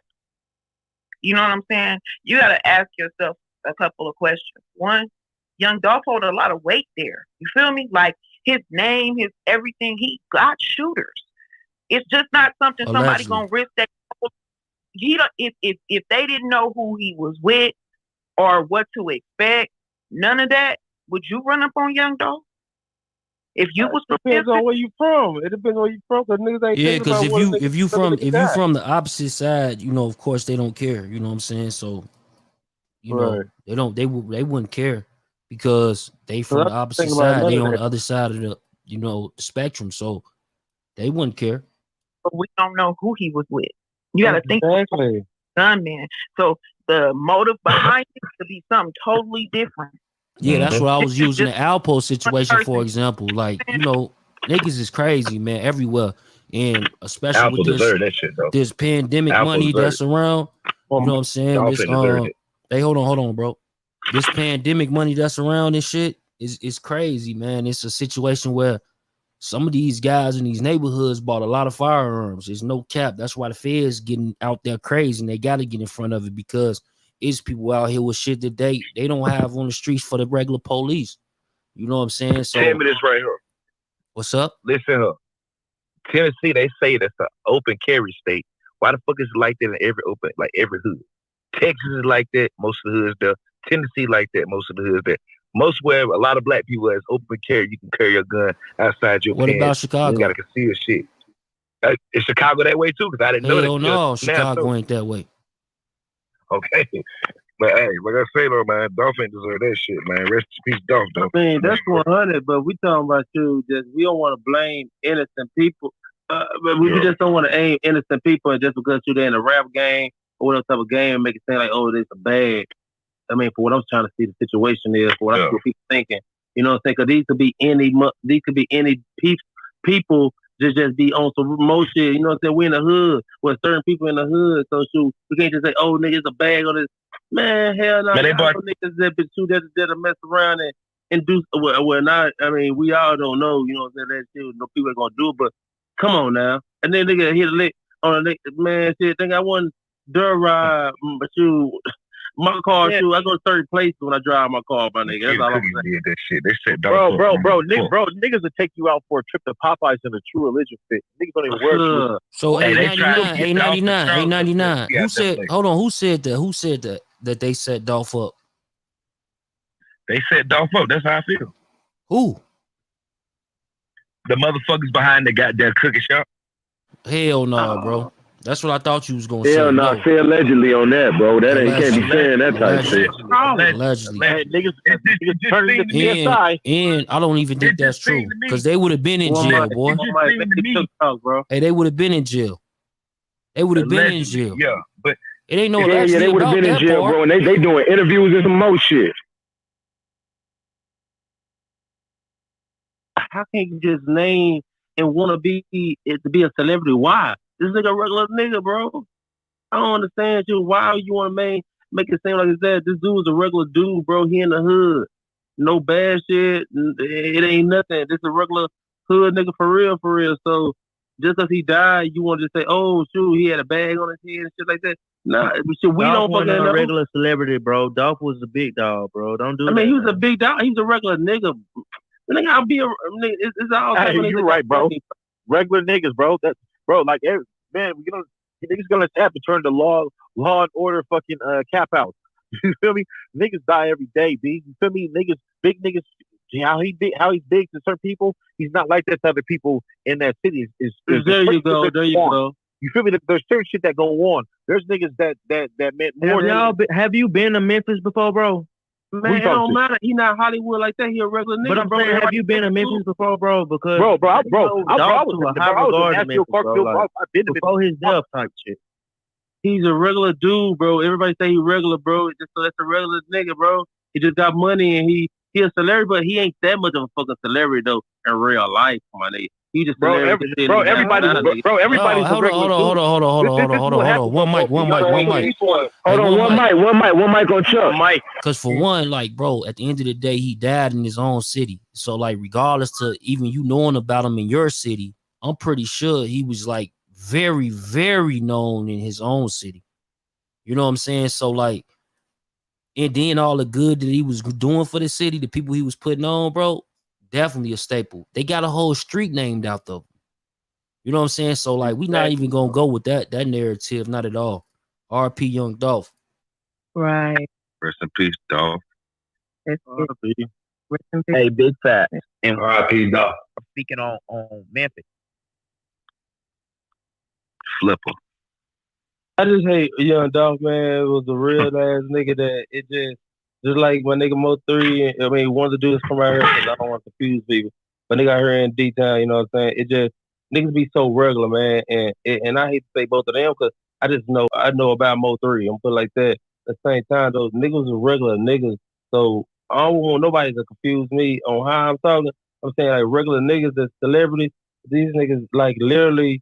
[SPEAKER 20] You know what I'm saying? You got to ask yourself a couple of questions. One, Young Dolph hold a lot of weight there. You feel me? Like his name, his everything. He got shooters. It's just not something somebody gonna risk that. He don't. If they didn't know who he was with or what to expect, none of that. Would you run up on Young Dolph? If you was
[SPEAKER 10] depends on where you from. It depends on where you from, because niggas ain't
[SPEAKER 2] Yeah, because if you from
[SPEAKER 10] from
[SPEAKER 2] the opposite side, you know, of course they don't care. You know what I'm saying? So, you know, they wouldn't care because they from the opposite side. They on the other side of the spectrum, so they wouldn't care.
[SPEAKER 20] But we don't know who he was with. You got to think
[SPEAKER 10] exactly.
[SPEAKER 20] Gunman. So the motive behind it could be something totally different.
[SPEAKER 2] Yeah, that's what I was using the Alpo situation for example. Like, niggas is crazy, man, everywhere. And especially
[SPEAKER 4] Alpo
[SPEAKER 2] with
[SPEAKER 4] deserved that shit, though.
[SPEAKER 2] this pandemic
[SPEAKER 4] Alpo
[SPEAKER 2] money
[SPEAKER 4] deserved
[SPEAKER 2] that's around. You know what I'm saying?
[SPEAKER 4] Dolphin deserved it.
[SPEAKER 2] Hey, hold on, bro. This pandemic money that's around and shit is crazy, man. It's a situation where some of these guys in these neighborhoods bought a lot of firearms. There's no cap. That's why the feds getting out there crazy, and they got to get in front of it because it's people out here with shit that they don't have on the streets for the regular police. You know what I'm saying? So
[SPEAKER 4] Tell me this right here.
[SPEAKER 2] What's up?
[SPEAKER 4] Listen here. Tennessee, they say that's an open carry state. Why the fuck is it like that in every hood? Texas is like that. Most of the hoods there. Tennessee like that. Most of the hoods there. Most where a lot of black people has open carry, you can carry your gun outside your
[SPEAKER 2] What
[SPEAKER 4] pants.
[SPEAKER 2] about Chicago?
[SPEAKER 4] You gotta conceal shit. Is Chicago that way too? Because I didn't know that.
[SPEAKER 2] Hell no, Chicago ain't that way.
[SPEAKER 4] Okay. But hey, like I say though, man, Dolph ain't deserve that shit, man. Rest in peace, Dolph, though.
[SPEAKER 10] I mean, that's 100, but we talking about you. Just we don't want to blame innocent people, but we just don't want to aim innocent people, and just because you're in a rap game or whatever type of game, make it seem like this is bad. I mean, for what I'm trying to see, the situation is for what I see people thinking. You know what I'm saying? Because these could be any people just be on some remote shit. You know what I'm saying? We're in the hood with certain people in the hood, so shoot, we can't just say, "Oh, nigga, it's a bag on this." Man, hell no. Niggas that mess around and do well. Not, I mean, we all don't know. You know what I'm saying? That shit, no people are gonna do it. But come on now, and then nigga hit a lick on a lick. Man, shit, think I won dirt ride, but you. My car, I go to certain places when I drive my car, my nigga. That's all I'm saying.
[SPEAKER 4] Did that shit. They said,
[SPEAKER 17] bro, niggas will take you out for a trip to Popeyes in a True Religion fit. Niggas don't even work.
[SPEAKER 2] So A99. Who said? Hold on. Who said that? Who said that they set Dolph up?
[SPEAKER 4] They set Dolph up. That's how I feel.
[SPEAKER 2] Who?
[SPEAKER 4] The motherfuckers behind the goddamn cookie shop.
[SPEAKER 2] Hell no, bro. That's what I thought you was gonna say.
[SPEAKER 5] Hell no, say allegedly on that, bro. That ain't can't be saying that type of shit.
[SPEAKER 2] Allegedly. And I don't even think that's true because they would have been in jail, boy. Hey, they would have been in jail. They would have been in jail.
[SPEAKER 4] Yeah, but
[SPEAKER 2] it ain't no.
[SPEAKER 5] Yeah, they would have been in jail, bro. And they doing interviews and some more shit.
[SPEAKER 10] How can you just name and want to be a celebrity? Why? This nigga a regular nigga, bro. I don't understand you. Why you want to make it seem like it's that? This dude's a regular dude, bro. He in the hood. No bad shit. It ain't nothing. This a regular hood nigga for real, for real. So just because he died, you want to say, oh, shoot, he had a bag on his head and shit like that. Nah, shit, we don't fucking know.
[SPEAKER 14] A regular celebrity, bro. Dolph was a big dog, bro. Don't do that.
[SPEAKER 10] I mean, he was a big dog. He was a regular nigga. Nigga, I'll be a nigga. It's all.
[SPEAKER 17] Hey, you're right, bro. Regular niggas, bro. That's bro. Like, man, niggas gonna have to turn the law and order fucking cap out. You feel me? Niggas die every day, B. You feel me? Niggas, big niggas. How he's big to certain people, he's not like that to other people in that city.
[SPEAKER 10] There you go. There you go.
[SPEAKER 17] You feel me? There's certain shit that go on. There's niggas that meant more.
[SPEAKER 14] Have you been to Memphis before, bro?
[SPEAKER 10] Man, it don't matter. He not Hollywood like that. He a regular nigga.
[SPEAKER 14] But I'm saying, have you been to Memphis before, bro? Because
[SPEAKER 17] I was
[SPEAKER 14] before his death type shit.
[SPEAKER 10] He's a regular dude, bro. Everybody say he regular, bro. Just so that's a regular nigga, bro. He just got money and he a celebrity, but he ain't that much of a fucking celebrity though in real life, my nigga. He just
[SPEAKER 17] everybody's a regular dude.
[SPEAKER 2] Hold on. One mic.
[SPEAKER 5] Hold on, one mic on Chuck.
[SPEAKER 2] Because for one, like, bro, at the end of the day, he died in his own city. So, like, regardless to even you knowing about him in your city, I'm pretty sure he was like very, very known in his own city. You know what I'm saying? So, like, and then all the good that he was doing for the city, the people he was putting on, bro, definitely a staple. They got a whole street named after him. You know what I'm saying? So, like, we not even gonna go with that narrative, not at all. RP Young Dolph.
[SPEAKER 7] Right.
[SPEAKER 4] Rest in peace, Dolph.
[SPEAKER 14] Hey, Big Fat.
[SPEAKER 4] And RP Dolph.
[SPEAKER 14] Speaking on Memphis.
[SPEAKER 4] Flipper.
[SPEAKER 10] I just hate Young Dolph, man. It was a real ass nigga that it just like my nigga Mo3. I mean, wanted to do this from right here because I don't want to confuse people. but nigga out here in D-Town, you know what I'm saying? It just, niggas be so regular, man. And I hate to say both of them because I know about Mo 3. I'm put it like that. At the same time, those niggas are regular niggas. So I don't want nobody to confuse me on how I'm talking. I'm saying like regular niggas that's celebrities. These niggas like literally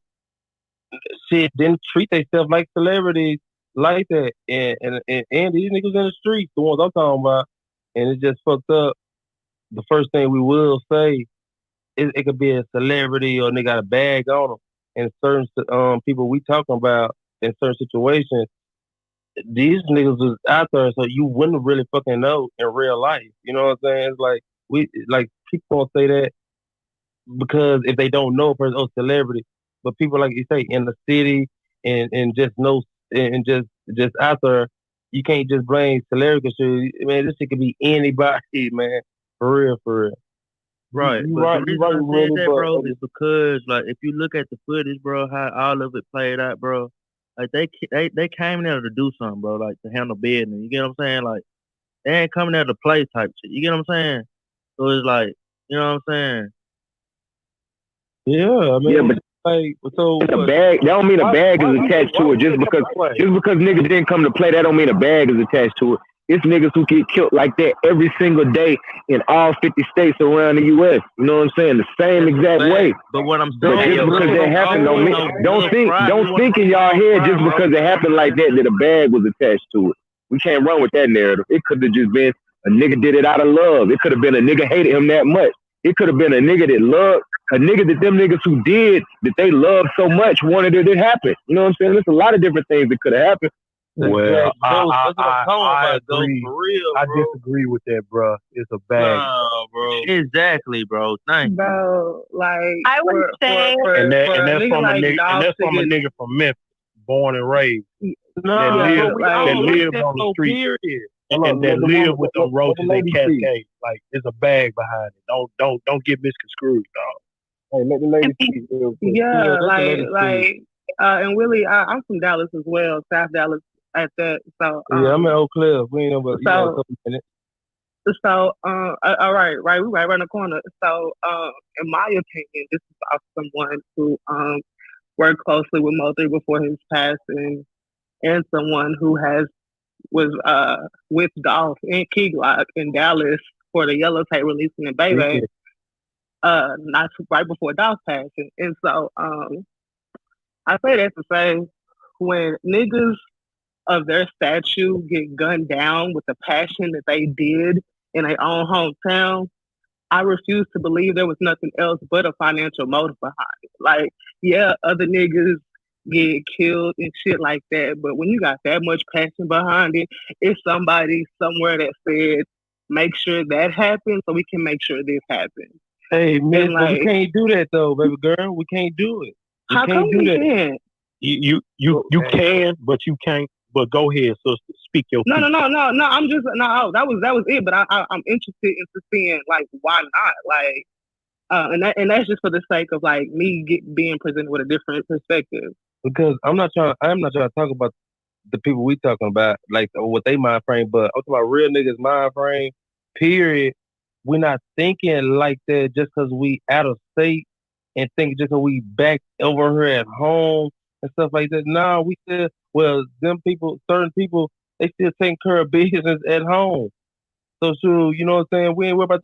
[SPEAKER 10] shit didn't treat themselves like celebrities like that. And these niggas in the streets, the ones I'm talking about, and it just fucked up. The first thing we will say is it could be a celebrity or they got a bag on them. And certain people we talking about in certain situations, these niggas is out there, so you wouldn't really fucking know in real life. You know what I'm saying? It's like people don't say that because if they don't know a person or celebrity, but people like you say in the city and just know and just out there, you can't just blame celebrity. Man, this shit could be anybody, man. For real.
[SPEAKER 14] Right.
[SPEAKER 10] You
[SPEAKER 14] But
[SPEAKER 10] right,
[SPEAKER 14] the
[SPEAKER 10] you
[SPEAKER 14] reason
[SPEAKER 10] right,
[SPEAKER 14] I
[SPEAKER 10] really,
[SPEAKER 14] said that,
[SPEAKER 10] but
[SPEAKER 14] bro, is because like if you look at the footage, bro, how all of it played out, bro, like they came there to do something, bro, like to handle business. You get what I'm saying? Like they ain't coming there to play type shit. You get what I'm saying? So it's like, you know what I'm saying?
[SPEAKER 10] Yeah, I mean,
[SPEAKER 4] Yeah, but
[SPEAKER 10] like, so
[SPEAKER 4] a bag. That don't mean a bag is attached to it. Just because niggas didn't come to play, that don't mean a bag is attached to it. It's niggas who get killed like that every single day in all 50 states around the U.S. You know what I'm saying? The same exact way.
[SPEAKER 14] But what I'm
[SPEAKER 4] But
[SPEAKER 14] saying,
[SPEAKER 4] just because that happened don't mean don't think in y'all head just because it happened like that a bag was attached to it. We can't run with that narrative. It could have just been a nigga did it out of love. It could have been a nigga hated him that much. It could have been a nigga that loved a nigga that them niggas who did that they loved so much wanted it to happen. You know what I'm saying? There's a lot of different things that could have happened.
[SPEAKER 10] Well,
[SPEAKER 14] I agree.
[SPEAKER 10] For real,
[SPEAKER 15] I disagree with that, bro. It's a bag.
[SPEAKER 14] No, bro. Exactly, bro. Thank you.
[SPEAKER 3] Bro, like
[SPEAKER 21] I would say,
[SPEAKER 15] And that's
[SPEAKER 3] nigga
[SPEAKER 15] from
[SPEAKER 3] like
[SPEAKER 15] a nigga, and
[SPEAKER 3] Dolph
[SPEAKER 15] that's from a
[SPEAKER 3] to
[SPEAKER 15] nigga from Memphis, born and raised.
[SPEAKER 10] No,
[SPEAKER 15] that lived on the street and that lived with the roaches and cascades. Like it's a bag behind it. Don't get misconstrued, dog.
[SPEAKER 10] Hey, let the lady speak real quick.
[SPEAKER 3] yeah, and Willie, I'm from Dallas as well, South Dallas at that. So
[SPEAKER 10] yeah, I'm in Oak Cliff. We ain't know, but you got a couple minutes.
[SPEAKER 3] So, all right, we right around the corner. So, in my opinion, this is also someone who worked closely with Mo3 before his passing, and someone who was with Dolph and Key Glock in Dallas for the Yellow Tape releasing the Baby, not right before Dolph passing. And so, I say that to say, when niggas of their statue get gunned down with the passion that they did in their own hometown, I refuse to believe there was nothing else but a financial motive behind it. Like, yeah, other niggas get killed and shit like that, but when you got that much passion behind it, it's somebody somewhere that said, make sure that happens so we can make sure this happens.
[SPEAKER 10] Hey, man, but we can't do that though, baby girl. We can't do it.
[SPEAKER 3] How come we can't?
[SPEAKER 15] You can, but you can't. But go ahead, sister. Speak your
[SPEAKER 3] No. I'm just that was it. But I'm interested in seeing like why not, like, and that's just for the sake of like me being presented with a different perspective.
[SPEAKER 10] Because I'm not trying to talk about the people we talking about, like what they mind frame, but I'm talking about real niggas mind frame. Period. We're not thinking like that just because we out of state and think just because we back over here at home and stuff like that. No, we still. Well, certain people, they still taking care of business at home. So, you know what I'm saying? We ain't worried about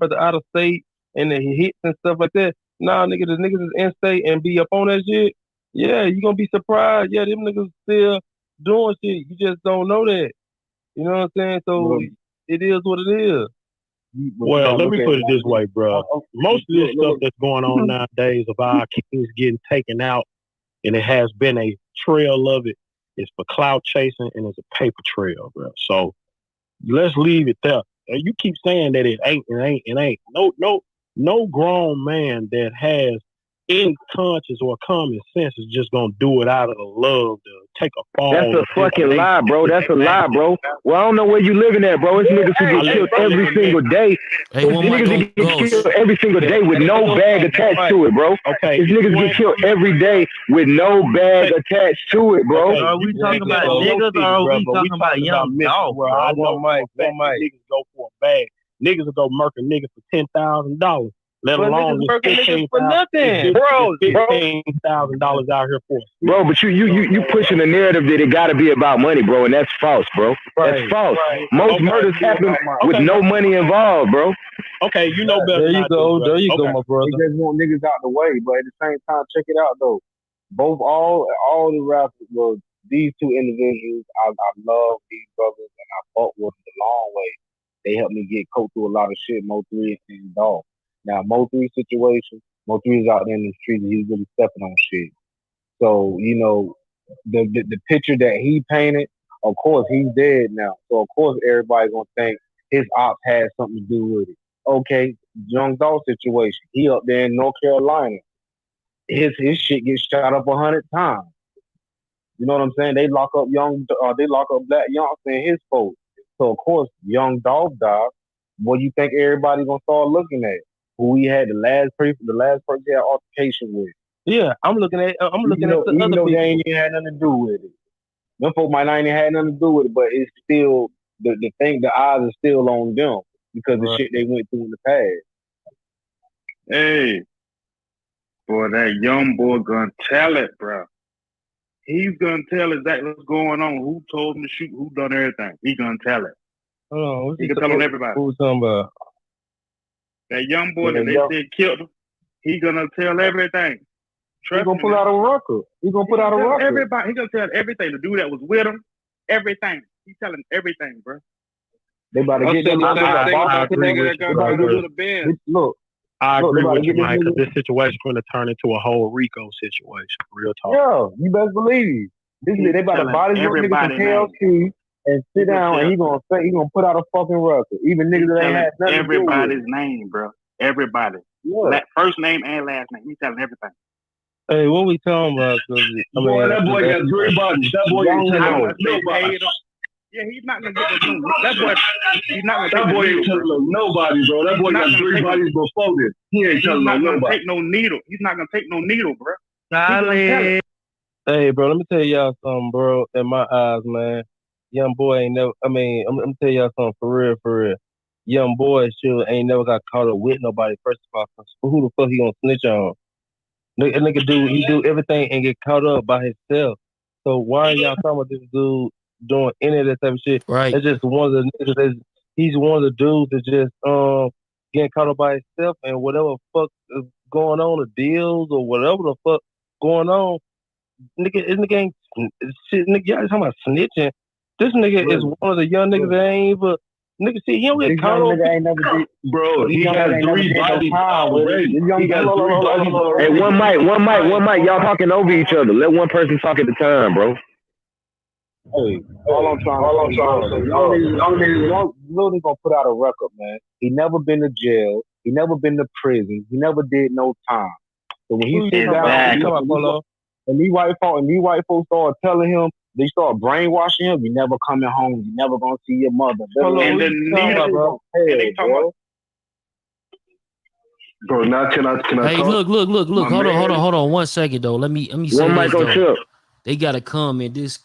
[SPEAKER 10] the out of state and the hits and stuff like that. Nah, nigga, the niggas is in state and be up on that shit. Yeah, you gonna be surprised. Yeah, them niggas still doing shit. You just don't know that. You know what I'm saying? So it is what it is.
[SPEAKER 15] Well, let me put it this way, bro. Most of this stuff that's going on nowadays of our kings getting taken out, and it has been a trail of it. It's for clout chasing and it's a paper trail, bro. So let's leave it there. You keep saying that it ain't. No grown man that has any conscience or common sense is just gonna do it out of the love to take a fall.
[SPEAKER 4] That's a fucking lie, bro. That's a lie, bro. Well, I don't know where you living at, bro. It's niggas who get killed every single day.
[SPEAKER 2] Hey,
[SPEAKER 4] It's niggas that get killed every single day with no bag attached to it, bro.
[SPEAKER 15] Okay.
[SPEAKER 4] It's niggas get killed every day with no bag attached to it, bro.
[SPEAKER 14] Are we talking about niggas or are we talking about Young Dolph,
[SPEAKER 15] I
[SPEAKER 14] bro?
[SPEAKER 15] know niggas go for a bag. Niggas will go murk a nigga for $10,000. Let
[SPEAKER 10] But
[SPEAKER 15] alone
[SPEAKER 10] niggas working niggas for
[SPEAKER 15] $15,000
[SPEAKER 10] nothing, bro.
[SPEAKER 15] $15,000 out here for.
[SPEAKER 6] Bro, but you pushing the narrative that it got to be about money, bro, and that's false, bro. That's false. Most murders happen with no money involved, bro.
[SPEAKER 15] Okay, you know better.
[SPEAKER 10] There you go. There you go,
[SPEAKER 15] Okay.
[SPEAKER 10] my brother.
[SPEAKER 1] They just want niggas out the way, but at the same time, check it out though. Both all the rappers, well, these two individuals, I love these brothers and I fought with them the long way. They helped me get coached through a lot of shit. Mo3 and Dolph. Now Mo3 situation, Mo3 is out there in the streets and he's really stepping on shit. So you know, the picture that he painted, of course he's dead now. So of course everybody's gonna think his ops had something to do with it. Okay, Young Dolph situation. He up there in North Carolina. His shit gets shot up 100 times. You know what I'm saying? They lock up Black Youngster and his folks. So of course, Young Dolph died. What do you think everybody gonna start looking at? Who he had the last person he had altercation with.
[SPEAKER 10] Yeah, I'm looking at the other
[SPEAKER 1] They
[SPEAKER 10] people.
[SPEAKER 1] ain't even had nothing to do with it. Them folks might not even had nothing to do with it, but it's still the thing. The eyes are still on them because the shit they went through in the past.
[SPEAKER 12] Hey, boy, that young boy gonna tell it, bro. He's gonna tell exactly what's going on, who told him to shoot, who done everything. He gonna tell it.
[SPEAKER 10] Hold on,
[SPEAKER 12] He can tell on everybody.
[SPEAKER 10] Who's talking about?
[SPEAKER 12] That young boy that they said killed him, he gonna tell everything.
[SPEAKER 1] He gonna put out a record. He gonna put out a record.
[SPEAKER 12] Everybody, he gonna tell everything. The dude that was with him, everything. He's telling everything, bro.
[SPEAKER 1] They about to get them.
[SPEAKER 15] I agree with you.
[SPEAKER 1] Look,
[SPEAKER 15] I agree
[SPEAKER 1] they about
[SPEAKER 15] with
[SPEAKER 1] to
[SPEAKER 15] you,
[SPEAKER 1] get
[SPEAKER 15] man,
[SPEAKER 1] them
[SPEAKER 15] because this situation going to turn into a whole RICO situation. Real talk.
[SPEAKER 1] Yeah, you best believe. They about to body this nigga from KLC and sit down and he gonna put out a fucking record. Even niggas that ain't had nothing to do with
[SPEAKER 12] everybody's
[SPEAKER 1] it.
[SPEAKER 12] name, bro. Everybody.
[SPEAKER 1] Yeah.
[SPEAKER 12] First name and last name. He's telling everything.
[SPEAKER 10] Hey, what we talking about?
[SPEAKER 13] Boy, that boy got 3 bodies. That boy ain't telling nobody.
[SPEAKER 12] Yeah, he's not gonna get the news. That boy, he's not gonna.
[SPEAKER 13] That boy ain't telling nobody, bro. That boy got 3 bodies before this. He ain't telling nobody.
[SPEAKER 12] Take no needle. He's not gonna take no needle, bro.
[SPEAKER 10] Hey, bro, let me tell y'all something, bro. In my eyes, man, young boy ain't never. I'm gonna tell y'all something for real. Young boy sure ain't never got caught up with nobody. First of all, 'cause who the fuck he gonna snitch on? Nigga do everything and get caught up by himself. So why are y'all talking about this dude doing any of that type of shit?
[SPEAKER 2] Right.
[SPEAKER 10] It's just one of the niggas he's one of the dudes that just getting caught up by himself and whatever fuck is going on, the deals or whatever the fuck going on. Nigga ain't shit. Nigga, y'all talking about snitching. This nigga is one of the young niggas that ain't even. Nigga, see, he don't get caught up.
[SPEAKER 13] Bro, he got 3 bodies already. He got 3 bodies already.
[SPEAKER 6] Hey, one mic. Y'all talking over each other. Let one person talk at a time, bro.
[SPEAKER 1] Hey, all I'm trying to say, Young niggas gonna put out a record, man. He never been to jail. He never been to prison. He never did no time. So when he sit down, and these white folks start telling him, they start brainwashing him. You never coming home. You never gonna see your mother.
[SPEAKER 12] And the needle, bro. And they talking about.
[SPEAKER 13] Bro, now can I
[SPEAKER 2] Hey,
[SPEAKER 13] talk?
[SPEAKER 2] look. Hold on 1 second though. Let me say
[SPEAKER 6] One mic
[SPEAKER 2] this,
[SPEAKER 6] on
[SPEAKER 2] though.
[SPEAKER 6] Chip.
[SPEAKER 2] They got a comment. This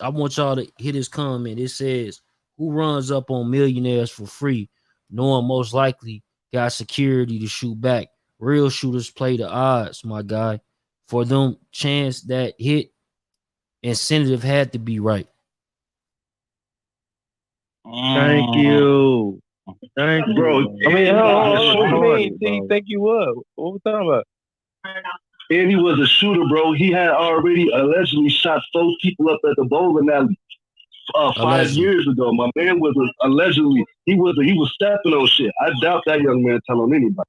[SPEAKER 2] I want y'all to hear this comment. It says, "Who runs up on millionaires for free, knowing most likely got security to shoot back? Real shooters play the odds, my guy. For them, chance that hit, incentive had to be right."
[SPEAKER 14] Thank you. Thank you.
[SPEAKER 13] Bro,
[SPEAKER 10] Thank you what? What we talking about?
[SPEAKER 13] And he was a shooter, bro. He had already allegedly shot 4 people up at the bowling alley 5 years ago. My man was allegedly he was stepping on shit. I doubt that young man telling anybody.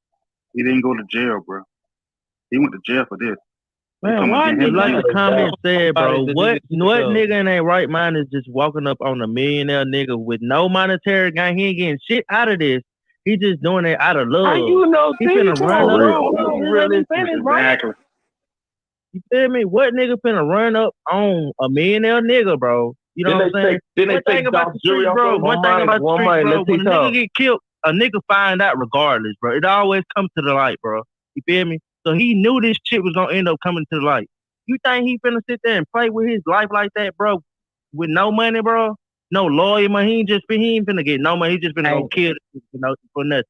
[SPEAKER 12] He didn't go to jail, bro. He went to jail for this.
[SPEAKER 14] Man, why you like the comment said, bro? What nigga in their right mind is just walking up on a millionaire nigga with no monetary gain? He ain't getting shit out of this. He just doing it out of love.
[SPEAKER 10] How you know?
[SPEAKER 14] He finna run up.
[SPEAKER 12] Exactly.
[SPEAKER 14] You feel me? What nigga finna run up on a millionaire nigga, bro? You know what I'm saying?
[SPEAKER 13] Then they take
[SPEAKER 14] about the street, bro. One thing about the street, bro. When a nigga get killed, a nigga find out regardless, bro. It always comes to the light, bro. You feel me? So he knew this shit was gonna end up coming to the light. You think he finna sit there and play with his life like that, bro? With no money, bro? No lawyer, man. He ain't finna get no money. He just finna go kill for nothing.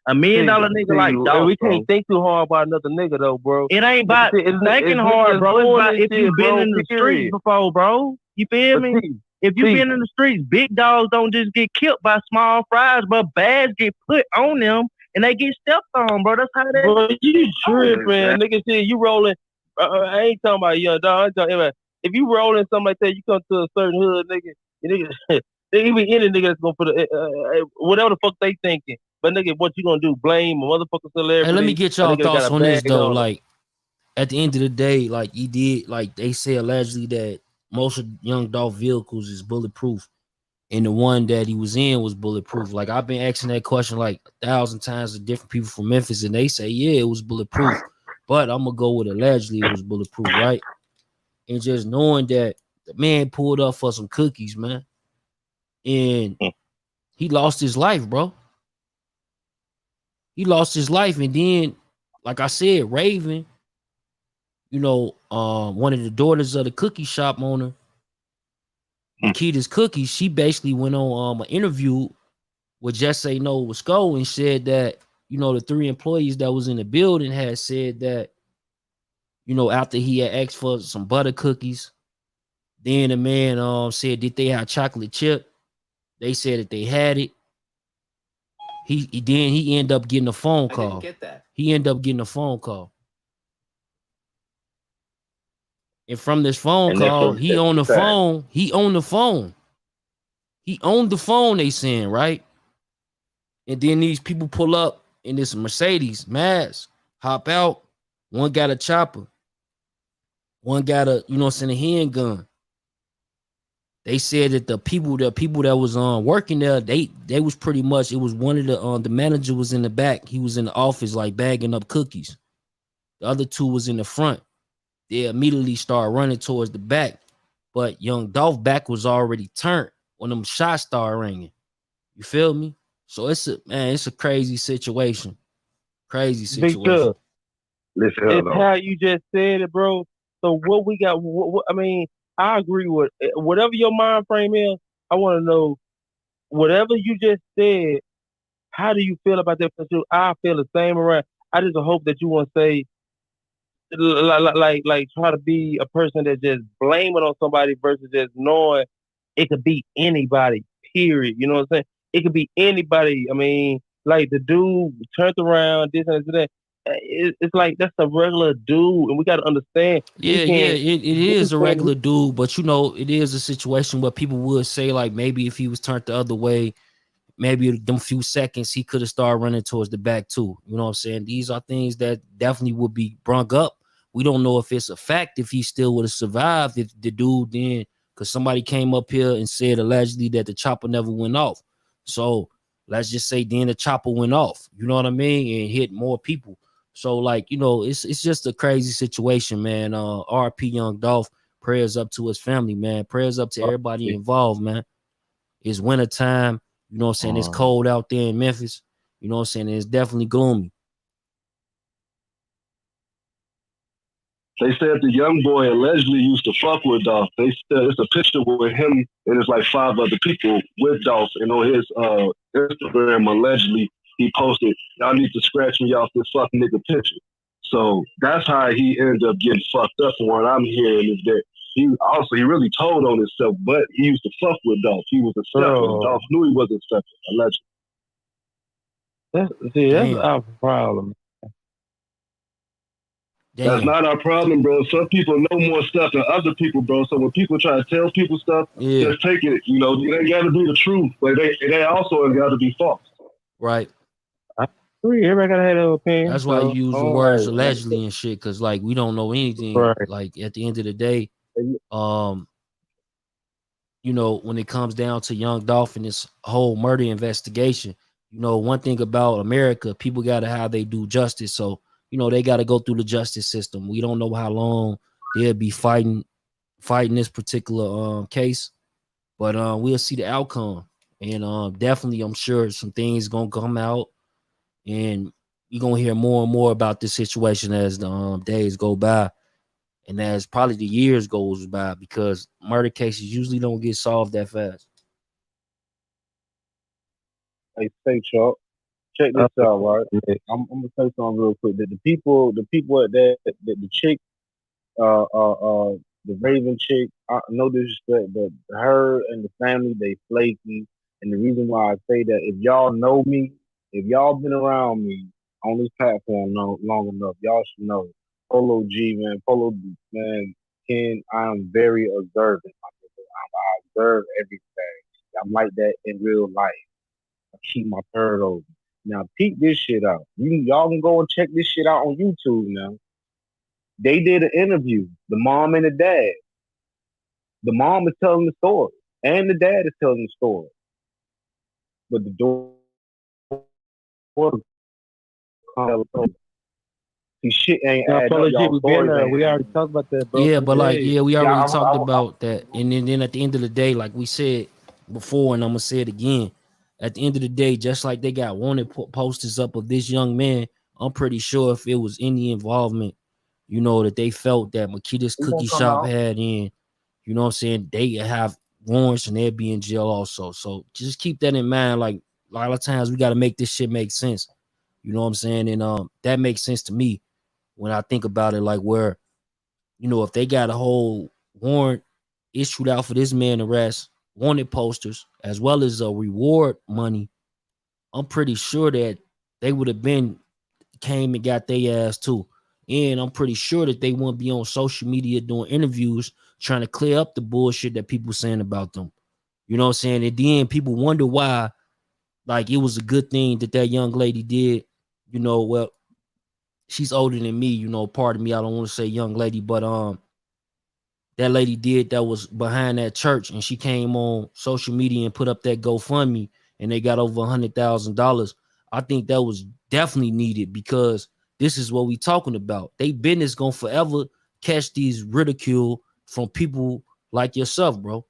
[SPEAKER 14] $1 million nigga like Dolph,
[SPEAKER 10] we
[SPEAKER 14] bro.
[SPEAKER 10] can't think too hard about another nigga though, bro.
[SPEAKER 14] It ain't about thinking hard, bro. It's about if you been in the streets before, bro. You feel me? If you been in the streets, big dogs don't just get killed by small fries, but bads get put on them and they get stepped on, bro. That's how that.
[SPEAKER 10] Bro, you tripping, nigga? Shit, you rolling. I ain't talking about Young Dolph. I'm talking about if you rolling something like that, you come to a certain hood, nigga. They be any nigga that's gonna put whatever the fuck they thinking. But nigga, what you gonna do? Blame a motherfucking celebrity?
[SPEAKER 2] Hey, let me get y'all thoughts on this though.
[SPEAKER 10] On
[SPEAKER 2] like, at the end of the day, like he did, like they say allegedly that most of Young Dolph vehicles is bulletproof, and the one that he was in was bulletproof. Like I've been asking that question like 1,000 times to different people from Memphis, and they say yeah, it was bulletproof. But I'm gonna go with allegedly it was bulletproof, right? And just knowing that the man pulled up for some cookies, man, and he lost his life, bro. He lost his life, and then, like I said, Raven, you know, one of the daughters of the cookie shop owner, Nikita's Cookies, she basically went on an interview with Just Say No with Sko and said that, you know, the 3 employees that was in the building had said that, you know, after he had asked for some butter cookies, then the man said, did they have chocolate chip? They said that they had it. He ended up getting a phone call. I didn't get that. He ended up getting a phone call. And from this phone call, he owned the phone. He owned the phone. He owned the phone, they saying, right? And then these people pull up in this Mercedes, mask, hop out. One got a chopper. One got a, you know what I'm saying, a handgun. They said that the people that was working there, they was pretty much, it was one of the manager was in the back. He was in the office like bagging up cookies. The other 2 was in the front. They immediately start running towards the back. But Young Dolph back was already turned when them shots started ringing. You feel me? So it's a crazy situation. Crazy situation.
[SPEAKER 10] Listen, it's how you just said it, bro. So what we got, I mean, I agree with whatever your mind frame is. I want to know whatever you just said. How do you feel about that? I feel the same around. I just hope that you want to say like try to be a person that just blame it on somebody versus just knowing it could be anybody. Period. You know what I'm saying? It could be anybody. I mean, like the dude turned around this and that. It's like that's a regular dude, and we got to understand.
[SPEAKER 2] Yeah, it is a regular dude, but you know, it is a situation where people would say like maybe if he was turned the other way, maybe them few seconds he could have started running towards the back too. You know what I'm saying? These are things that definitely would be brung up. We don't know if it's a fact if he still would have survived if the dude then, because somebody came up here and said allegedly that the chopper never went off. So let's just say then the chopper went off. You know what I mean? And hit more people. So, like, you know, it's just a crazy situation, man. RP Young Dolph, prayers up to his family, man. Prayers up to everybody involved, man. It's wintertime. You know what I'm saying? It's cold out there in Memphis. You know what I'm saying? It's definitely gloomy.
[SPEAKER 18] They said the young boy allegedly used to fuck with Dolph. They said it's a picture with him and it's like 5 other people with Dolph. And on his Instagram, allegedly, he posted, y'all need to scratch me off this fucking nigga picture. So that's how he ended up getting fucked up. And what I'm hearing is that he really told on himself, but he used to fuck with Dolph. He was accepted. Dolph knew he wasn't accepted, allegedly.
[SPEAKER 10] That's our problem.
[SPEAKER 18] That's not our problem, bro. Some people know more stuff than other people, bro. So when people try to tell people stuff, just take it. You know, it ain't got to be the truth, but it also ain't got to be false.
[SPEAKER 2] Right.
[SPEAKER 10] I agree. Everybody gotta have their opinion.
[SPEAKER 2] That's why you use the words allegedly and shit, because like we don't know anything. Right. Like at the end of the day, you know, when it comes down to Young Dolph and this whole murder investigation, you know, one thing about America, people gotta how they do justice. So you know, they got to go through the justice system. We don't know how long they'll be fighting this particular case, but we'll see the outcome. And definitely, I'm sure some things gonna come out, and you're gonna hear more and more about this situation as the days go by, and as probably the years goes by, because murder cases usually don't get solved that fast.
[SPEAKER 10] Hey, Chuck.
[SPEAKER 1] check this out, right? I'm gonna say something real quick. That the people at that the chick, the Raven chick, no disrespect, but her and the family, they flaky. And the reason why I say that, if y'all know me, if y'all been around me on this platform long enough, y'all should know. Polo G, man, Polo man, Ken, I am very observant. I observe everything. I'm like that in real life. I keep my third over. Now peep this shit out. Y'all can go and check this shit out on YouTube now. They did an interview, the mom and the dad. The mom is telling the story, and the dad is telling the story. But the daughter, shit ain't adding up. Y'all story,
[SPEAKER 10] we already talked about that, bro.
[SPEAKER 2] Yeah, but like, we already talked
[SPEAKER 1] I-
[SPEAKER 2] about that. And then at the end of the day, like we said before, and I'm gonna say it again, at the end of the day, just like they got wanted posters up of this young man, I'm pretty sure if it was any involvement, you know, that they felt that Makita's cookie shop had in, you know what I'm saying, they have warrants and they'd be in jail also. So just keep that in mind. Like a lot of times we got to make this shit make sense. You know what I'm saying? And that makes sense to me when I think about it, like where, you know, if they got a whole warrant issued out for this man arrest, wanted posters, as well as a reward money, I'm pretty sure that they would have been came and got their ass too. And I'm pretty sure that they won't be on social media doing interviews trying to clear up the bullshit that people saying about them. You know what I'm saying? And then people wonder why, like, it was a good thing that young lady did. You know, well, she's older than me, you know, pardon me, I don't want to say young lady, but that lady did that was behind that church, and she came on social media and put up that GoFundMe, and they got over $100,000. I think that was definitely needed, because this is what we talking about. They business gonna forever catch these ridicule from people like yourself, bro.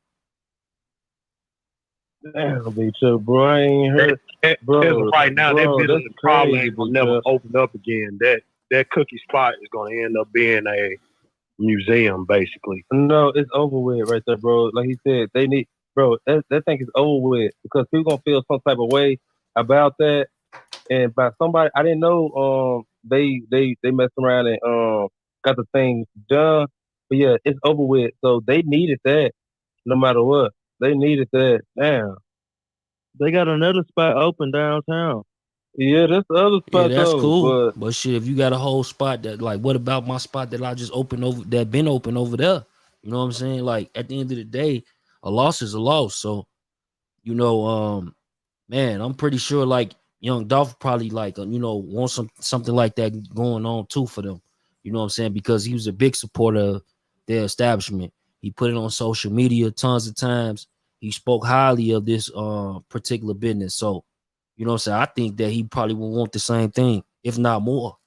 [SPEAKER 10] Damn, me too, bro. I ain't heard, bro.
[SPEAKER 15] As of right now, that business
[SPEAKER 10] that's
[SPEAKER 15] probably
[SPEAKER 10] crazy,
[SPEAKER 15] ain't gonna never open up again. That cookie spot is gonna end up being a museum, basically.
[SPEAKER 10] No, it's over with right there, bro. Like he said, they need, bro. That thing is over with, because people gonna feel some type of way about that, and by somebody I didn't know. They messed around and got the thing done, but yeah, it's over with. So they needed that, no matter what. They needed that. Damn.
[SPEAKER 14] They got another spot open downtown.
[SPEAKER 10] Yeah, that's the other spot.
[SPEAKER 2] Yeah, that's
[SPEAKER 10] though,
[SPEAKER 2] cool. But shit, if you got a whole spot that, like, what about my spot that I just opened over, that been open over there? You know what I'm saying? Like, at the end of the day, a loss is a loss. So, you know, man, I'm pretty sure like Young Dolph probably like, you know, want something like that going on too for them. You know what I'm saying? Because he was a big supporter of their establishment. He put it on social media tons of times. He spoke highly of this particular business. So, you know what I'm saying? I think that he probably will want the same thing, if not more.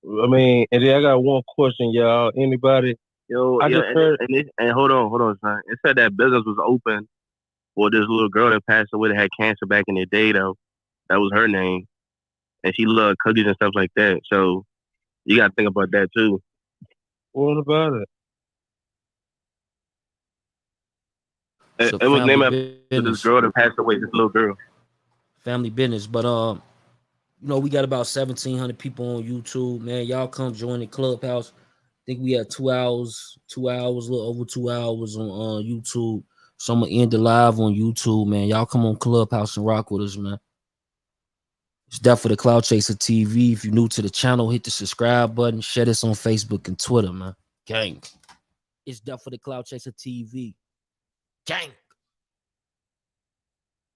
[SPEAKER 10] I mean, and then I got one question, y'all. Anybody?
[SPEAKER 8] I just heard. And hold on, son. It said that business was open for this little girl that passed away that had cancer back in the day, though. That was her name. And she loved cookies and stuff like that. So you got to think about that, too.
[SPEAKER 10] What about it?
[SPEAKER 8] It was named after this girl that passed away, this little girl.
[SPEAKER 2] Family business. But, you know, we got about 1,700 people on YouTube, man. Y'all come join the Clubhouse. I think we had 2 hours, a little over 2 hours on YouTube. So I'm going to end the live on YouTube, man. Y'all come on Clubhouse and rock with us, man. It's Death for the Clout Chaser TV. If you're new to the channel, hit the subscribe button. Share this on Facebook and Twitter, man. Gang. It's Death for the Clout Chaser TV. Gang.